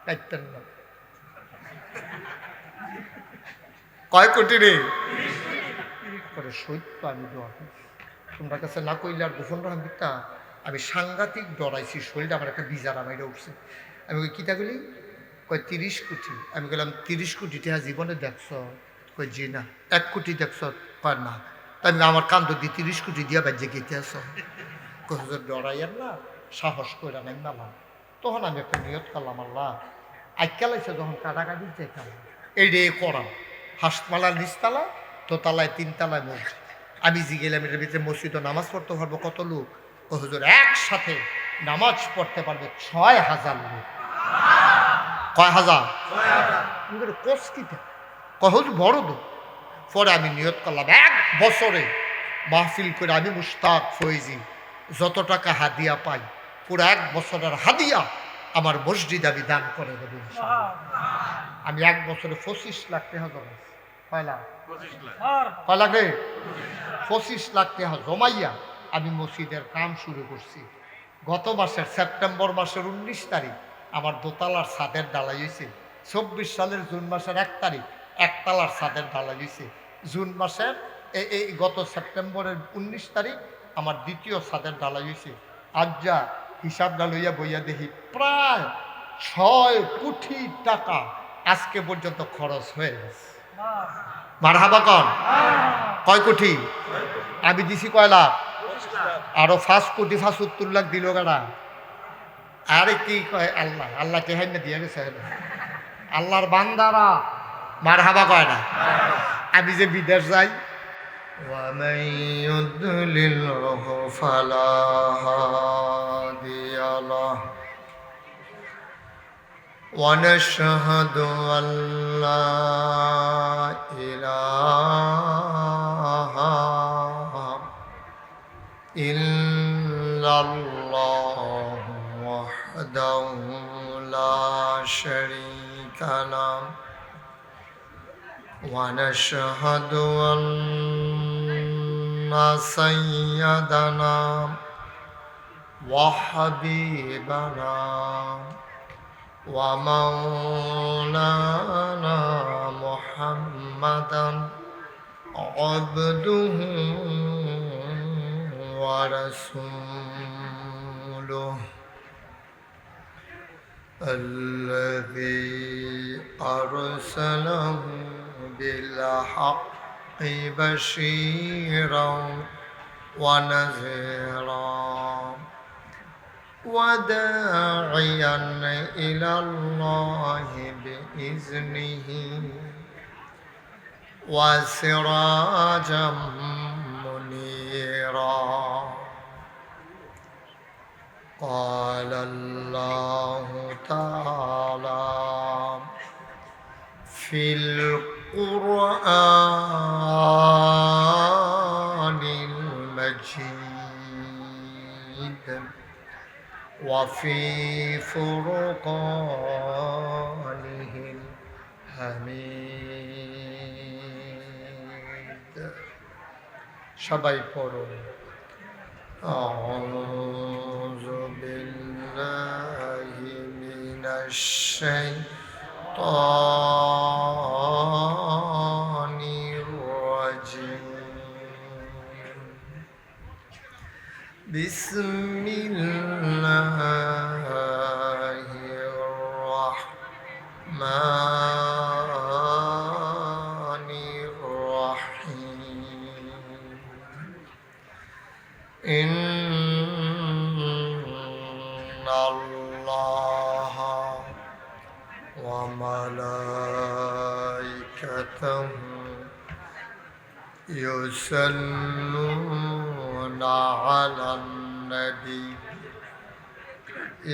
পাইতেন না? কয় কোটি রে? করে সত্য আমি ডর, তোমরা কাছে না কইলে আর গোপন রাখা দিকটা। আমি সাংঘাতিক ডরাইছি, শরীরটা আমার একটা বিজার আমাইরা উঠছে। আমি ওই কিতা গেলি কয় 30 কোটি। আমি গেলাম 30 কোটি টাকা জীবনে দেখছ? কই জি না। 1 কোটি দেখছ? কয় না। আমি আমার কান্দ দিয়ে 30 কোটি দিয়া বাজ্যে গেতে আস। কত ডরাইয়ার না, সাহস করে নাই মেলাম। তখন আমি একটা নিয়ত করলাম, আল্লাহ আইকালাইছে যখন কাটাকাটি চাইতাম এই রে করাম, হাসপাতাল নিচতলা, দোতলায় 3 তলায় মসজিদ। আমি যে গেলাম এটার ভিতরে মসজিদও নামাজ পড়তে পারবো কত লোক? ও হুজুর একসাথে নামাজ পড়তে পারবে 6000 লোক। কয় হাজার? কোষ কিটা কহুজ বড় তো। পরে আমি নিয়ত করলাম 1 বছরে মাহফিল করে আমি মুশতাক ফয়েজি যত টাকা হাদিয়া পাই পুরো 1 বছরের হাদিয়া আমার মসজিদ আমি দান করে দেবো। আমি 1 বছরে 25 লাখ টাকা জমাইছি। কয় লাখ? 25 লাখ টাকা জমাইয়া আমি মসজিদের কাম শুরু করছি। গত মাসের সেপ্টেম্বর মাসের 19 তারিখ আমার দোতলার ছাদের ঢালাই হয়েছে। 24 সালের জুন মাসের 1 তারিখ একতলার ছাদের ঢালাই হয়েছে। জুন মাসের এই গত সেপ্টেম্বরের 19 তারিখ আমার দ্বিতীয় ছাদের ঢালাই হয়েছে। আজ যা হিসাবটা লইয়া বইয়া দেখি প্রায় 6 কোটি টাকা আজকে পর্যন্ত খরচ হয়ে গেছে। মারহাবা কন। কয় কোটি? আমি দিছি কয় লাখ? আরো 5 কোটি 75 লাখ দিল গাড়া। আরে কি কয় আল্লাহ, আল্লাহ কে হাইনা দিয়ে গেছে। আল্লাহর বান্দারা মারহাবা কয় না। আমি যে বিদেশ যাই, وَمَن يُضْلِلْهُ فَلَا هَادِيَ لَهُ وَنَشْهَدُ أَن لَّا إِلَٰهَ إِلَّا اللَّهُ وَحْدَهُ لَا شَرِيكَ لَهُ ونشهد أن سيدنا وحبيبنا ومولانا محمدا عبده ورسوله الذي أرسله بالحق بشيرا ونذيرا وداعيا إلى الله بإذنه وسراجا منيرا. قال الله تعالى في القرآن المجيد وفي فرقانه الحميد. সবাই পড়ুন أعوذ بالله من الشيطان الرجيم. بسم الله الرحمن الرحيم. إن الله وملائكته يصلون على النبي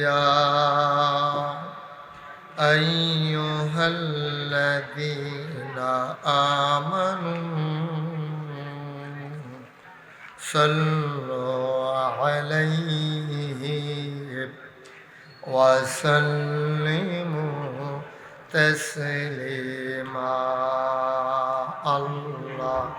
يا أيها الذين آمنوا صلوا عليه وسلموا تسليما اللهم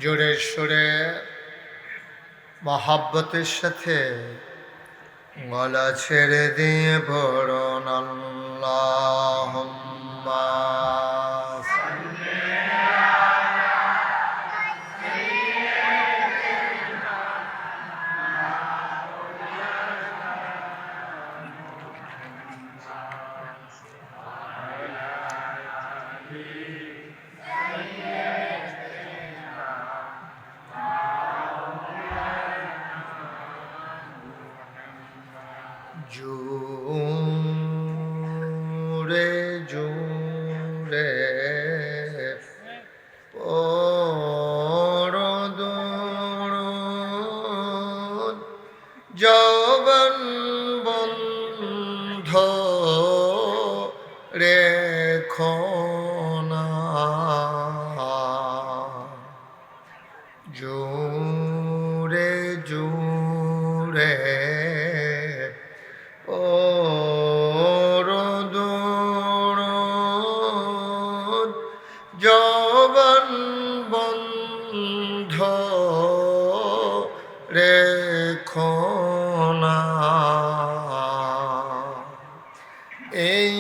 জোরে সোরে মহাব্বতের সাথে গলা ছেড়ে দিয়ে পড়ুন আল্লাহুম্মা জোরে জোরে পরদরুদ যৌবন বন্ধ রেখো না জোরে জোরে যৌবন বন্ধ রেখো না এই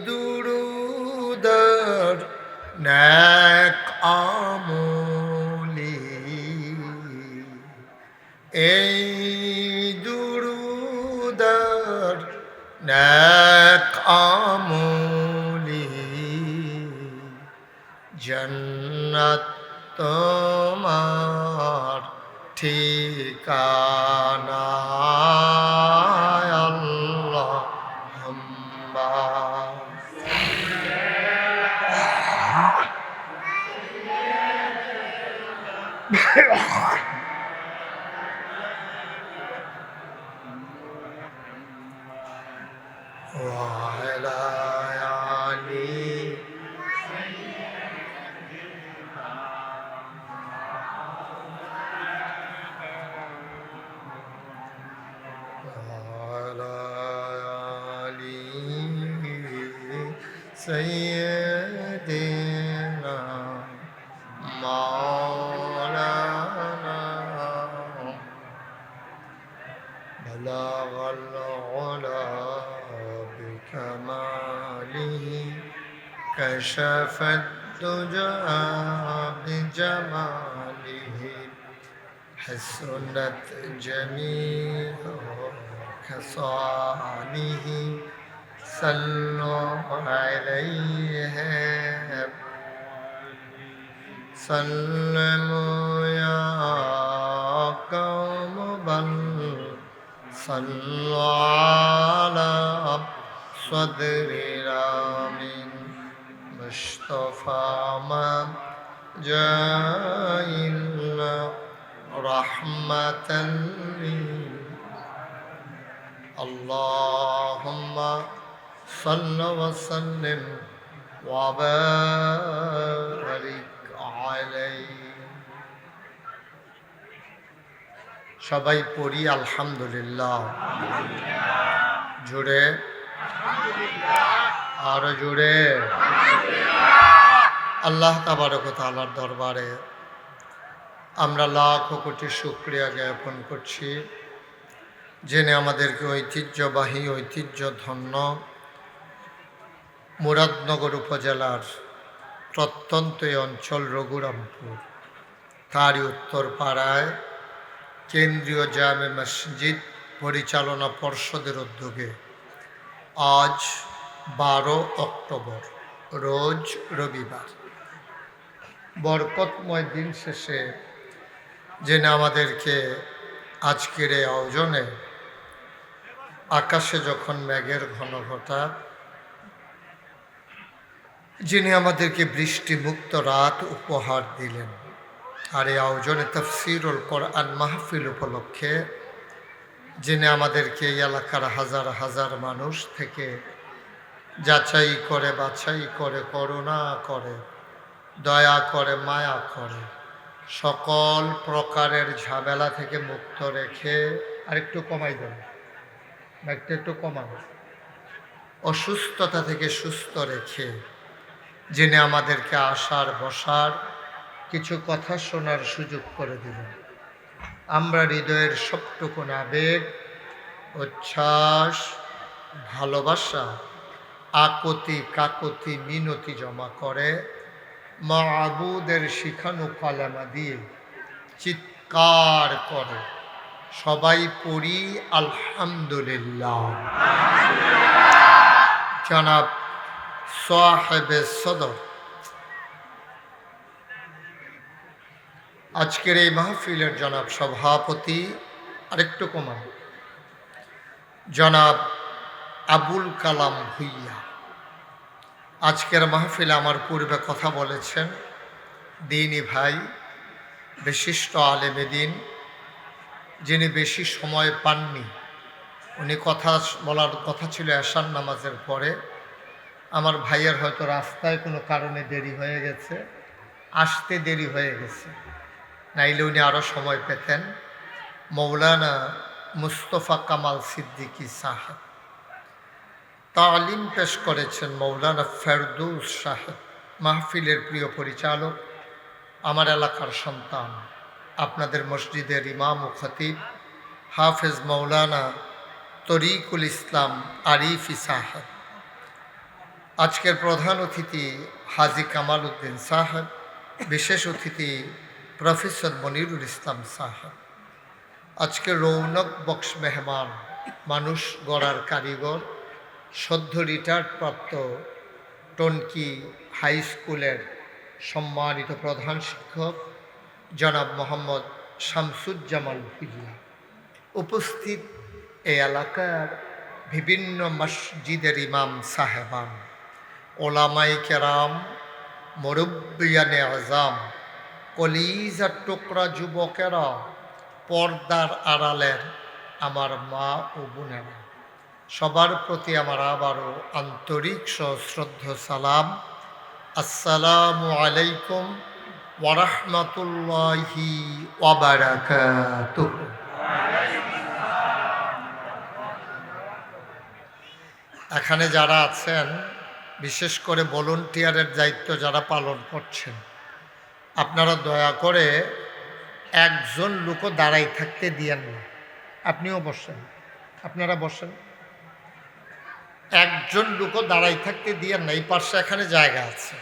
দুরুদের নেক আমলি এই দুরুদের নেক আমলি জন্নত তোমার ঠিকানা আল্লাহুম্মা ওয়া আলা আলি سيدنا مولانا بلغ العلا بكماله كشف الدجى بجماله حسنت جميع خصاله صلوا عليه سلموا يا قوم بل صلوا على صدر رامين مصطفى ما جاء إلا رحمة اللهم صل وسلم وبارك عليه সবাই পড়ি আলহামদুলিল্লাহ জোরে আরো জোরে আল্লাহ তাবারক ওয়া তাআলার দরবারে আমরা লাখ কোটি শুকরিয়া জ্ঞাপন করছি যিনি আমাদেরকে ঐতিহ্যবাহী ঐতিহ্যধন্য মুরাদনগর উপজেলার প্রত্যন্ত অঞ্চল রঘুরামপুর তারই উত্তর পাড়ায় কেন্দ্রীয় জামে মসজিদ পরিচালনা পর্ষদের উদ্যোগে আজ 12 অক্টোবর রোজ রবিবার বরকতময় দিন শেষে যিনি আমাদেরকে আজকের এই আয়োজনে আকাশে যখন মেঘের ঘনঘটা, যিনি আমাদেরকে বৃষ্টিমুক্ত রাত উপহার দিলেন, আর এই আয়োজনে তাফসীরুল কোরআন মাহফিল উপলক্ষে যিনি আমাদেরকে এই এলাকার হাজার হাজার মানুষ থেকে যাচাই করে বাছাই করে করুণা করে দয়া করে মায়া করে সকল প্রকারের ঝামেলা থেকে মুক্ত রেখে, আরেকটু কমাই দেন, একটু কমান, অসুস্থতা থেকে সুস্থ রেখে যিনি আমাদেরকে আসার বসার কিছু কথা শোনার সুযোগ করে দিলেন, আমরা হৃদয়ের সবটুকুন আবেগ, উচ্ছ্বাস, ভালোবাসা, আকতি কাকতি মিনতি জমা করে মাবুদের শিখানো কালেমা দিয়ে চিৎকার করে সবাই পড়ি আলহামদুলিল্লাহ। জনাব সাহেবে সদর আজকের এই মাহফিলের জনাব সভাপতি, আরেকটু কমান, জনাব আবুল কালাম ভুইয়া আজকের মাহফিলে আমার পূর্বে কথা বলেছেন। দিনী ভাই, বিশিষ্ট আলেমে দিন, যিনি বেশি সময় পাননি, উনি কথা বলার কথা ছিল এশার নামাজের পরে। আমার ভাইয়ের হয়তো রাস্তায় কোনো কারণে দেরি হয়ে গেছে, আসতে দেরি হয়ে গেছে, নাইলে উনি আরও সময় পেতেন। মৌলানা মুস্তফা কামাল সিদ্দিকী সাহেব তালিম পেশ করেছেন। মৌলানা ফেরদৌস সাহেব মাহফিলের প্রিয় পরিচালক, আমার এলাকার সন্তান, আপনাদের মসজিদের ইমাম ও খতিব হাফেজ মৌলানা তরিকুল ইসলাম আরিফি সাহেব। আজকের প্রধান অতিথি হাজি কামাল উদ্দিন সাহেব, বিশেষ অতিথি প্রফেসর মনিরুল ইসলাম সাহেব। আজকের রৌনক বক্স মেহমান, মানুষ গড়ার কারিগর, সদ্য রিটায়ার্ড প্রাপ্ত টনকি হাই স্কুলের সম্মানিত প্রধান শিক্ষক জনাব মোহাম্মদ শামসুজ্জামান ভুইয়া। উপস্থিত এই এলাকার বিভিন্ন মসজিদের ইমাম সাহেবান, ওলামাই কেরাম, মুরব্বিয়ানে আজাম, কলিজার টুকরা যুবকেরা, পর্দার আড়ালের আমার মা ও বোনেরা, সবার প্রতি আমার আবারও আন্তরিক সশ্রদ্ধ সালাম। আসসালামু আলাইকুম ওয়া রাহমাতুল্লাহি ওয়া বারাকাতুহু। এখানে যারা আছেন, বিশেষ করে ভলান্টিয়ারের দায়িত্ব যারা পালন করছেন, আপনারা দয়া করে একজন লোকও দাঁড়াই থাকতে দিয়েন না। আপনিও বসেন, আপনারা বসেন, একজন লোকও দাঁড়াই থাকতে দিয়েন না। এই পাশে এখানে জায়গা আছে,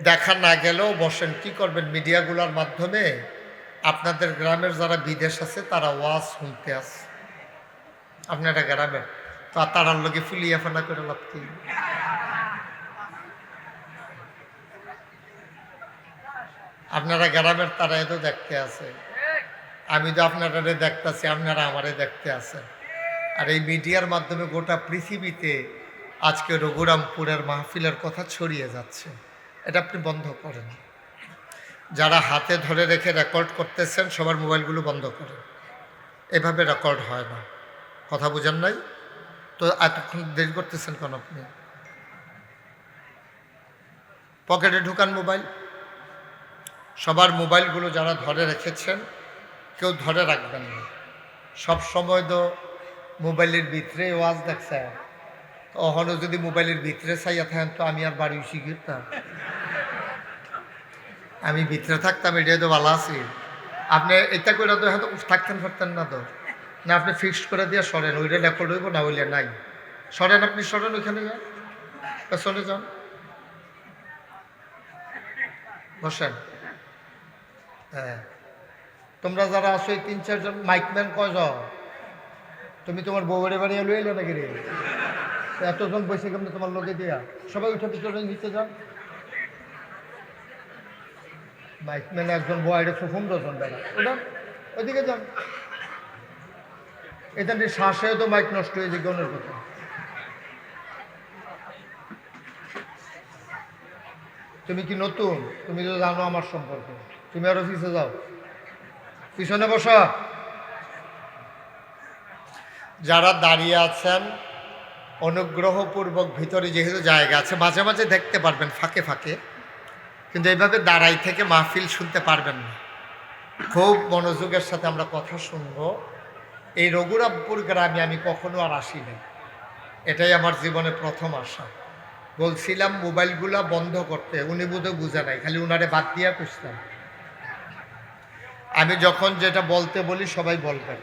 দেখা না গেলেও বসেন। কি করবেন, মিডিয়াগুলোর মাধ্যমে আপনাদের গ্রামের যারা বিদেশ আছে তারা ওয়াজ শুনতে আসে, আপনারা গ্রামের, তো তারার লোকে ফুলিয়া ফানা করে লাভ কি? আপনারা গ্রামের তারা এত দেখতে আছে, আমি তো আপনারা দেখতেছি, আপনারা আমারে দেখতে আছেন। আর এই মিডিয়ার মাধ্যমে গোটা পৃথিবীতে আজকে রঘুরামপুরের মাহফিলের কথা ছড়িয়ে যাচ্ছে, এটা আপনি বন্ধ করেন। যারা হাতে ধরে রেখে রেকর্ড করতেছেন সবার মোবাইলগুলো বন্ধ করেন, এভাবে রেকর্ড হয় না। কথা বুঝেন নাই তো? এতক্ষণ দেরি করতেছেন কেন আপনি? পকেটে ঢুকান মোবাইল। সবার মোবাইলগুলো যারা ধরে রেখেছেন কেউ ধরে রাখবেন না। সব সময় তো মোবাইলের ভিতরে ওয়াজ দেখছে, ওখানে যদি মোবাইলের ভিতরে চাইয়া থাকেন তো আমি আর বাড়ি শিখিতাম, আমি ভিতরে থাকতাম, এটাই তো ভালো আছি। আপনি এটা করে তো হয়তো থাকতেন পারতেন না, তো না আপনি ফিক্সড করে দিয়ে সরেন, ওইটা রেকর্ড হইব না হইলে নাই। সরেন, আপনি সরেন, ওইখানে যান, পেছনে যান, বসেন। হ্যাঁ, তোমরা যারা আসো এই 3-4 জন, মাইকম্যান কয়জন? তুমি তোমার বউয়ের বাড়ি লই এলে নাকি রে? এতজন বসে কেমন তোমার লোকে দিয়া? সবাই উঠে পিছনে নিচে যান, মাইক ম্যানে একজন বয়ের ফুফুম ডজন বেড়া ওটা ওইদিকে যান। এটা শ্বাসেও তো মাইক নষ্ট হয়ে যায় গনের কথা। তুমি কি নতুন? তুমি তো জানো আমার সম্পর্কে, তুমি আরো পিছে যাও, পিছনে বসো। যারা দাঁড়িয়ে আছেন অনুগ্রহপূর্বক ভিতরে যেহেতু জায়গা আছে মাঝে মাঝে দেখতে পারবেন ফাঁকে ফাঁকে, কিন্তু এইভাবে দাঁড়াই থেকে মাহফিল শুনতে পারবেন না। খুব মনোযোগের সাথে আমরা কথা শুনবো। এই রঘুরামপুর গ্রামে আমি কখনো আর আসিনি, এটাই আমার জীবনে প্রথম আসা। বলছিলাম মোবাইলগুলা বন্ধ করতে, উনি বোধহয় বুঝে নাই, খালি উনারে বাদ দিয়া খুঁজতাম। আমি যখন যেটা বলতে বলি সবাই বলবেন।